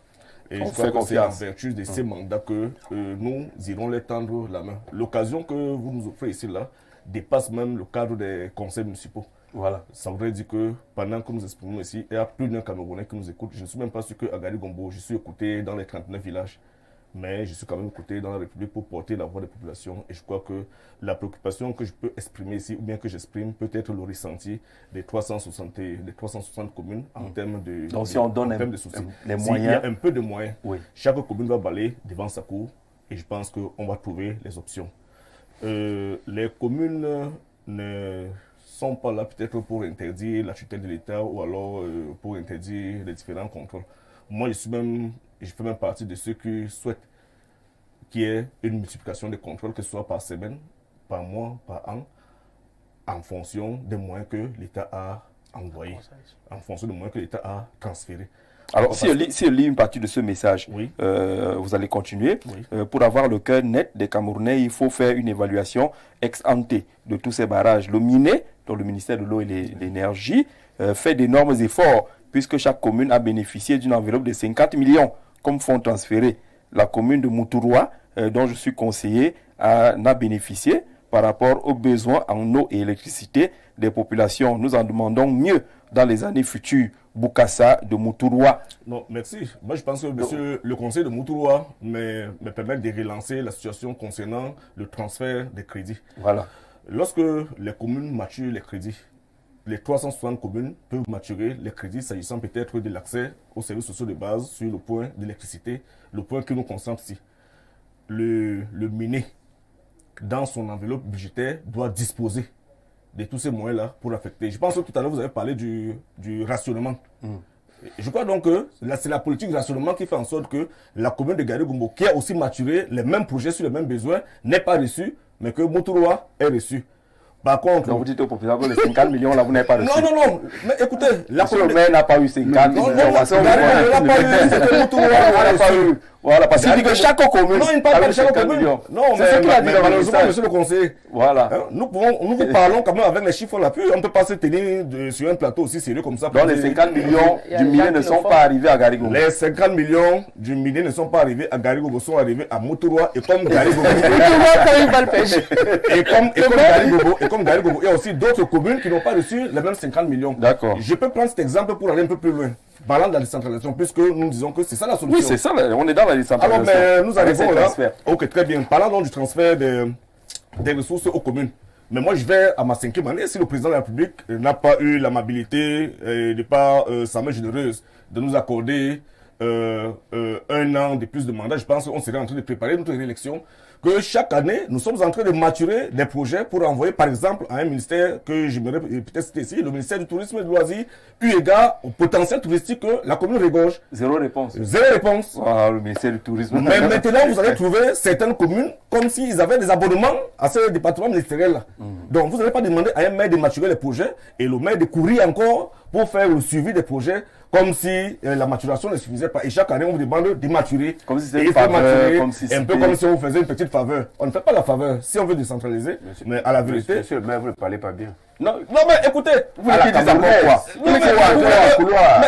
Et on je crois que c'est en vertu de ces mandats que nous irons les tendre la main. L'occasion que vous nous offrez ici, là, dépasse même le cadre des conseils municipaux. Voilà. Ça voudrait dire que pendant que nous exprimons ici, il y a plus d'un Camerounais qui nous écoute. Je ne suis même pas sûr qu'à Gari-Gombo, je suis écouté dans les 39 villages. Mais je suis quand même écouté dans la République pour porter la voix des populations. Et je crois que la préoccupation que je peux exprimer ici, ou bien que j'exprime, peut être le ressenti des 360 communes en termes de, donc, si on donne de soucis. Les moyens. S'il y a un peu de moyens, oui. Chaque commune va balayer devant sa cour. Et je pense qu'on va trouver les options. Les communes ne sont pas là peut-être pour interdire la tutelle de l'État ou alors pour interdire les différents contrôles. Moi, je fais même partie de ceux qui souhaitent qu'il y ait une multiplication des contrôles, que ce soit par semaine, par mois, par an, en fonction des moyens que l'État a envoyés, en fonction des moyens que l'État a transférés. Alors, si je lis une partie de ce message, oui. Vous allez continuer. Oui. Pour avoir le cœur net des Camerounais, il faut faire une évaluation ex ante de tous ces barrages. Le MINE, donc le ministère de l'eau et de l'énergie, fait d'énormes efforts puisque chaque commune a bénéficié d'une enveloppe de 50 millions comme fonds transférés. La commune de Moutourwa, dont je suis conseiller, en a bénéficié par rapport aux besoins en eau et électricité des populations. Nous en demandons mieux dans les années futures. Boukassa de Moutourwa. Non, merci. Moi, je pense que monsieur le conseil de Moutourwa me permet de relancer la situation concernant le transfert des crédits. Voilà. Lorsque les communes maturent les crédits, les 360 communes peuvent maturer les crédits s'agissant peut-être de l'accès aux services sociaux de base sur le point d'électricité, le point qui nous concentre ici. Le MINE, dans son enveloppe budgétaire, doit disposer de tous ces moyens-là pour affecter. Je pense que tout à l'heure, vous avez parlé du rationnement. Je crois donc que c'est la politique du rationnement qui fait en sorte que la commune de Gari-Gombo, qui a aussi maturé les mêmes projets sur les mêmes besoins, n'est pas reçue, mais que Moutourwa est reçu. Par contre... Donc vous dites au populaire que les 50 millions, là, vous n'avez pas reçu. Non. Mais écoutez, la commune... Le maire n'a pas eu 50 millions. Non, n'a pas eu, c'était Moutourwa n'a pas eu. Voilà, parce qu'il dit que chaque commune... Non, il ne parle pas de chaque commune. Non, mais c'est ce qu'il a dit malheureusement, monsieur le conseiller. Voilà. Nous vous parlons quand même avec les chiffres là. Puis on ne peut pas se tenir sur un plateau aussi sérieux comme ça. Donc les 50 millions du MINE ne sont pas arrivés à Gari-Gombo. Les 50 millions du MINE ne sont pas arrivés à Gari-Gombo, sont arrivés à Moutourwa et comme Gari-Gombo. Et comme Gari-Gombo, il y a aussi d'autres communes qui n'ont pas reçu les mêmes 50 millions. D'accord. Je peux prendre cet exemple pour aller un peu plus loin. Parlant de la décentralisation, puisque nous disons que c'est ça la solution. Oui, c'est ça, on est dans la décentralisation. Alors, mais nous arrivons là. Ok, très bien. Parlons donc du transfert des ressources aux communes. Mais moi, je vais à ma 5e année. Si le président de la République n'a pas eu l'amabilité, de par sa main généreuse, de nous accorder 1 an de plus de mandat, je pense qu'on serait en train de préparer notre élection. Que chaque année, nous sommes en train de maturer des projets pour envoyer, par exemple, à un ministère que j'aimerais peut-être citer ici, le ministère du Tourisme et du Loisir, eu égard au potentiel touristique que la commune regorge. Zéro réponse. Zéro réponse. Ah, le ministère du Tourisme. Mais maintenant, vous allez trouver certaines communes comme s'ils avaient des abonnements à ces départements ministériels-là. Donc, vous n'allez pas demander à un maire de maturer les projets et le maire de courir encore pour faire le suivi des projets comme si la maturation ne suffisait pas. Et chaque année, on vous demande de maturer. Comme si c'était une faveur, un peu comme si on vous faisait une petite faveur. On ne fait pas la faveur si on veut décentraliser. Mais à la vérité... Monsieur le maire, vous ne parlez pas bien. Non, mais écoutez, vous voulez dire ça pourquoi?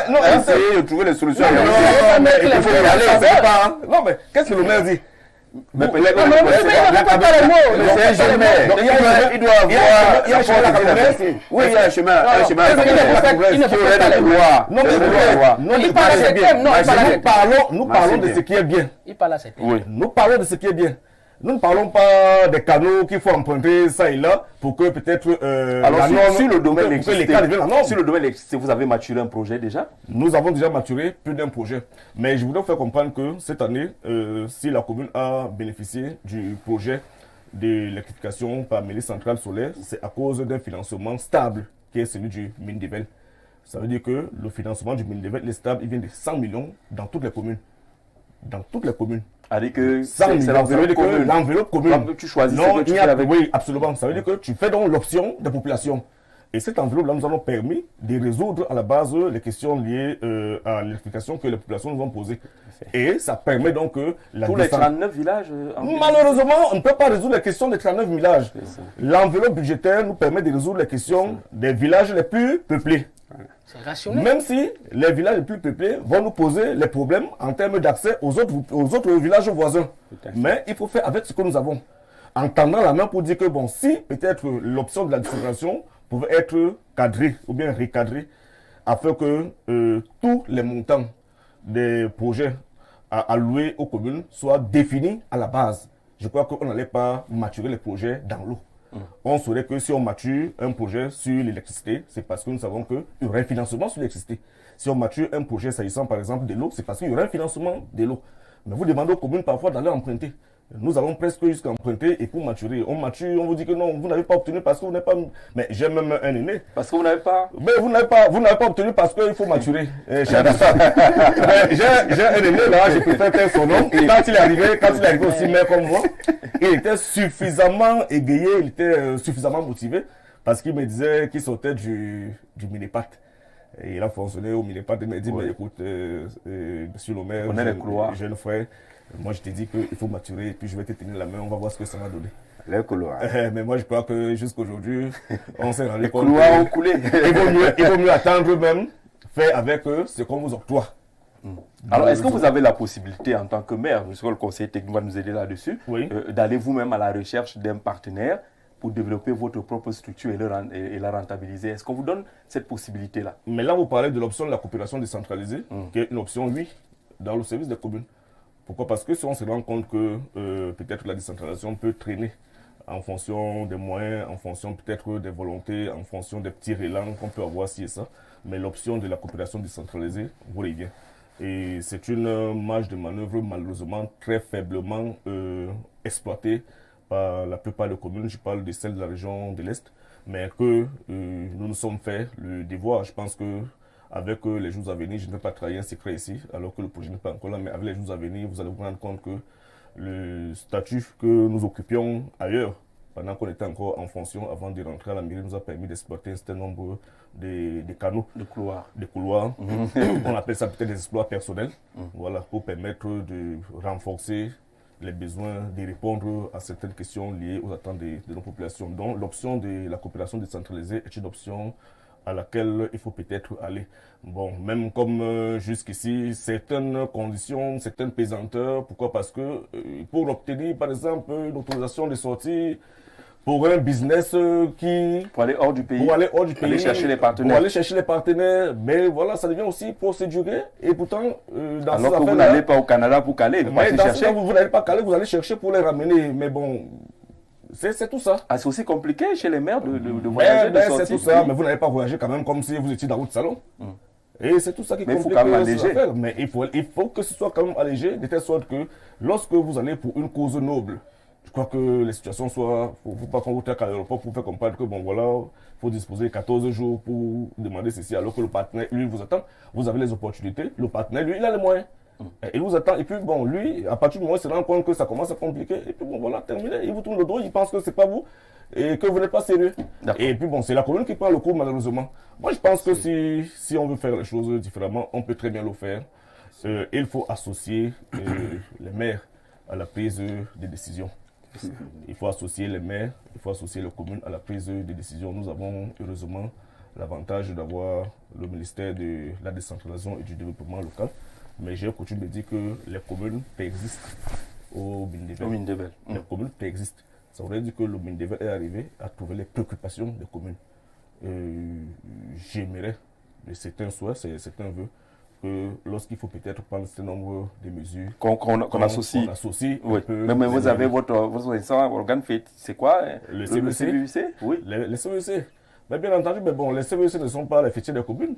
Non, essayez de trouver les solutions. Non, mais il faut y aller, c'est pas... Non, mais qu'est-ce que le maire dit? Mais peut-être que il doit avoir... Il y a un chemin. Oui, il y a un chemin. Il ne faut pas la loi. Non, il parle à ce qui est bien. Nous parlons de ce qui est bien. Il parle à ce qui est bien. Nous parlons de ce qui est bien. Nous ne parlons pas des canaux qu'il faut emprunter ça et là pour que peut-être... Alors sur le domaine l'électricité, vous avez maturé un projet déjà? Nous avons déjà maturé plus d'un projet. Mais je voudrais vous faire comprendre que cette année, si la commune a bénéficié du projet de l'électrification par mêlée centrale solaire, c'est à cause d'un financement stable qui est celui du Mindevel. Ça veut dire que le financement du Mindevel est stable, il vient de 100 millions dans toutes les communes. Dans toutes les communes. C'est l'enveloppe commune. Tu choisis ce que tu fais avec. Oui, absolument. Ça veut dire que tu fais donc l'option des populations. Et cette enveloppe-là nous avons permis de résoudre à la base les questions liées à l'électrification que les populations nous ont posées. Et ça permet donc que... Tous les 39 villages Malheureusement, on ne peut pas résoudre les questions des 39 villages. L'enveloppe budgétaire nous permet de résoudre les questions des villages les plus peuplés. Même si les villages les plus peuplés vont nous poser les problèmes en termes d'accès aux autres villages voisins. Mais il faut faire avec ce que nous avons. En tendant la main pour dire que bon, si peut-être l'option de la distribution pouvait être cadrée ou bien recadrée afin que tous les montants des projets alloués aux communes soient définis à la base. Je crois qu'on n'allait pas maturer les projets dans l'eau. On saurait que si on mature un projet sur l'électricité, c'est parce que nous savons qu'il y aurait un financement sur l'électricité. Si on mature un projet s'agissant par exemple de l'eau, c'est parce qu'il y aurait un financement de l'eau. Mais vous demandez aux communes parfois d'aller emprunter. Nous avons presque jusqu'à emprunter et pour maturer. On mature, on vous dit que non, vous n'avez pas obtenu parce que vous n'avez pas... Mais j'ai même un aîné. Parce que vous n'avez pas... Mais vous n'avez pas obtenu parce qu'il faut maturer. J'ai un aîné là, je préfère faire son nom. Quand il est arrivé aussi maire comme moi, il était suffisamment égayé, il était suffisamment motivé parce qu'il me disait qu'il sortait du Minepat. Et il a fonctionné au Minepat. Il m'a dit, mais écoute, monsieur le maire, jeune frère, moi je t'ai dit qu'il faut maturer et puis je vais te tenir la main, on va voir ce que ça va donner. Les couloirs. Mais moi je crois que jusqu'aujourd'hui, on s'est rendu compte. Les couloirs ont coulé. Il vaut mieux attendre même faire avec ce qu'on vous octroie. Alors, est-ce que vous avez la possibilité, en tant que maire, je sais que le conseil technique va nous aider là-dessus, Oui. d'aller vous-même à la recherche d'un partenaire pour développer votre propre structure et la rentabiliser? Est-ce qu'on vous donne cette possibilité-là? Mais là, vous parlez de l'option de la coopération décentralisée, qui est une option, oui, dans le service des communes. Pourquoi? Parce que si on se rend compte que peut-être la décentralisation peut traîner en fonction des moyens, en fonction peut-être des volontés, en fonction des petits relents qu'on peut avoir ci et ça, mais l'option de la coopération décentralisée vous revient. Et c'est une marge de manœuvre malheureusement très faiblement exploitée par la plupart des communes. Je parle de celles de la région de l'Est, mais que nous nous sommes fait le devoir. Je pense que avec les jours à venir, je ne vais pas trahir un secret ici, alors que le projet n'est pas encore là, mais avec les jours à venir, vous allez vous rendre compte que le statut que nous occupions ailleurs, pendant qu'on était encore en fonction, avant de rentrer à la mairie, nous a permis d'exploiter un certain nombre de canaux. De couloirs. Des couloirs. On appelle ça peut-être des exploits personnels, voilà, pour permettre de renforcer les besoins, de répondre à certaines questions liées aux attentes de nos populations. Donc l'option de la coopération décentralisée est une option à laquelle il faut peut-être aller. Bon, même comme jusqu'ici, certaines conditions, certaines pesanteurs. Pourquoi? Parce que pour obtenir, par exemple, une autorisation de sortie pour un business Pour aller hors du pays. Pour aller hors du pays. Aller chercher les partenaires. Pour aller chercher les partenaires. Mais voilà, ça devient aussi procéduré. Et pourtant, dans alors que vous n'allez pas au Canada pour caler, vous mais allez dans chercher. ce cas, vous n'allez pas caler, vous allez chercher pour les ramener. Mais bon, c'est tout ça. Ah, c'est aussi compliqué chez les maires de voyager, de sortir. C'est tout ça, mais vous n'allez pas voyager quand même comme si vous étiez dans votre salon. Et c'est tout ça qui Mais il faut complique quand même alléger. l'affaire. Mais il faut que ce soit quand même allégé, de telle sorte que lorsque vous allez pour une cause noble, je crois que les situations soient... Il ne faut pas qu'on vous traque à l'aéroport pour faire comprendre que bon voilà, il faut disposer 14 jours pour demander ceci, alors que le partenaire, lui, vous attend. Vous avez les opportunités. Le partenaire, lui, il a les moyens. Il vous attend. Et puis bon, lui, à partir du moment où il se rend compte que ça commence à compliquer, et puis bon voilà, terminé. Il vous tourne le dos, il pense que c'est pas vous et que vous n'êtes pas sérieux. Et puis bon, c'est la commune qui prend le coup malheureusement. Moi, je pense que si on veut faire les choses différemment, on peut très bien le faire. Il faut associer les maires à la prise des décisions. Il faut associer les maires, il faut associer les communes à la prise des décisions. Nous avons heureusement l'avantage d'avoir le ministère de la décentralisation et du développement local. Mais j'ai coutume de dire que les communes existent au Mindebel. Les communes existent. Ça voudrait dire que le Mindebel est arrivé à trouver les préoccupations des communes. J'aimerais, c'est un souhait, c'est un vœu, que lorsqu'il faut peut-être prendre un certain nombre de mesures qu'on associe. Oui. Mais vous avez votre organe fait, c'est quoi? Le CVUC? Oui. Les CVUC. Mais bien entendu, mais bon, les CVUC ne sont pas les fichiers des communes.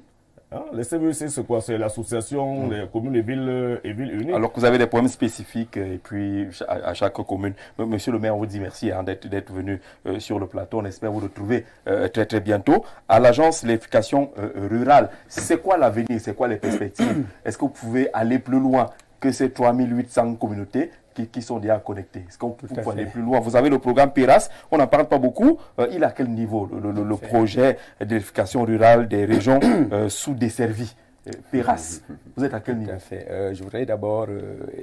Hein? Les CVUC, c'est quoi? C'est l'association des communes et villes unies. Alors que vous avez des problèmes spécifiques et puis à chaque commune. Monsieur le maire, on vous dit merci d'être venu sur le plateau. On espère vous retrouver très très bientôt. À l'agence l'éducation rurale, c'est quoi l'avenir? C'est quoi les perspectives? Est-ce que vous pouvez aller plus loin que ces 3800 communautés qui sont déjà connectées? Est-ce qu'on peut aller plus loin? Vous avez le programme PERAS, on n'en parle pas beaucoup. Il est à quel niveau le projet d'éducation rurale des régions sous-desservies? PERAS, vous êtes à quel niveau? Tout à fait. Je voudrais d'abord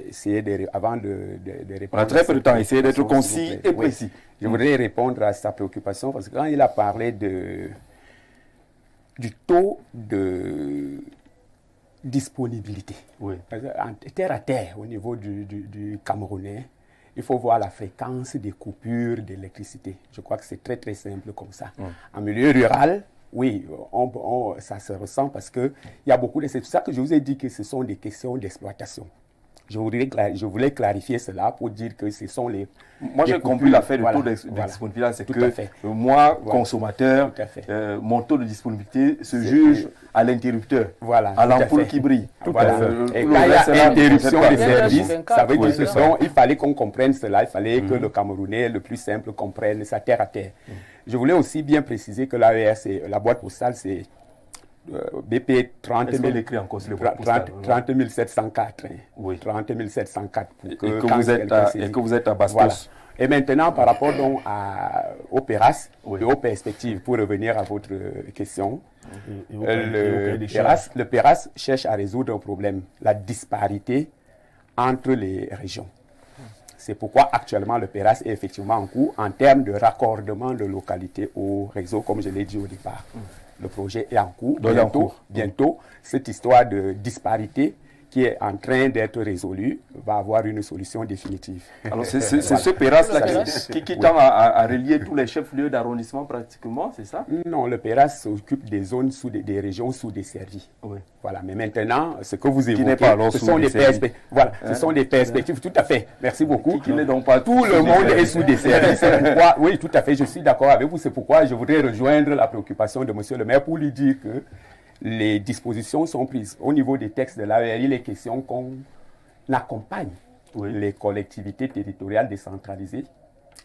essayer, avant de répondre... On a très peu de temps, essayez d'être concis et précis. Je voudrais répondre à sa préoccupation parce que quand il a parlé du taux de disponibilité. Oui. Terre à terre, au niveau du Camerounais, il faut voir la fréquence des coupures d'électricité. Je crois que c'est très très simple comme ça. En milieu rural, oui, ça se ressent parce qu'il y a beaucoup de... C'est pour ça que je vous ai dit que ce sont des questions d'exploitation. Je voulais clarifier cela pour dire que ce sont les... Moi, j'ai compris l'affaire du taux de disponibilité, c'est que moi, consommateur, mon taux de disponibilité se juge à l'interrupteur, à l'ampoule qui brille. Et quand il y a interruption des services, ça veut dire que il fallait qu'on comprenne cela, il fallait que le Camerounais, le plus simple, comprenne sa terre à terre. Je voulais aussi bien préciser que l'AER, la boîte postale, c'est... BP 30 704. Oui. 30 704. Et que vous êtes à Bastos. Voilà. Et maintenant, par rapport donc au PERAS et aux perspectives, pour revenir à votre question, le PERAS cherche à résoudre un problème, la disparité entre les régions. C'est pourquoi actuellement le PERAS est effectivement en cours en termes de raccordement de localité au réseau, comme je l'ai dit au départ. Le projet est en cours. Donc, Bientôt, cette histoire de disparité qui est en train d'être résolue va avoir une solution définitive. Alors, c'est ce PERAS-là qui tend à relier tous les chefs-lieux d'arrondissement pratiquement, c'est ça? Non, le PERAS s'occupe des zones des régions sous-desservies. Oui. Voilà, mais maintenant, ce que vous évoquez, ce sont des perspectives, tout à fait. Merci beaucoup. Qui n'est donc pas tout le monde est sous-desservi. Oui, tout à fait, je suis d'accord avec vous. C'est pourquoi je voudrais rejoindre la préoccupation de M. le maire pour lui dire que les dispositions sont prises. Au niveau des textes de l'AER, il est question qu'on accompagne les collectivités territoriales décentralisées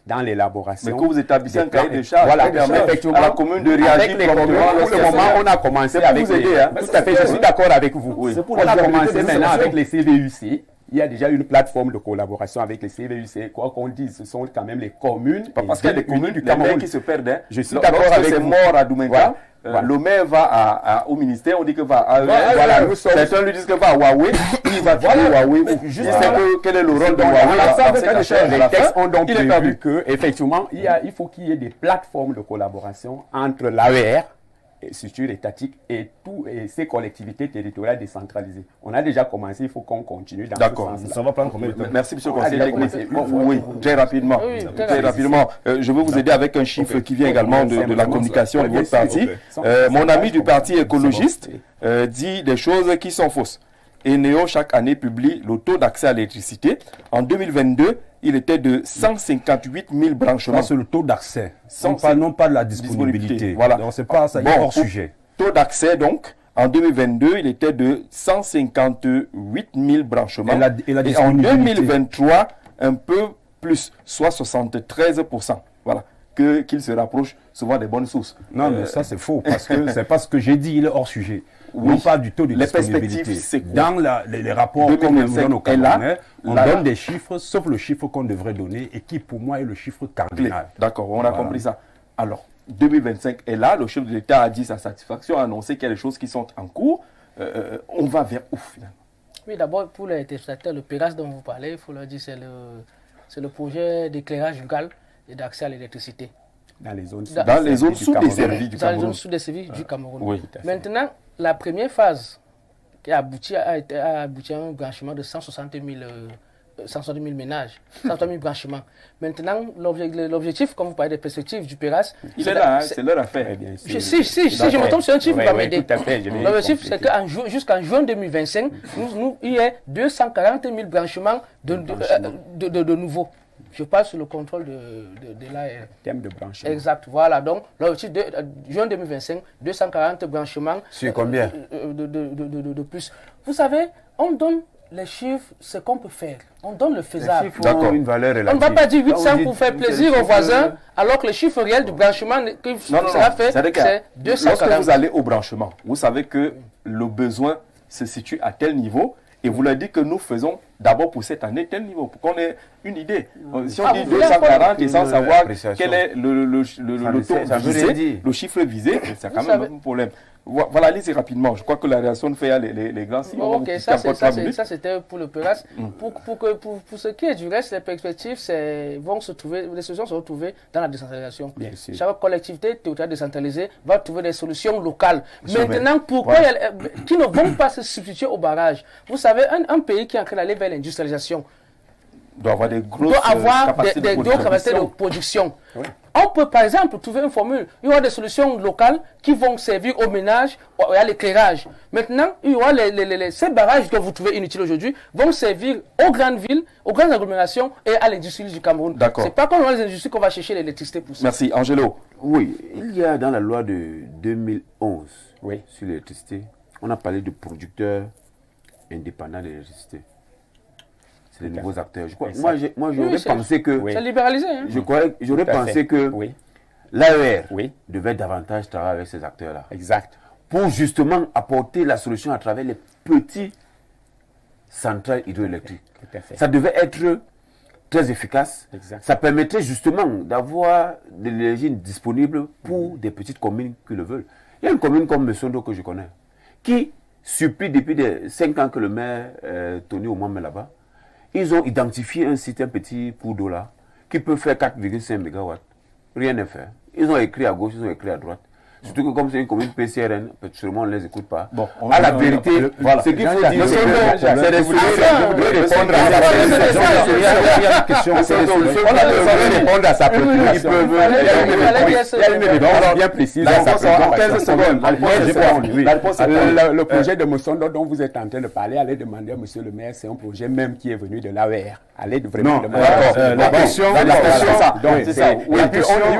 dans l'élaboration. Mais que vous établissez un cahier de charges, voilà, effectivement, à la commune de réagir promptement. Pour le moment, on a commencé avec vous aider, tout à fait, je suis d'accord avec vous. Oui. On a commencé maintenant avec les CVUC. Il y a déjà une plateforme de collaboration avec les CVUC. Quoi qu'on dise, ce sont quand même les communes. Parce qu'il y a des communes du Cameroun qui se perdent. Je suis d'accord avec vous. C'est mort à Doumenga. Le maire va au ministère, on dit que va à certains lui disent que va à Huawei, il va à Huawei. Quel est le rôle de Huawei? Les textes ont donc prévu que, effectivement, il faut qu'il y ait des plateformes de collaboration entre l'AER, structure étatique, et ces collectivités territoriales décentralisées. On a déjà commencé, il faut qu'on continue dans ce sens-là. D'accord, ça va prendre combien de temps? Merci, monsieur le conseiller. Oui, très rapidement. Très rapidement. Je veux vous aider avec un chiffre qui vient également de la communication de votre parti. Mon ami du parti écologiste dit des choses qui sont fausses. Eneo, chaque année, publie le taux d'accès à l'électricité. En 2022, il était de 158 000 branchements. C'est le taux d'accès, non pas de la disponibilité. Voilà. Donc, c'est pas ça, il est hors sujet. Taux d'accès, donc, en 2022, il était de 158 000 branchements. Et en 2023, un peu plus, soit 73%. Voilà. Qu'il se rapproche souvent des bonnes sources. Non, mais ça, c'est faux, parce que c'est pas ce que j'ai dit, il est hors sujet. Oui. On parle du taux de disponibilité. Dans les rapports qu'on nous donne au Camerounais, on donne des chiffres, sauf le chiffre qu'on devrait donner et qui, pour moi, est le chiffre cardinal. D'accord, on a compris ça. Alors, 2025 est là, le chef de l'État a dit sa satisfaction, a annoncé qu'il y a des choses qui sont en cours. On va vers où, finalement? Oui, d'abord, pour les téléspectateurs, le PERAS dont vous parlez, il faut leur dire c'est le projet d'éclairage rural et d'accès à l'électricité. Dans les zones sous-desservies du Cameroun. Dans les zones sous-desservies du Cameroun. Oui. Maintenant, la première phase qui a abouti à un branchement de 160 000 ménages, 160 000 branchements. Maintenant, l'objectif, comme vous parlez des perspectives du PERAS, il est là, c'est leur affaire. Si je me trompe sur un chiffre, il va m'aider. L'objectif, c'est jusqu'en juin 2025, il y ait 240 000 branchements de nouveaux. Je passe sur le contrôle de l'AR. Thème de branchement. Exact, voilà. Donc, l'objectif de juin 2025, 240 branchements. Sur combien de plus. Vous savez, on donne les chiffres, ce qu'on peut faire. On donne le faisable. Les chiffres ont une valeur relative. On ne va pas dire 800 pour faire plaisir aux voisins, alors que le chiffre réel du branchement que ça fait, c'est 240. Lorsque vous allez au branchement, vous savez que le besoin se situe à tel niveau. Et vous leur dites que nous faisons d'abord pour cette année tel niveau, pour qu'on ait une idée. Si on dit 240 et sans savoir quel est le taux visé, le chiffre visé, c'est quand même un problème. Voilà, allez-y rapidement. Je crois que la réaction fait les grands signes. Ok, ça c'était pour le PERAS. Pour ce qui est du reste, les perspectives vont se trouver, les solutions seront trouvées dans la décentralisation. Chaque collectivité territoriale décentralisée va trouver des solutions locales. Maintenant, pourquoi qui ne vont pas se substituer au barrage? Vous savez, un pays qui est en train d'aller vers l'industrialisation doit avoir des grosses capacités de production. Oui. On peut par exemple trouver une formule. Il y aura des solutions locales qui vont servir aux ménages et à l'éclairage. Maintenant, il y aura ces barrages que vous trouvez inutiles aujourd'hui vont servir aux grandes villes, aux grandes agglomérations et à l'industrie du Cameroun. D'accord. C'est pas comme dans les industries qu'on va chercher l'électricité pour ça. Merci. Angelo. Oui, il y a dans la loi de 2011 sur l'électricité, on a parlé de producteurs indépendants d'électricité. C'est les nouveaux acteurs. Moi, j'aurais pensé que... C'est libéralisé. Hein? J'aurais pensé que l'AER devait davantage travailler avec ces acteurs-là. Exact. Pour justement apporter la solution à travers les petits centrales hydroélectriques. Ça devait être très efficace. Exact. Ça permettrait justement d'avoir de l'énergie disponible pour des petites communes qui le veulent. Il y a une commune comme Messondo que je connais, qui supplie depuis 5 ans que le maire Tony Omame est là-bas. Ils ont identifié un site, un petit pot d'eau là, qui peut faire 4,5 MW. Rien n'est fait. Ils ont écrit à gauche, ils ont écrit à droite. Surtout que comme c'est une commune PCRN, sûrement on ne les écoute pas. Bon, à la vérité, ce qu'il faut dire, c'est des répondre à sa question. Répondre à sa préoccupation. Il y a une réponse bien précise. Le projet de Moussondo dont vous êtes en train de parler, allez demander à monsieur le maire, c'est un projet même qui est venu de l'AER. Allez vraiment demander. La question, c'est ça.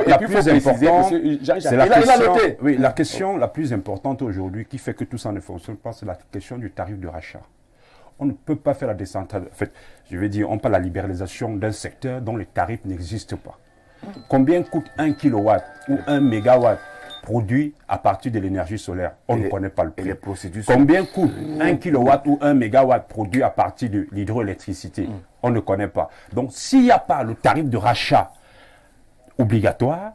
La plus importante, c'est la question. Oui, la question la plus importante aujourd'hui qui fait que tout ça ne fonctionne pas, c'est la question du tarif de rachat. On ne peut pas faire la décentralisation. En fait, je veux dire, on parle de la libéralisation d'un secteur dont les tarifs n'existent pas. Combien coûte 1 kilowatt ou 1 mégawatt produit à partir de l'énergie solaire? On ne connaît pas le prix. Combien coûte 1 kilowatt ou 1 mégawatt produit à partir de l'hydroélectricité? On ne connaît pas. Donc, s'il n'y a pas le tarif de rachat obligatoire,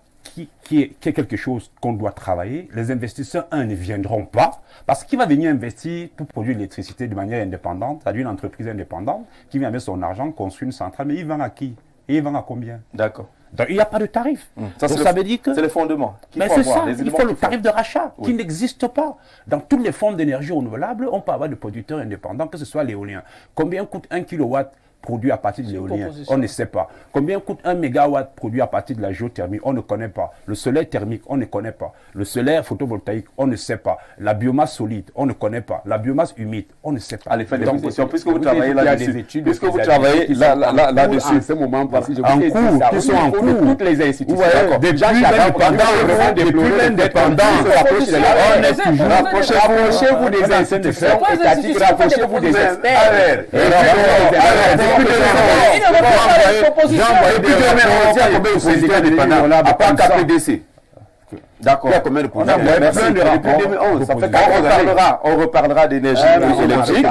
qui est quelque chose qu'on doit travailler, les investisseurs, ne viendront pas, parce qu'il va venir investir pour produire l'électricité de manière indépendante, c'est-à-dire une entreprise indépendante, qui vient avec son argent construire une centrale, mais il vend à qui? Et il vend à combien? D'accord. Donc, il n'y a pas de tarif. Ça veut dire que... C'est le fondement. Mais c'est ça, il faut le tarif de rachat qui n'existe pas. Dans toutes les formes d'énergie renouvelable, on peut avoir des producteurs indépendants, que ce soit l'éolien. Combien coûte 1 kilowatt produit à partir de l'éolien? On ne sait pas. Combien coûte 1 mégawatt produit à partir de la géothermie? On ne connaît pas. Le solaire thermique, on ne connaît pas. Le solaire photovoltaïque, on ne sait pas. La biomasse solide, on ne connaît pas. La biomasse humide, on ne sait pas. Allez, faites des propositions. Puisque vous travaillez là-dessus, puisque vous travaillez là-dessus, en ce moment précis, je en vous ai dit cours, ça. qui sont en cours. Toutes les institutions. Depuis l'indépendance, on est toujours rapprochez-vous des institutions étatiques, rapprochez-vous des experts. J'ai envoyé des rapports à part KPDC. D'accord. Il y a combien de projets? Depuis 2011, ça fait 4 ans. On reparlera d'énergie électrique.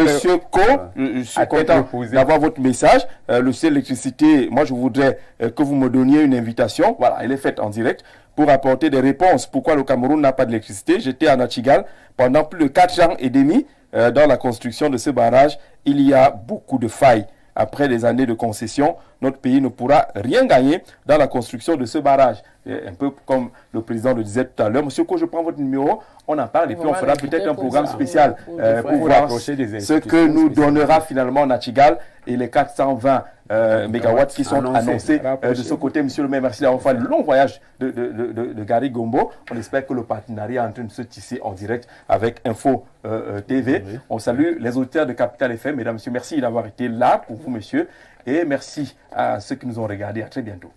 Monsieur Co, je suis content d'avoir votre message. Le ciel d'électricité, moi je voudrais que vous me donniez une invitation. Voilà, elle est faite en direct pour apporter des réponses. Pourquoi le Cameroun n'a pas d'électricité? J'étais à Nachigal pendant plus de 4 ans et demi dans la construction de ce barrage. Il y a beaucoup de failles. Après des années de concession, notre pays ne pourra rien gagner dans la construction de ce barrage. Un peu comme le président le disait tout à l'heure. Monsieur Ko, je prends votre numéro, on en parle et puis on fera peut-être un programme spécial pour voir ce que nous donnera finalement Nachigal et les 420 mégawatts qui sont annoncés de ce côté. Monsieur le maire, merci d'avoir fait le long voyage de Gary Gombo. On espère que le partenariat est en train de se tisser en direct avec Info TV. On salue les auditeurs de Capital FM. Mesdames, messieurs, merci d'avoir été là pour vous, monsieur. Et merci à ceux qui nous ont regardés. À très bientôt.